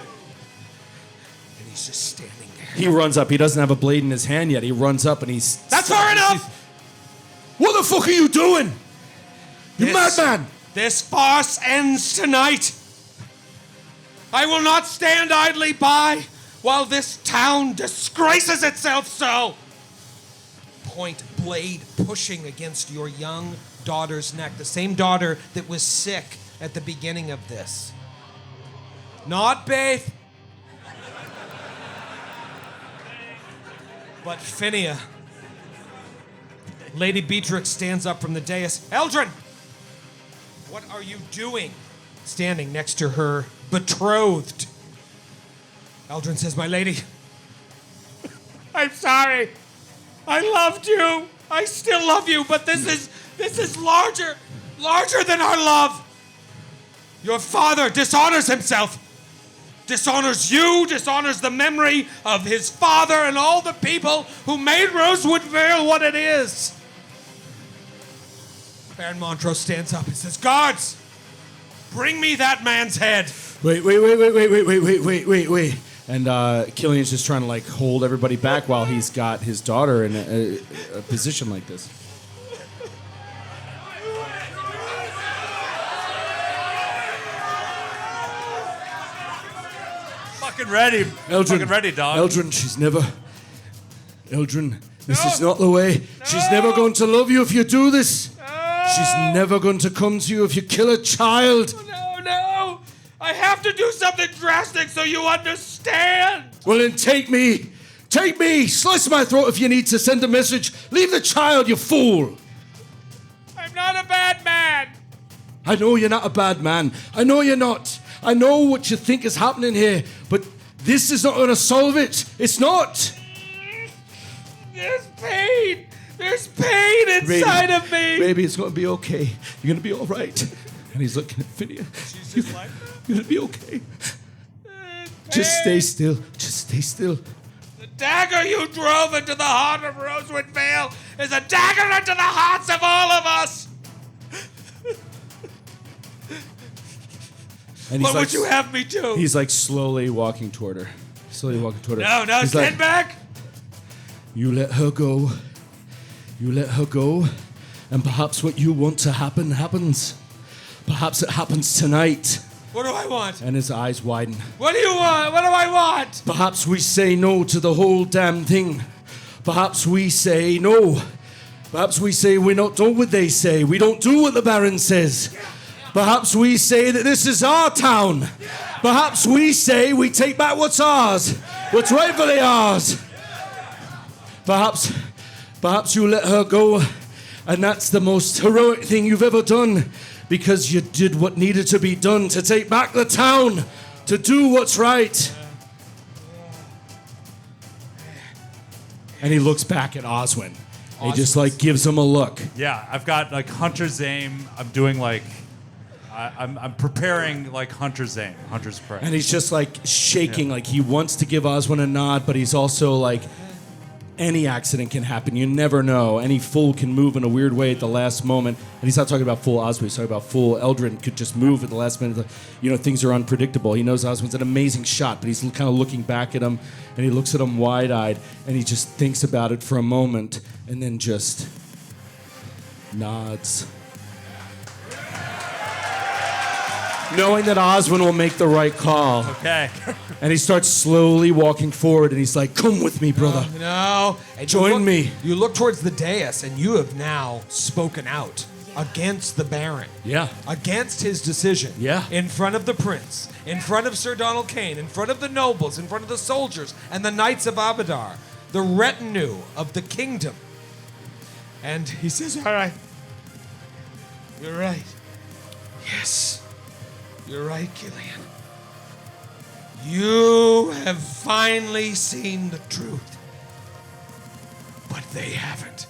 he's just standing there. He runs up. He doesn't have a blade in his hand yet. He runs up and he's. That's far enough! What the fuck are you doing? You This- madman! This farce ends tonight. I will not stand idly by while this town disgraces itself so. Point blade pushing against your young daughter's neck, the same daughter that was sick at the beginning of this. Not Baith, but Phinia. Lady Beatrix stands up from the dais. Eldrin! What are you doing? Standing next to her betrothed. Eldrin says, "My lady, I'm sorry. I loved you. I still love you, but this is larger than our love. Your father dishonors himself. Dishonors you, dishonors the memory of his father and all the people who made Rosewood Vale what it is." Baron Montrose stands up and says, "Guards, bring me that man's head." Wait. And Killian's just trying to like hold everybody back while he's got his daughter in a position like this. Fucking ready. Fucking ready, dog. Eldrin, Eldrin, this is not the way. She's never going to love you if you do this. She's never going to come to you if you kill a child. No. I have to do something drastic so you understand. Well, then take me. Take me. Slice my throat if you need to send a message. Leave the child, you fool. I'm not a bad man. I know you're not a bad man. I know you're not. I know what you think is happening here, but this is not going to solve it. It's not. There's pain. There's pain inside of me. Baby, it's going to be okay. You're going to be all right. And he's looking at Phinia. She's just like, You're going to be okay. Just stay still. Just stay still. the dagger you drove into the heart of Rosewood Vale is a dagger into the hearts of all of us. And What would you have me do? He's like slowly walking toward her. Slowly walking toward her. No, He's stand like, back. You let her go. You let her go. And perhaps what you want to happen happens. Perhaps it happens tonight. What do I want? And his eyes widen. What do you want? What do I want? Perhaps we say no to the whole damn thing. Perhaps we say no. Perhaps we say we're not done what they say. We don't do what the Baron says. Perhaps we say that this is our town. Perhaps we say we take back what's ours. What's rightfully ours. Perhaps you let her go, and that's the most heroic thing you've ever done, because you did what needed to be done to take back the town, to do what's right. And he looks back at Oswin. He just like gives him a look. Yeah, I've got like hunter's aim. I'm doing like, I'm preparing like hunter's aim, hunter's prey. And he's just like shaking, like he wants to give Oswin a nod, but he's also like, any accident can happen. You never know. Any fool can move in a weird way at the last moment. And he's not talking about fool Oswin. He's talking about fool Eldrin could just move at the last minute. You know, things are unpredictable. He knows Oswin's an amazing shot, but he's kind of looking back at him, and he looks at him wide-eyed, and he just thinks about it for a moment, and then just nods. Knowing that Oswin will make the right call. Okay. And he starts slowly walking forward, and he's like, come with me, brother. No. And Join me. You look towards the dais, and you have now spoken out against the Baron. Yeah. Against his decision. Yeah. In front of the prince, in front of Sir Donald Kane, in front of the nobles, in front of the soldiers, and the knights of Abadar, the retinue of the kingdom. And he says, all right. You're right. Yes. You're right, Killian. You have finally seen the truth. But they haven't.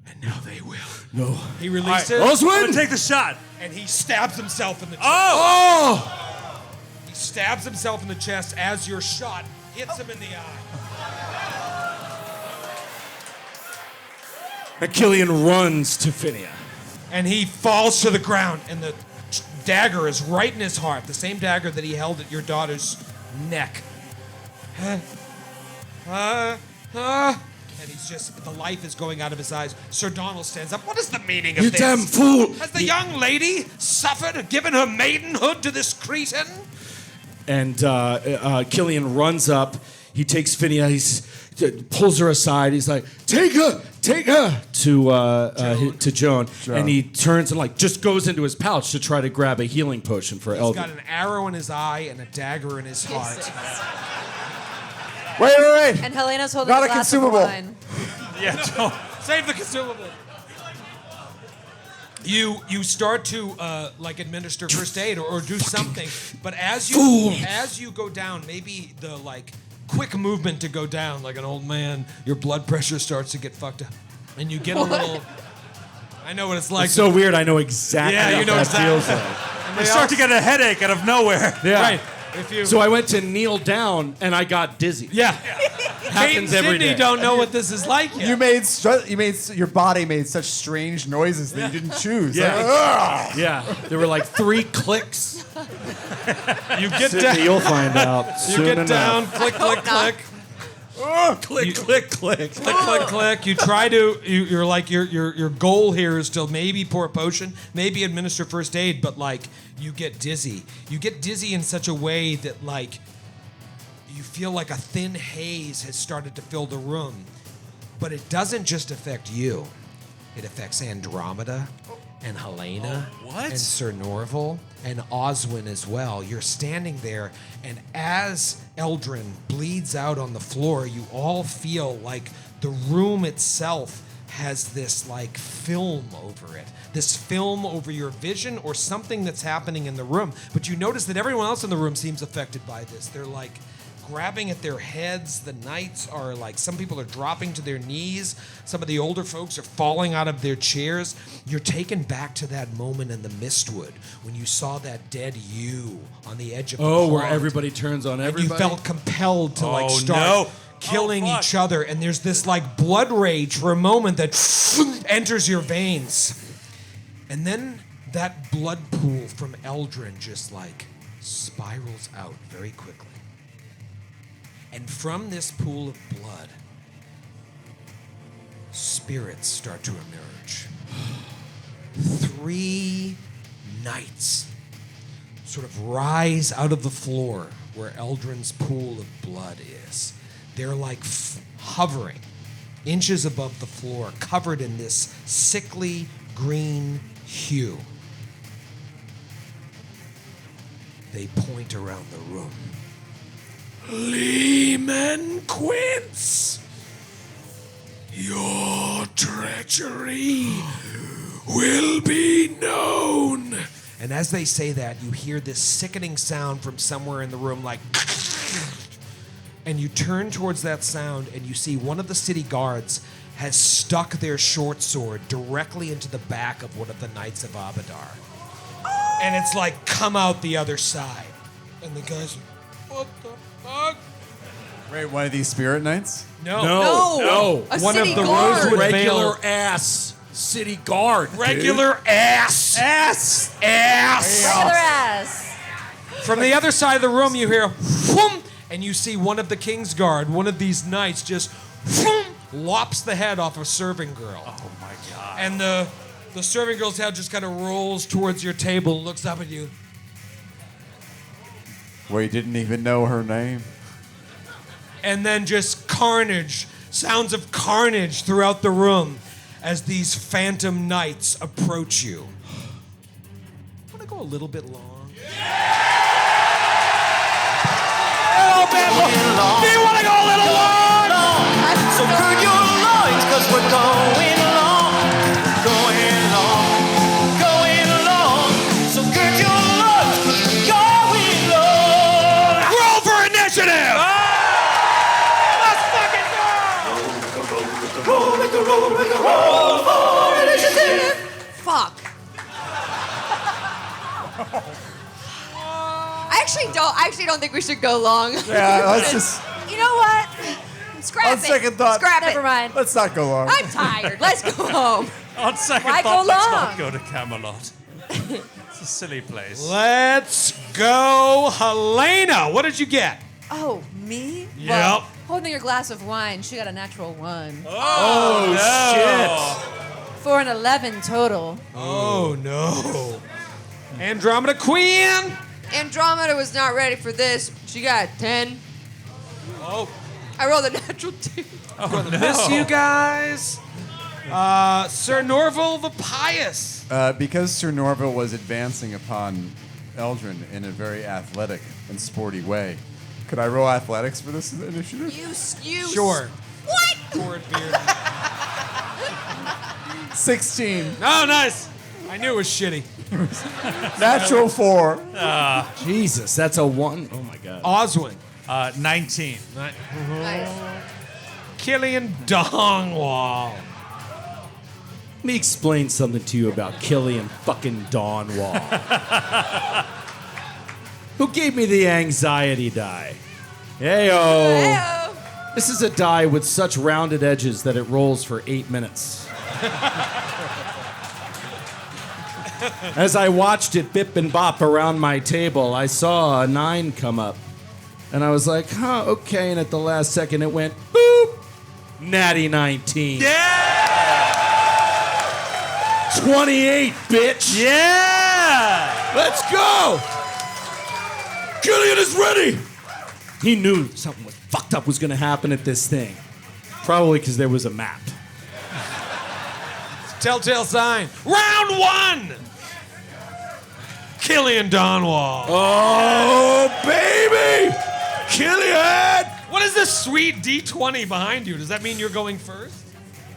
And now they will. No. He releases. Oswin! I'm gonna take the shot. And he stabs himself in the chest. Oh! He stabs himself in the chest as your shot hits him in the eye. And Killian runs to Phinia. And he falls to the ground, and the dagger is right in his heart, the same dagger that he held at your daughter's neck. And he's just, the life is going out of his eyes. Sir Donald stands up. What is the meaning of You this? damn fool! Has the young lady suffered, given her maidenhood to this Cretan? And Killian runs up. He takes Phinia. He pulls her aside. He's like, take her to Joan. And he turns and like just goes into his pouch to try to grab a healing potion for Eldrin. He's got an arrow in his eye and a dagger in his heart. Wait. And Helena's holding Not a a glass consumable. of wine. Yeah, don't. Save the consumable. You start to like administer first aid or do something, but as you go down, maybe the like quick movement to go down like an old man, your blood pressure starts to get fucked up, and you get a little. I know what it's like. It's so weird. I know exactly Yeah, you know what that exactly. feels like. You start to get a headache out of nowhere. Yeah. Right. If you So I went to kneel down and I got dizzy. yeah. Kate and Happens every Sydney day. don't know what this is like yet. Your body made such strange noises that you didn't choose. Yeah. Like, "Ugh." Yeah. There were like 3 clicks. You get Sydney, down. you'll find out You soon get enough. down. Click, click, click. Click, click, click. Click, click, click. You try to. You're like your goal here is to maybe pour a potion, maybe administer first aid, but like you get dizzy. You get dizzy in such a way that like you feel like a thin haze has started to fill the room, but it doesn't just affect you. It affects Andromeda. and Helena what? and Sir Norval and Oswin as well. You're standing there, and as Eldrin bleeds out on the floor, you all feel like the room itself has this like film over it. This film over your vision or something that's happening in the room. But you notice that everyone else in the room seems affected by this. They're like grabbing at their heads. The knights are like, some people are dropping to their knees. Some of the older folks are falling out of their chairs. You're taken back to that moment in the Mistwood when you saw that dead ewe on the edge of the pond. where everybody turns on everybody? And you felt compelled to like start killing each other. And there's this like blood rage for a moment that enters your veins. And then that blood pool from Eldrin just like spirals out very quickly. And from this pool of blood, spirits start to emerge. 3 knights sort of rise out of the floor where Eldrin's pool of blood is. They're like hovering inches above the floor, covered in this sickly green hue. They point around the room. Lehman Quince, your treachery will be known. And as they say that, you hear this sickening sound from somewhere in the room, like, and you turn towards that sound and you see one of the city guards has stuck their short sword directly into the back of one of the Knights of Abadar. And it's like, come out the other side. And the guy's like, what the fuck? Wait, one of these spirit knights? No. A One city of the guard. Rosewood Regular Vale. ass city guard. Regular ass. Ass. Regular ass. From the other side of the room, you hear, whoom, and you see one of the King's Guard, one of these knights, just whoom, lops the head off a serving girl. Oh my God. And the serving girl's head just kind of rolls towards your table, looks up at you. We didn't even know her name. And then just carnage, sounds of carnage throughout the room as these phantom knights approach you. Want to go a little bit long? Oh, man, do you want to go a little long? So gird your loins, 'cause we're going long, going long, going long. So gird your loins, 'cause we're going long. Roll for initiative! Let's fucking go! Roll, make a roll for initiative. Fuck. I actually don't think we should go long. Yeah, let's just. You know what? Scrap On it. second thought. Scrap Never it. mind. Let's not go long. I'm tired. Let's go home. On second Why thought, go let's long? not go to Camelot. It's a silly place. Let's go, Helena. What did you get? Oh, me? Yep. Well, holding your glass of wine, she got a natural 1. Oh, shit. For an 11 total. Oh, no. Andromeda Queen. Andromeda was not ready for this. She got a 10. Oh. I rolled a natural 2. I'm going to miss you guys. Sir Norval the Pious. Because Sir Norval was advancing upon Eldrin in a very athletic and sporty way, could I roll athletics for this initiative? You. Sure. What? Forward beard. 16. Oh, nice. I knew it was shitty. Natural 4. Jesus, that's a 1. Oh my God. Oswin. 19. Nice. Killian Dongwall. Let me explain something to you about Killian fucking Dawnwall. Who gave me the anxiety die? Heyo. Heyo. This is a die with such rounded edges that it rolls for 8 minutes. As I watched it bip and bop around my table, I saw a 9 come up. And I was like, huh, okay. And at the last second, it went boop. Natty 19. Yeah! 28, bitch. Yeah! Let's go. Killian is ready. He knew something was fucked up was going to happen at this thing. Probably because there was a map. Telltale sign. Round 1. Killian Donwall. Oh, baby! Killian! What is this sweet D20 behind you? Does that mean you're going first?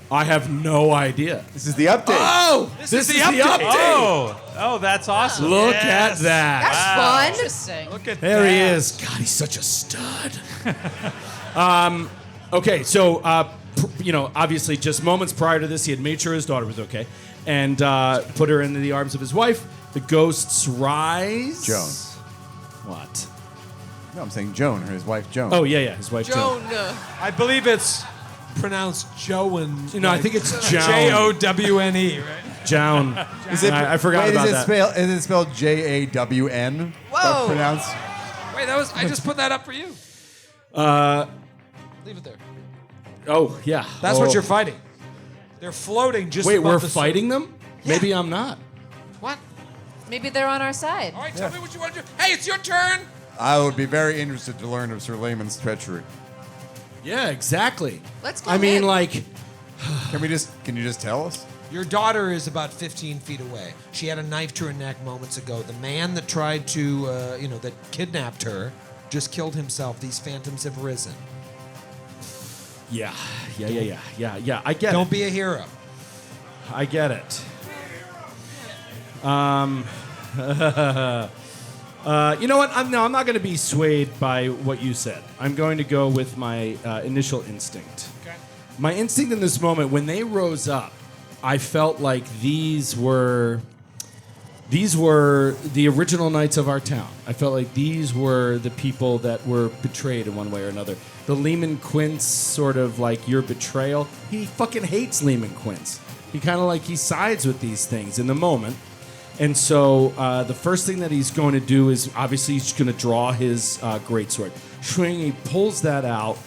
I have no idea. This is the update. Oh, This is the update. Oh, that's awesome. Look at that. That's fun. Interesting. Look at There that. he is. God, he's such a stud. Okay, so obviously, just moments prior to this, he had made sure his daughter was okay, and put her into the arms of his wife. The ghosts rise. Joan. What? No, I'm saying Joan, his wife Joan. Oh yeah, his wife Joan. I believe it's pronounced Joan. No, I think it's Joan. Jowne, right? Joan. Is it? I forgot about that. Is it spelled Jawn? Whoa. Pronounced. Wait, I just put that up for you. Leave it there. Oh yeah. That's what you're fighting. They're floating just Wait, above we're the fighting them? Maybe I'm not. What? Maybe they're on our side. All right, tell me what you want to do. Hey, it's your turn. I would be very interested to learn of Sir Layman's treachery. Yeah, exactly. Let's go. I mean, in. like, Can you just tell us? Your daughter is about 15 feet away. She had a knife to her neck moments ago. The man that tried to, that kidnapped her, just killed himself. These phantoms have risen. yeah. I get Don't it. be a hero. I get it. You know what? I'm not going to be swayed by what you said. I'm going to go with my initial instinct. Okay. My instinct in this moment, when they rose up, I felt like these were the original knights of our town. I felt like these were the people that were betrayed in one way or another. The Lehman Quince sort of like your betrayal. He fucking hates Lehman Quince. He kind of like he sides with these things in the moment. And so the first thing that he's going to do is obviously he's going to draw his greatsword. Swing, he pulls that out,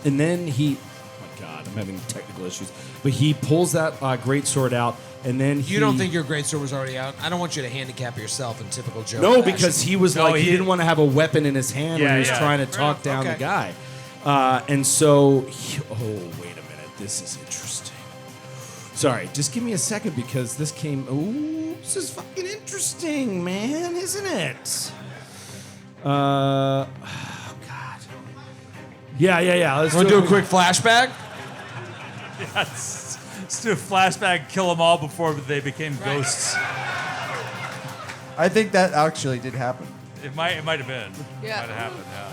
and then he. Oh my God, I'm having technical issues. But he pulls that greatsword out, and then he. You don't think your greatsword was already out? I don't want you to handicap yourself in typical Joe. No, fashion. because he was he didn't want to have a weapon in his hand when he was trying to talk down the Okay. guy. And so, wait a minute, this is interesting. Sorry, just give me a second because this came. Ooh, this is fucking interesting, man, isn't it? Oh God. Yeah. Let's Want to do a quick flashback? Let's do a flashback, kill them all before they became ghosts. I think that actually did happen. It might have been. Yeah. Might have happened, yeah.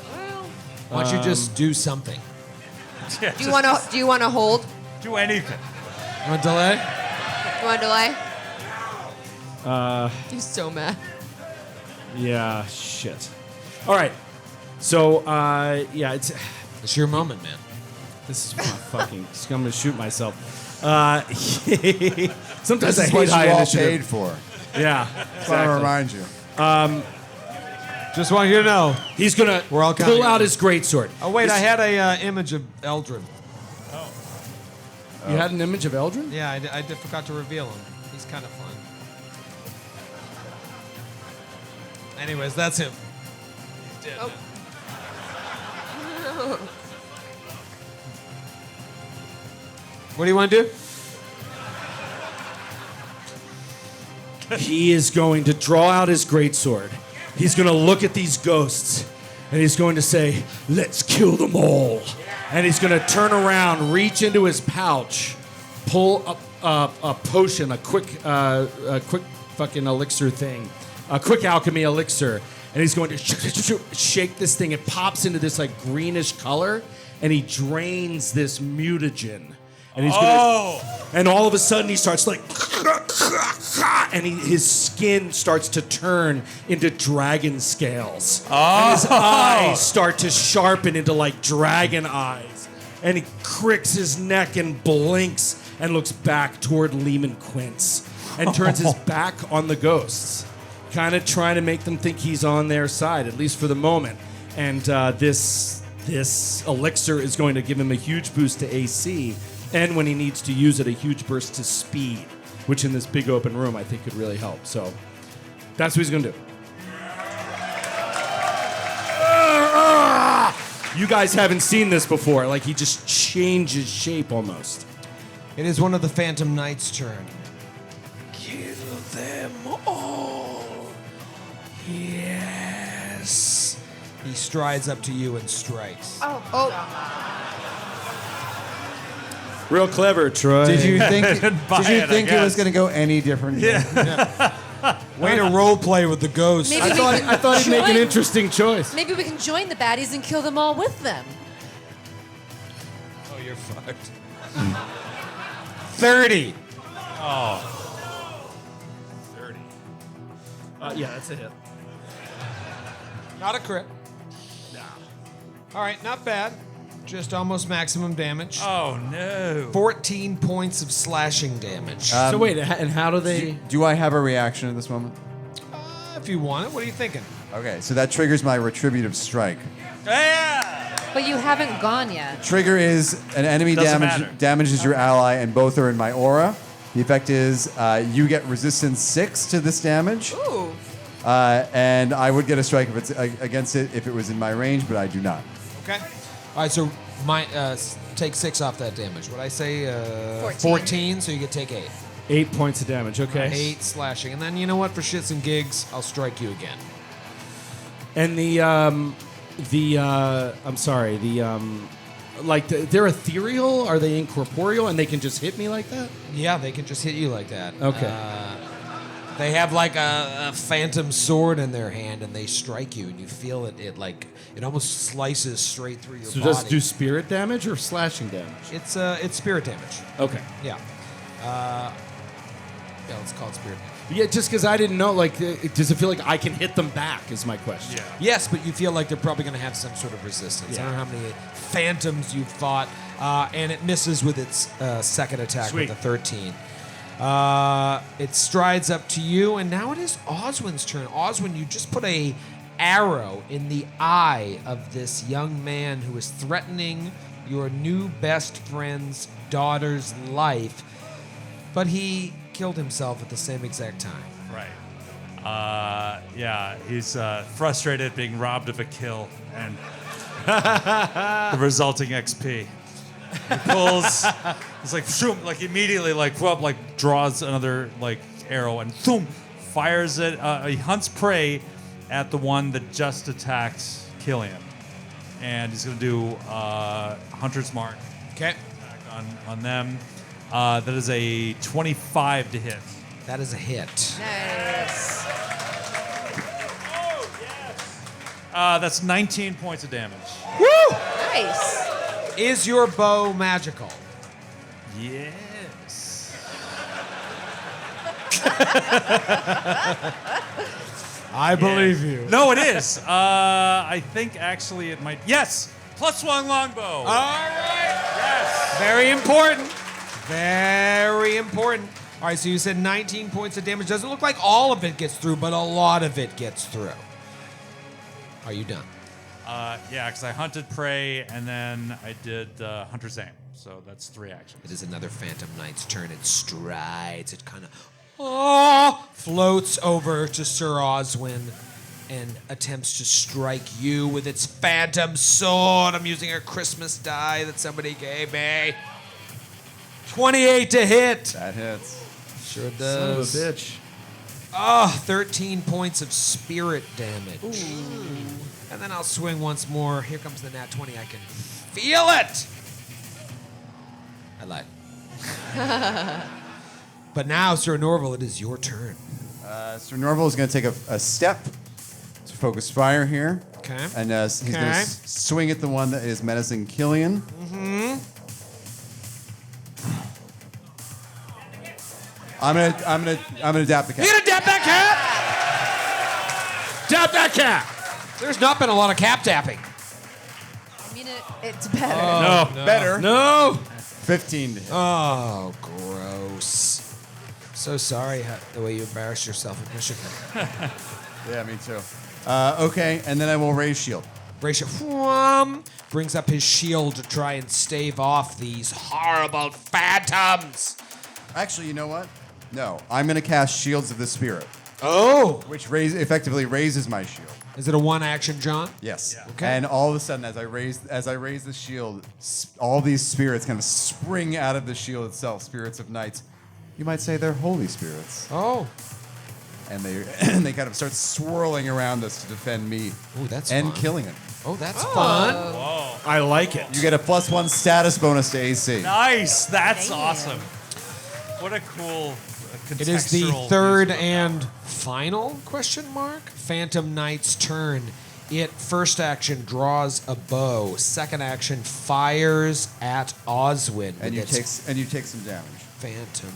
Why don't you just do something? Yeah, Do you want to hold? do anything. You want to delay? You want to delay? He's so mad. Yeah, shit. All right. So, it's your moment, man. This is fucking. I'm gonna shoot myself. Sometimes This I is hate what high you all initiative. paid for. Yeah, Just want to remind you. Just want you to know. He's gonna We're all counting pull out on his greatsword. Oh, wait, This- I had a image of Eldrin. You had an image of Eldrin? Yeah, I forgot to reveal him. He's kind of fun. Anyways, that's him. He's dead. Oh. What do you want to do? He is going to draw out his greatsword. He's going to look at these ghosts, and he's going to say, "Let's kill them all." And he's going to turn around, reach into his pouch, pull a potion, a quick fucking elixir thing, a quick alchemy elixir, and he's going to shake this thing. It pops into this like greenish color, and he drains this mutagen. And he's gonna, and all of a sudden he starts like, and his skin starts to turn into dragon scales. And his eyes start to sharpen into like dragon eyes. And he cricks his neck and blinks and looks back toward Lehman Quince and turns his back on the ghosts, kind of trying to make them think he's on their side, at least for the moment. And this elixir is going to give him a huge boost to AC. And when he needs to use it, a huge burst to speed, which in this big open room I think could really help. So that's what he's going to do. You guys haven't seen this before. Like he just changes shape almost. It is one of the Phantom Knight's turn. Kill them all. Yes. He strides up to you and strikes. Oh. Real clever, Troy. Did you think? Buy did you it, I think it was guess. going to go any different? Yeah. Way to role play with the ghost. Maybe I thought he'd make an interesting choice. Maybe we can join the baddies and kill them all with them. Oh, you're fucked. 30. Oh. 30. Yeah, that's a hit. Not a crit. Nah. All right, not bad. Just almost maximum damage. Oh, no. 14 points of slashing damage. So wait, and how do they? Do I have a reaction at this moment? If you want it, what are you thinking? Okay, so that triggers my retributive strike. Yeah. But you haven't gone yet. Trigger is an enemy Doesn't matter. damages your ally, and both are in my aura. The effect is you get resistance 6 to this damage. Ooh. And I would get a strike if it's against it if it was in my range, but I do not. Okay. All right, so take 6 off that damage. What I say? 14. 14, so you get take 8. 8 points of damage. Okay. 8 slashing. And then you know what? For shits and gigs, I'll strike you again. And they're ethereal. Are they incorporeal, and they can just hit me like that? Yeah, they can just hit you like that. Okay. They have like a phantom sword in their hand, and they strike you, and you feel it almost slices straight through your So body. does it do spirit damage or slashing damage? It's spirit damage. Okay. Yeah. Yeah, let's call it spirit damage. Yeah, just because I didn't know, does it feel like I can hit them back? Is my question. Yeah. Yes, but you feel like they're probably going to have some sort of resistance. I don't know how many phantoms you've fought, and it misses with its second attack Sweet. with the 13. It strides up to you, and now it is Oswin's turn. Oswin, you just put a arrow in the eye of this young man who is threatening your new best friend's daughter's life, but he killed himself at the same exact time. Right. Yeah, he's frustrated being robbed of a kill and the resulting XP. He pulls, it's like, shoom, like immediately, draws another, arrow and, boom, fires it. He hunts prey at the one that just attacked Killian. And he's going to do Hunter's Mark. Okay. On them. That is a 25 to hit. That is a hit. Nice. That's 19 points of damage. Woo! Nice. Is your bow magical? Yes. I believe you. No, it is. I think actually it might. Yes. +1 longbow. All right. Yes. Very important. Very important. All right, so you said 19 points of damage. Doesn't look like all of it gets through, but a lot of it gets through. Are you done? Yeah, because I hunted prey and then I did Hunter's Aim. So that's 3 actions. It is another Phantom Knight's turn. It strides. It kind of floats over to Sir Oswin and attempts to strike you with its phantom sword. I'm using a Christmas die that somebody gave me. 28 to hit. That hits. Sure Son does. of a bitch. 13 points of spirit damage. Ooh. And then I'll swing once more. Here comes the nat 20. I can feel it. I lied. But now, Sir Norval, it is your turn. Sir Norval is going to take a step to focus fire here. Okay. And he's going to swing at the one that is menacing Killian. Mm-hmm. I'm gonna dap the cat. You gonna dap that cat? Dap that cat! There's not been a lot of cap tapping. I mean, it's better. No, better. No. 15 to hit. Oh, gross. So sorry the way you embarrassed yourself in Michigan. Yeah, me too. Okay, and then I will raise shield. Racial brings up his shield to try and stave off these horrible phantoms. Actually, you know what? No, I'm going to cast Shields of the Spirit. Oh. Which effectively raises my shield. Is it a one action, John? Yes. Okay. And all of a sudden, as I raise the shield, all these spirits kind of spring out of the shield itself. Spirits of knights. You might say they're holy spirits. Oh. And they kind of start swirling around us to defend me. Ooh, that's and fun. Killian. Oh, that's fun. Whoa. I like it. You get a +1 status bonus to AC. Nice. That's awesome. What a cool contextual It is the third use of and final question mark. Phantom Knight's turn. It first action draws a bow. Second action fires at Oswin. And you It's take some damage. Phantom.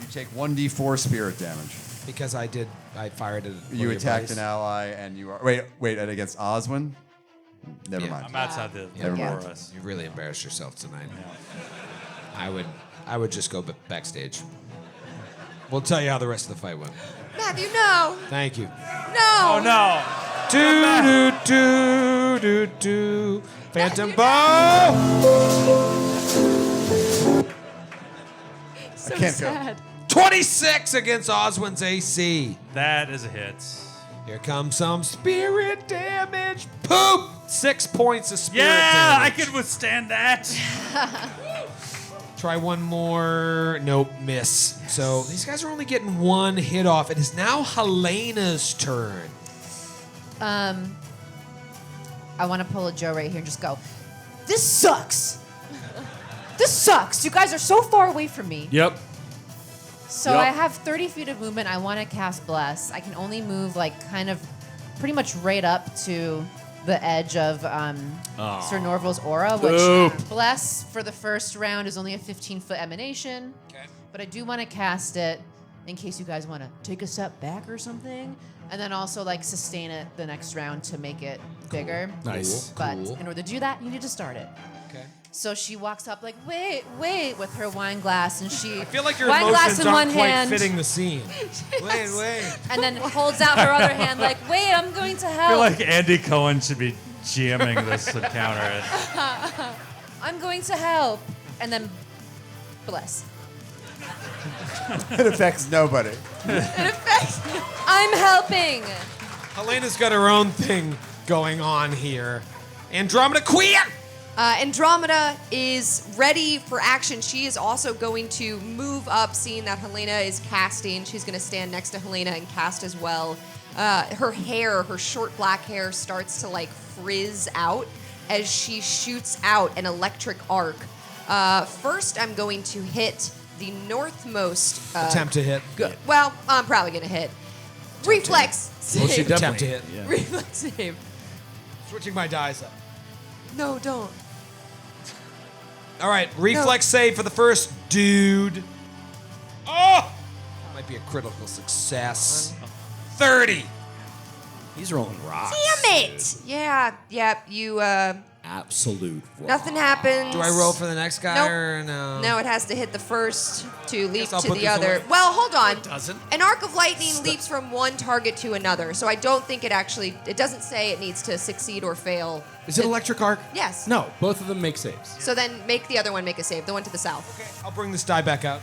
You take 1d4 spirit damage. Because I fired it. at one You of your attacked buddies. an ally, and you are wait, and against Oswin. Never Yeah. mind. I'm outside the Never door mind. of us. You really embarrassed yourself tonight. I would just go backstage. We'll tell you how the rest of the fight went. Matthew, no. Thank you. No. Oh no. Do. Phantom bow. So can't go. sad. 26 against Oswin's AC. That is a hit. Here comes some spirit damage. Poop! 6 points of spirit Yeah, I damage. could withstand that. Try one more. Nope, miss. So these guys are only getting one hit off. It is now Helena's turn. I want to pull a Joe right here and just go, this sucks. This sucks. You guys are so far away from me. Yep. So Yep. I have 30 feet of movement. I want to cast Bless. I can only move like kind of pretty much right up to the edge of Sir Norval's aura, which Dope. Bless for the first round is only a 15-foot emanation. Okay. But I do want to cast it in case you guys want to take a step back or something. And then also like sustain it the next round to make it bigger. Nice. But Cool. in order to do that, you need to start it. Okay. So she walks up like, wait, with her wine glass, and she I feel like your wine glass emotions in aren't one quite hand, fitting the scene. Wait. and then holds out her other hand like, wait, I'm going to I help. feel like Andy Cohen should be GMing this encounter. I'm going to help, and then bless. It affects nobody. I'm helping. Helena's got her own thing going on here. Andromeda Queen! Andromeda is ready for action. She is also going to move up, seeing that Helena is casting. She's going to stand next to Helena and cast as well. Her hair, her short black hair, starts to like frizz out as she shoots out an electric arc. First, I'm going to hit the northmost. Attempt to hit. Well, I'm probably going to hit. Reflex Well, she save. attempt to hit. Yeah. Reflex save. Switching my dice up. No, don't. All right, reflex save for the first dude. Oh! That might be a critical success. 30. He's rolling rocks. Damn it! Yeah, you, Absolute rock. nothing happens. Do I roll for the next guy Nope. or no? No, it has to hit the first to leap I'll to put the this other. away. Well, hold on. It doesn't. An arc of lightning leaps from one target to another, so I don't think it doesn't say it needs to succeed or fail. Is it electric arc? Yes. No, both of them make saves. So then make the other one make a save, the one to the south. Okay, I'll bring this die back out.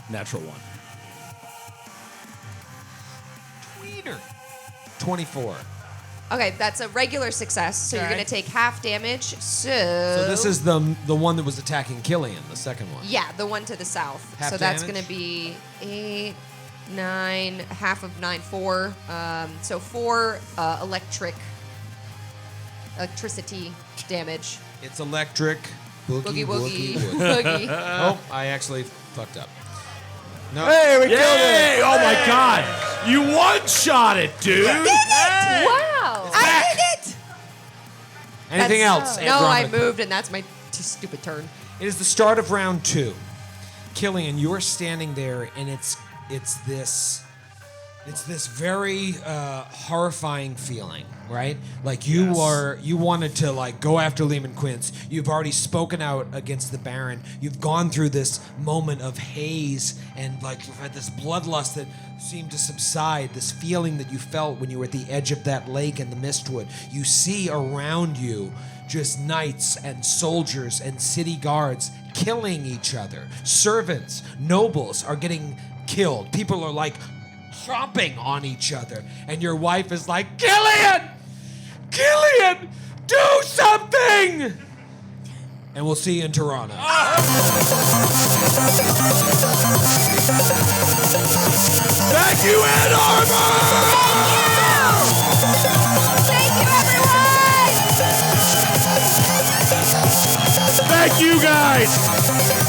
Natural one. Tweener. 24. Okay, that's a regular success, so you're Okay. going to take half damage. So So this is the one that was attacking Killian, the second one. Yeah, the one to the south. Half so that's damage? going to be 8, 9, half of 9, 4. So 4 electricity damage. It's electric. Boogie, Boogie, woogie, boogie. Oh, I actually fucked up. No. Hey, we killed Yay! it! Oh my god! You one-shot it, dude! Wow. I did it! Anything else? No, I Andromeda? moved, and that's my stupid turn. It is the start of round 2. Killian, you're standing there, and it's this very horrifying feeling, right? Like you wanted to like go after Lehman Quince. You've already spoken out against the Baron. You've gone through this moment of haze and like you've had this bloodlust that seemed to subside, this feeling that you felt when you were at the edge of that lake in the Mistwood. You see around you just knights and soldiers and city guards killing each other. Servants, nobles are getting killed. People are like chomping on each other. And your wife is like, Killian! Killian! Do something! And we'll see you in Toronto. Thank you, Ann Arbor! Thank you, everyone! Thank you, guys!